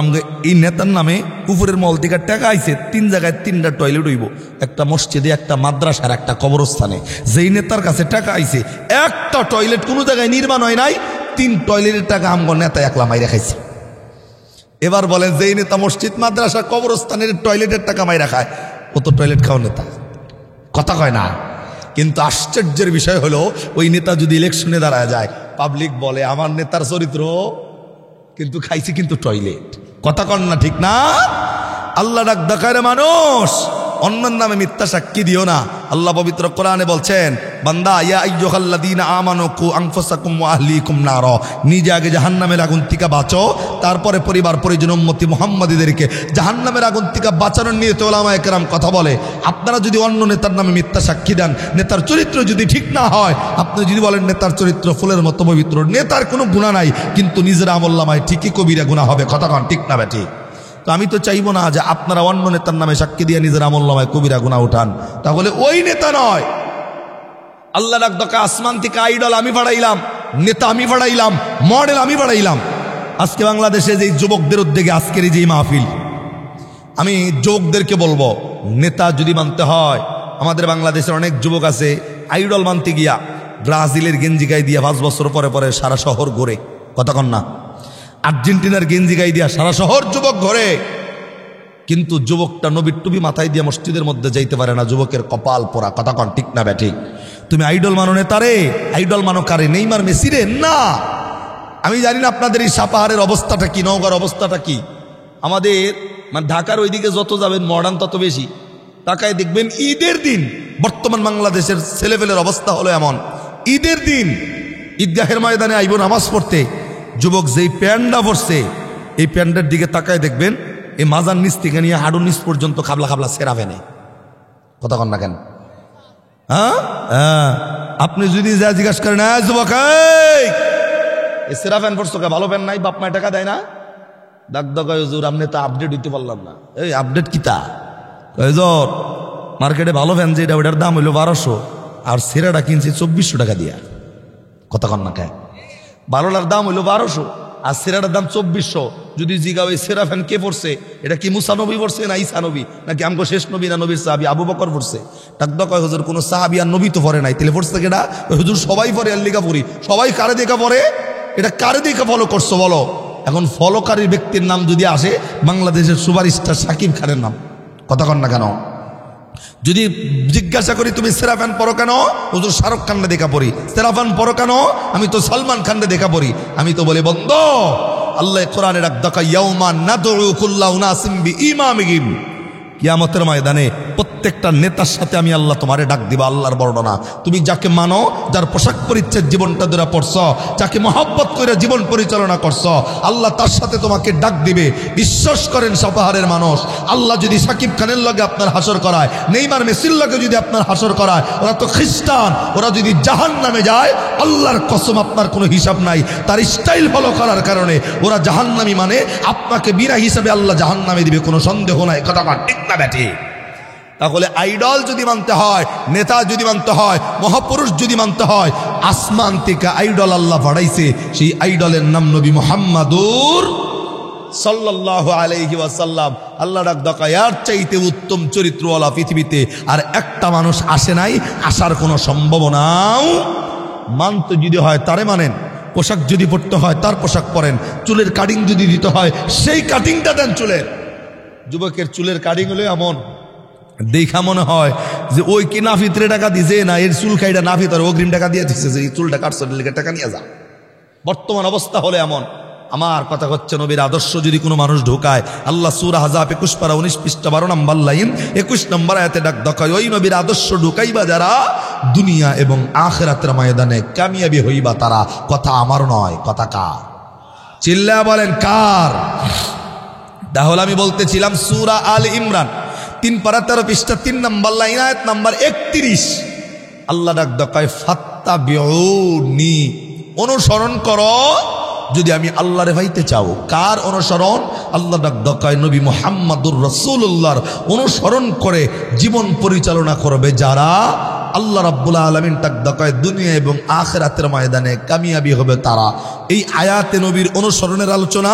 আমাকে এই নেতার নামে উপরের মল থেকে টাকা আইছে, 3 জায়গায় 3টা টয়লেট হইব, একটা মসজিদে, একটা মাদ্রাসার, একটা কবরস্থানে। যেই নেতার কাছে টাকা আইছে একটা টয়লেট কোনো জায়গায় নির্মাণ হয় নাই, 3 টয়লেটের টাকা আমগো নেতা একলা মাইরা খাইছে। এবার বলেন যেই নেতা মসজিদ, মাদ্রাসা, কবরস্থানের টয়লেটের টাকা মাইরা খায়, ও তো টয়লেট খাওয়া নেতা। কথা কয় না? কিন্তু আশ্চর্যের বিষয় হলো ওই নেতা যদি ইলেকশনে দাঁড়ায় যায়, পাবলিক বলে আমার নেতার চরিত্র, কিন্তু খাইছে কিন্তু টয়লেট। কথা কন না ঠিক না? আল্লাহ ডাক দেখায় রে মানুষ, অন্যের নামে মিথ্যা সাক্ষী দিও না। আল্লাহ পবিত্র কোরআনে বলছেন, বান্দা ইয়া আইয়ুহাল্লাযীনা আমানু কু আনফুসাকুম ওয়া আহলিকুম নার, নিজে আগে জাহান্নামের আগুন থেকে বাঁচো, তারপরে পরিবার পরিজন উম্মতি মুহাম্মাদীদেরকে জাহান্নামের আগুন থেকে বাঁচানোর নিয়ে উলামায়ে কেরাম কথা বলে। আপনারা যদি অন্য নেতার নামে মিথ্যা সাক্ষী দেন, নেতার চরিত্র যদি ঠিক না হয়, আপনি যদি বলেন নেতার চরিত্র ফুলের মতো পবিত্র, নেতার কোনো গুনাহ নাই, কিন্তু নিজের আমলনামায় ঠিকই কবিরা গুনাহ হবে। কথা কন ঠিক না বেঠিক? তো আমি তো চাইবো না যে আপনারা অন্য নেতার নামে সাক্ষী দিয়ে নিজের আমলনামায় কবিরা গুনাহ উঠান, তাহলে ওই নেতা নয়। আল্লাহ ডাক দকা আসমান থেকে আইডল আমি বাড়াইলাম, নেতা আমি বাড়াইলাম, মডেল আমি বাড়াইলাম। আজকে বাংলাদেশে যে যুবকদের উদ্যোগে আজকের এই যে মাহফিল, আমি যুবকদেরকে বলবো, নেতা যদি মানতে হয়, আমাদের বাংলাদেশের অনেক যুবক আছে আইডল মানতে গিয়া ব্রাজিলের গেঞ্জি গায়ে দিয়া 5 বছর পরে পরে সারা শহর ঘোরে। কথা কন না? আর্জেন্টিনার গেঞ্জি গায়ে দিয়া সারা শহর যুবক ঘোরে, কিন্তু যুবকটা নবীর টুপি মাথায় দিয়ে মসজিদের মধ্যে যাইতে পারে না। যুবকের কপাল পোড়া। কথা কন ঠিক না ব্যাঠিক? তুমি আইডল মানো নেতারে, আইডল মানো কারে? নেইমার মেসি রে না। আমি জানি না আপনাদের এই সাপাহারের অবস্থাটা কি, নওগাঁর অবস্থাটা কি। আমাদের মানে ঢাকার ওইদিকে যত যাবেন মডার্ন তত বেশি। তাকায় দেখবেন ঈদের দিন বর্তমান বাংলাদেশের ছেলেপেলের অবস্থা হলো এমন, ঈদের দিন ঈদগাহের ময়দানে আইব নামাজ পড়তে, যুবক যেই প্যান্ডা পড়ছে, এই প্যান্ডের দিকে তাকায় দেখবেন এই মাজার নিচ থেকে নিয়ে হাডুর নিচ পর্যন্ত খাবলা খাবলা সেরা ফেনে। কথা কন না কেন? হ্যাঁ, আপনি যদি যা জিজ্ঞাসা করেন, যুবক এই সেরা ফ্যান পড়ছো কে, ভালো ফ্যান নাই, বাপ মায় টাকা দেয় না? ডাক দগায় হুজুর আপনি তো আপডেট হইতে পারলাম না। এই আপডেট কিতা? কয়জোর মার্কেটে ভালো ফ্যান যেটা, ওটার দাম হইলো 1200, আর সেরাটা কিনছে 2400 টাকা দিয়া। কথা কন না কে? ভালোটার দাম হইলো 1200 আর সেরাটার দাম 2400। যদি জিগাও এই সেরা ফ্যান কে পড়ছে, এটা কি মুসা নবী পড়ছে না ঈসা নবী, নাকি আমগো শেষ নবী না নবীর সাহাবী আবু বকর পড়ছে? ডাক দগায় হুজুর কোন সাহাবী আর নবী তো পড়ে নাই, তাহলে পড়ছে কেডা? হুজুর সবাই পড়ে, আর লিগা পড়ি, সবাই কারে দেখা পড়ে? এটা কারে দেখা ফলো করছো বলো? এখন ফলোকারী ব্যক্তির নাম যদি আসে, বাংলাদেশের সুপারস্টার শাকিব খানের নাম। কথা কন না কেন? যদি জিজ্ঞাসা করি তুমি সেরা ফ্যান পড়ো কেন, হুজুর শাহরুখ খানকে দেখা পড়ি। সেরা ফ্যান পড়ো কেন, আমি তো সালমান খানকে দেখা পড়ি। আমি তো বলি বন্ধ, আল্লাহ কোরআনে ডাক দকা ইয়াউমা নাদউ কুল্লা উনাসিম বিইমামিহিম, কিয়ামতের ময়দানে প্রত্যেকটা নেতার সাথে আমি আল্লাহ তোমারে ডাক দিব। আল্লাহর বর্ণনা, তুমি যাকে মানো, যার পোশাক পরিচ্ছেদ জীবনটা ধরে পড়ছ, যাকে মহব্বত করে জীবন পরিচালনা করছ, আল্লাহ তার সাথে তোমাকে ডাক দিবে। বিশ্বাস করেন সাপাহারের মানুষ, আল্লাহ যদি সাকিব খানের লগে আপনার হাসর করায়, নেইমার মেসির লগে যদি আপনার হাসর করায়, ওরা তো খ্রিস্টান, ওরা যদি জাহান্নামে যায়, আল্লাহর কসম আপনার কোনো হিসাব নাই। তার স্টাইল ফলো করার কারণে ওরা জাহান্নামী, মানে আপনাকে বিনা হিসাবে আল্লাহ জাহান্নামে দিবে, কোনো সন্দেহ নাই। কথা ঠিক না ব্যাটি? তাহলে আইডল যদি মানতে হয়, নেতা যদি মানতে হয়, মহাপুরুষ যদি মানতে হয়, আসমান থেকে আইডল আল্লাহ বাড়াইছে, সেই আইডলের নাম নবী মুহাম্মাদুর সাল্লাল্লাহু আলাইহি ওয়াসাল্লাম। আল্লাহ ডাক দকা এর চাইতে উত্তম চরিত্রওয়ালা পৃথিবীতে আর একটা মানুষ আসে নাই, আসার কোনো সম্ভাবনাও। মানতে যদি হয় তারে মানেন, পোশাক যদি পরতে হয় তার পোশাক পরেন, চুলের কাটিং যদি দিতে হয় সেই কাটিংটা দেন চুলের। যুবকের চুলের কাটিং হলে এমন দেখা মনে হয় যে ওই কি নাফিতরে টাকা দিছে, না এর চুল খাইটা নাফিত আর অগ্রিম টাকা দিয়ে দিচ্ছে যে এই চুলটা কাটছে টাকা নিয়ে যা। বর্তমান অবস্থা হলে এমন। আমার কথা হচ্ছে, নবীর আদর্শ যদি কোনো মানুষ ঢোকায়, আল্লাহ সূরা আহজাব 21 পারা 19 পৃষ্ঠা 12 নম্বর লাইন 21 নম্বর আয়াতে ডাক দেখায়, ওই নবীর আদর্শ ঢুকাইবা যারা, দুনিয়া এবং আখিরাতের ময়দানে কামিয়াবি হইবা তারা। কথা আমার নয়, কথা কার? চিল্লা বলেন কার? তাহলে আমি বলতেছিলাম সূরা আল ইমরান 3 পারা 13 পৃষ্ঠা 3 নম্বর লাইন আয়াত নম্বর 31, আল্লাহ ডাক দেখায় ফাত্তাবিউনি, অনুসরণ করো যদি আমি আল্লাহরে পাইতে চাও। কার অনুসরণ? আল্লাহ ডাক দেখায় নবী মুহাম্মদুর রাসূলুল্লাহর অনুসরণ করে জীবন পরিচালনা করবে যারা, আল্লাহ রাব্বুল আলামিন ডাক দেখায় দুনিয়া এবং আখিরাতের ময়দানে কামিয়াবি হবে তারা। এই আয়াতে নবীর অনুসরণের আলোচনা।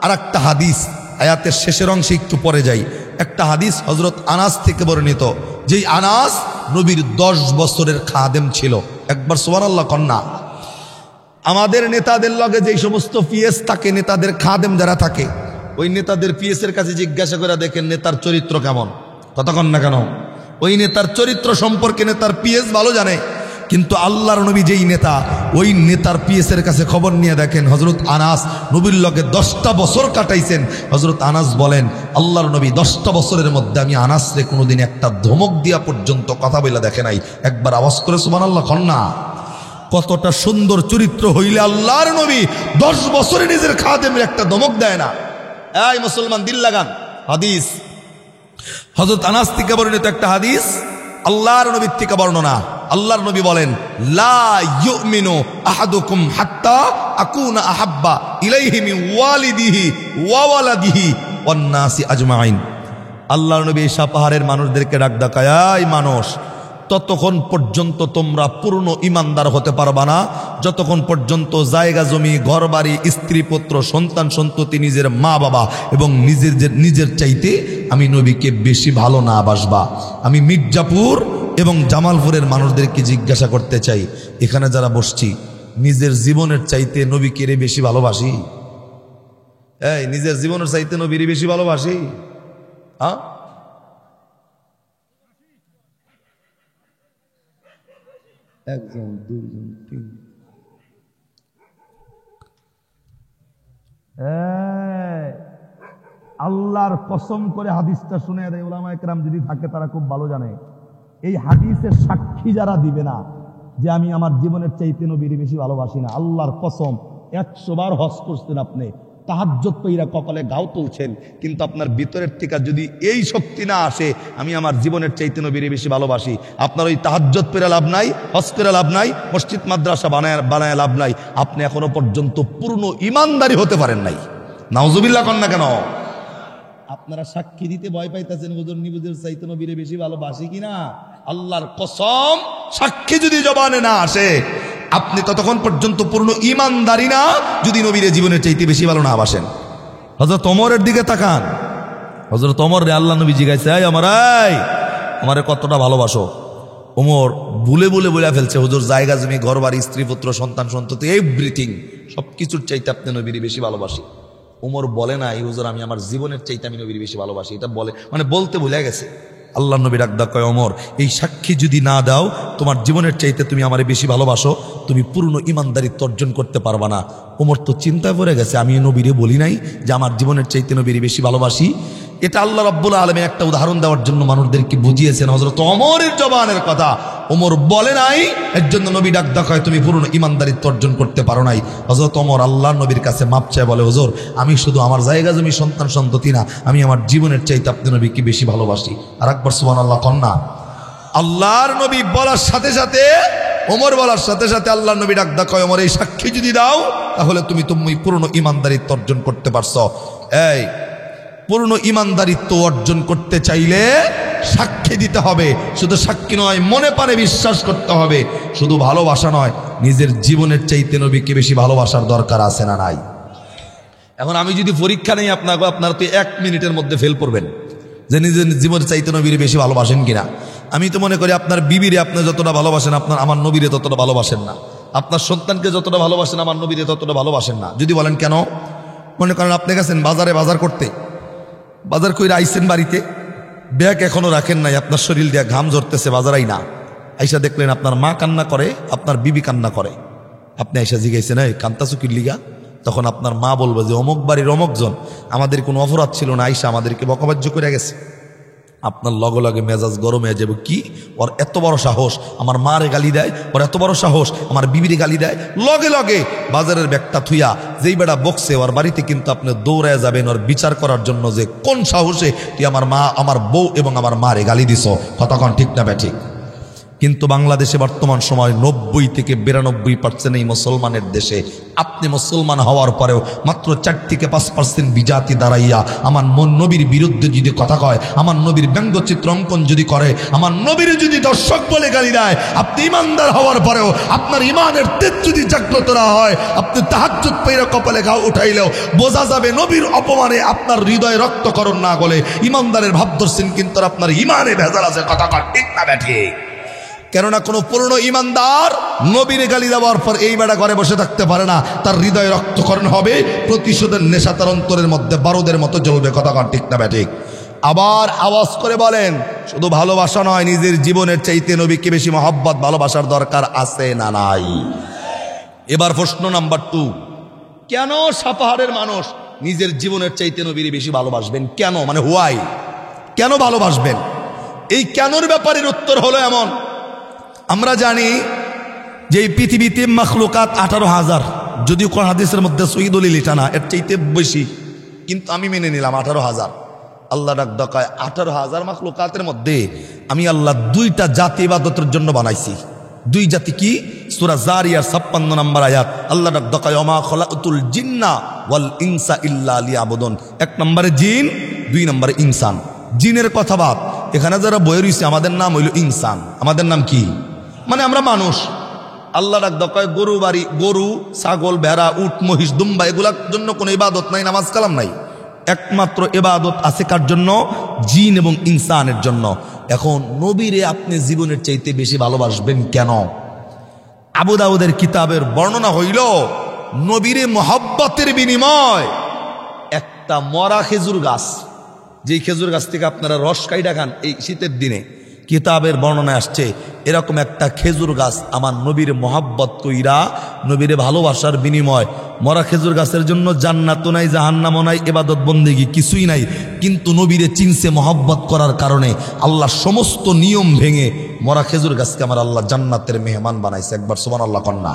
আর একটা হাদিস আয়াতের শেষের অংশে একটু পরে যাই। একটা হাদিস হযরত আনাস থেকে বর্ণিত, যেই আনাস নবীর 10 বছরের খাদেম ছিল। একবার সুবহানাল্লাহ কন্যা। আমাদের নেতাদের লগে যেই সমস্ত পিএস থাকে, নেতাদের খাদেম যারা থাকে, ওই নেতাদের পিএসের কাছে জিজ্ঞাসা করে দেখেন নেতার চরিত্র কেমন। কথা কন না কেন? ওই নেতার চরিত্র সম্পর্কে নেতার পিএস ভালো জানে। কিন্তু আল্লাহর নবী যেই নেতা, ওই নেতার পিএসের কাছে খবর নিয়ে দেখেন হযরত আনাস নবীর লগে 10টা বছর কাটাইছেন। হযরত আনাস বলেন, আল্লাহর নবী 10টা বছরের মধ্যে আমি আনাসরে কোনোদিন একটা ধমক দিয়া পর্যন্ত কথা বলে দেখে নাই। একবার আওয়াজ করে সুবহানাল্লাহ কন্যা। কতটা সুন্দর চরিত্র হইলে আল্লাহর নবী 10 বছরে নিজের খাদেমের একটা ধমক দেয় না। এই মুসলমান দিল লাগান, হাদিস হযরত আনাস থেকে বর্ণিত একটা হাদিস, আল্লাহর নবীর থেকে বর্ণনা। আল্লাহর নবী বলেন, লা ইউমিনু আহাদুকুম হাত্তা আকুনা আহাব্বা ইলাইহি মিন ওয়ালিদিহি ওয়া ওয়ালাদিহি ওয়ান নাসি আজমাইন। আল্লাহর নবী শাহ পাহাড়ের মানুষদেরকে ডাক ডাকায়, এই মানুষ, ততক্ষণ পর্যন্ত তোমরা পূর্ণ ইমানদার হতে পারবা না যতক্ষণ পর্যন্ত জায়গা জমি, ঘর বাড়ি, স্ত্রী পুত্র, সন্তান সন্ততি, নিজের মা বাবা এবং নিজের চাইতে আমি নবীকে বেশি ভালো না বাসবা। আমি মির্জাপুর এবং জামালপুরের মানুষদেরকে জিজ্ঞাসা করতে চাই, এখানে যারা বসছি, নিজের জীবনের চাইতে নবীকে বেশি ভালোবাসি? এই নিজের জীবনের চাইতে নবীর বেশি ভালোবাসি? হ্যাঁ, একজন, দুইজন, তিন। আল্লাহর কসম করে হাদিসটা শুনে দেয়, উলামায়ে কেরাম যদি থাকে তারা খুব ভালো জানে। এই হাদিসের সাক্ষী যারা দিবে না যে আমি আমার জীবনের চাইতে নবীর বেশি ভালোবাসি না, আল্লাহর কসম 100 বার হজ করছেন আপনি, তাহাজ্জুদ পইরা কপালে গাও তুলছেন, কিন্তু আপনার ভিতরের থেকে যদি এই শক্তি না আসে আমি আমার জীবনের চাইতে নবীর বেশি ভালোবাসি, আপনার ওই তাহাজ্জুদ পড়া লাভ নাই, হজ করে লাভ নাই, মসজিদ মাদ্রাসা বানায় লাভ নাই। আপনি এখনো পর্যন্ত পূর্ণ ইমানদারি হতে পারেন নাই। নাউজুবিল্লাহ কন না কেন? আপনারা সাক্ষী দিতে ভয় পাইতেছেন, হুজুর নিজের চাইতে নবীর বেশি ভালোবাসি কিনা? আল্লাহর কসম, সাক্ষী যদি জবানে না আসে আপনি ততক্ষণ পর্যন্ত পূর্ণ ইমানদারি না, যদি নবীর জীবনের চাইতে বেশি ভালো না বাসেন। হযরত ওমরের দিকে তাকান। হযরত ওমর রে আল্লাহ নবী জিজ্ঞাসা, এই ওমর, আমারে কতটা ভালোবাসো? ওমর ভুলে বলে ফেলছে, হুজুর জায়গা জমি, ঘর বাড়ি, স্ত্রী পুত্র, সন্তান সন্ততি, এভরিথিং, সবকিছুর চাইতে আপনি নবীর বেশি ভালোবাসি। ওমর বলে না, এই হুজুর আমি আমার জীবনের চাইতে আমি নবীর বেশি ভালোবাসি, এটা বলে বলতে ভুলে গেছে। আল্লাহ নবী ডাক কয়, ওমর, এই সাক্ষী যদি না দাও তোমার জীবনের চাইতে তুমি আমারে বেশি ভালোবাসো, তুমি পূর্ণ ইমানদারিত্ব অর্জন করতে পারবা না। ওমর তো চিন্তায় পড়ে গেছে, আমি নবীরে বলি নাই যে আমার জীবনের চাইতে নবীরে বেশি ভালোবাসি। এটা আল্লাহ রাব্বুল আলামিন একটা উদাহরণ দেওয়ার জন্য মানুষদেরকে বুঝিয়েছেন। হযরত ওমরের জবানের কথা, ওমর বলে নাই, এর জন্য নবী ডাক কয় তুমি পূর্ণ ইমানদারিত্ব অর্জন করতে পারো নাই। হযরত ওমর আল্লাহর নবীর কাছে মাপ চায়, বলে, হুজুর আমি শুধু আমার জায়গা জমি, সন্তান সন্ততি না, আমি আমার জীবনের চাইতে আপনি নবীকে বেশি ভালোবাসি। আর একবার সুবহানাল্লাহ কন্যা। আল্লাহর নবী বলার সাথে সাথে, ওমর বলার সাথে সাথে আল্লাহর নবী ডাক কয়, ওমর এই সাক্ষী যদি দাও তাহলে তুমি পূর্ণ ইমানদারিত্ব অর্জন করতে পারছো। এই পূর্ণ ইমানদারিত্ব অর্জন করতে চাইলে সাক্ষী দিতে হবে। শুধু সাক্ষী নয়, মনে পারে বিশ্বাস করতে হবে। শুধু ভালোবাসা নয়, নিজের জীবনের চাইতে নবীকে বেশি ভালোবাসার দরকার আছে না নাই? এখন আমি যদি পরীক্ষা নেই আপনারা তো 1 মিনিটের মধ্যে ফেল করবেন যে নিজের জীবনের চাইতে নবীর বেশি ভালোবাসেন কিনা। আমি তো মনে করি আপনার বিবিরে আপনি যতটা ভালোবাসেন আমার নবীরে ততটা ভালোবাসেন না। আপনার সন্তানকে যতটা ভালোবাসেন আমার নবীরে ততটা ভালোবাসেন না। যদি বলেন কেন? মনে করেন আপনি গেছেন বাজার করতে, বাজার কইরা আইসেন বাড়িতে, ব্যাগ এখনো রাখেন নাই, আপনার শরীর দিয়ে ঘাম ঝরতেছে, বাজারাই না। আইসা দেখলেন আপনার মা কান্না করে, আপনার বিবি কান্না করে। আপনি আইসা জিগাইছেন, এই কান্তা চুকির লিগা? তখন আপনার মা বলবে যে অমুক বাড়ির অমুকজন, আমাদের কোনো অপরাধ ছিল না, আইসা আমাদেরকে বকাবাজ্য করে গেছে। আপনার লগে লগে মেজাজ গরম হয়ে যাবে, কি ওর এত বড় সাহস আমার মারে গালি দেয়, ওর এত বড় সাহস আমার বিবিরে গালি দেয়। লগে লগে বাজারের ব্যাগটা থুইয়া যেই বেটা বকছে ওর বাড়িতে কিন্তু আপনি দৌড়ায় যাবেন ওর বিচার করার জন্য, যে কোন সাহসে তুই আমার বউ এবং আমার মারে গালি দিছ। কতক্ষণ ঠিক না ব্যাঠিক? কিন্তু বাংলাদেশে বর্তমান সময় 90 থেকে 92% এই মুসলমানের দেশে। আপনি মুসলমান হওয়ার পরেও মাত্র 4 থেকে 5% বিজাতি দাঁড়াইয়া আমার নবীর বিরুদ্ধে যদি কথা কয়, আমার নবীর ব্যঙ্গচিত্র অঙ্কন যদি করে, আমার নবীর যদি দর্শক বলে গালি দেয়, আপনি ইমানদার হওয়ার পরেও আপনার ইমানের তেজ যদি জাগ্রত না হয়, আপনি তাহাজ্জুদ পড়ে কপালে ঘাও উঠাইলেও বোঝা যাবে নবীর অপমানে আপনার হৃদয়ে রক্তকরণ না গলে ইমানদারের ভাব ধরছেন, কিন্তু আপনার ইমানে ভেজাল আছে। কথা ঠিক না ব্যাঠিক? কেননা কোনো পূর্ণ ইমানদার নবীর গালি দেওয়ার পর এই বেড়া ঘরে বসে থাকতে পারে না, তার হৃদয়ে রক্তকরণ হবে, প্রতিশোধের নেশা তার অন্তরের মধ্যে বারুদের মতো জ্বলবে। কথা ঠিক না ব্যাঠিক? আবার আওয়াজ করে বলেন, শুধু ভালোবাসা নয়, নিজের জীবনের চাইতে নবীকে বেশি মহব্বত ভালোবাসার দরকার আছে না নাই? এবার প্রশ্ন নাম্বার 2, কেন সাপাহারের মানুষ নিজের জীবনের চাইতে নবীর বেশি ভালোবাসবেন? কেন, মানে হোয়াই, কেন ভালোবাসবেন? এই কেনর ব্যাপারের উত্তর হলো এমন, আমরা জানি যে এই পৃথিবীতে মাখলুকাত 18,000, যদিও কোরআন হাদিসের মধ্যে সহিহ দলিল এটা না, এর চাইতে বেশি, কিন্তু আমি মেনে নিলাম 18,000। আল্লাহ ডাক ডাকায় 18,000 মাখলুকাতের মধ্যে আমি আল্লাহ 2টা জাতি ইবাদতের জন্য বানাইছি। 2 জাতি কি? সূরা জারিয়ার 56 নম্বর আয়াত, আল্লাহ ডাক ডাকায় ওমা খলাকুতুল জিন্না ওয়াল ইনসা ইল্লা লিয়াবুদুন। 1 নম্বরে জিন, 2 নম্বরে ইনসান। জিনের কথা বাদ, এখানে যারা বয়ে রয়েছে আমাদের নাম হইল ইনসান। আমাদের নাম কি? মানে আমরা মানুষ। আল্লাহ ডাক ডাকায় গরু বাড়ি, গরু, ছাগল, ভেড়া, উট, মহিষ, দুম্বা, এগুলার জন্য কোনো ইবাদত নাই, নামাজ কালাম নাই। একমাত্র ইবাদত আছে কার জন্য? জিন এবং ইনসানের জন্য। এখন নবীরে আপনি জীবনের চাইতে বেশি ভালোবাসবেন কেন? আবু দাউদের কিতাবের বর্ণনা হইল, নবীরে মহব্বতের বিনিময় একটা মরা খেজুর গাছ, যেই খেজুর গাছ থেকে আপনারা রস কাইডা খান এই শীতের দিনে, কিতাবের বর্ণনায় আসছে এরকম একটা খেজুর গাছ আমার নবীর মহব্বত কইরা, নবীরে ভালোবাসার বিনিময়, মরা খেজুর গাছের জন্য জান্নাতও নাই, জাহান্নামও নাই, ইবাদত বন্দেগী কিছুই নাই, কিন্তু নবীরে চিনছে মহব্বত করার কারণে আল্লাহ সমস্ত নিয়ম ভেঙে মরা খেজুর গাছকে আমার আল্লাহ জান্নাতের মেহমান বানাইছে। একবার সুবহানাল্লাহ কন্যা।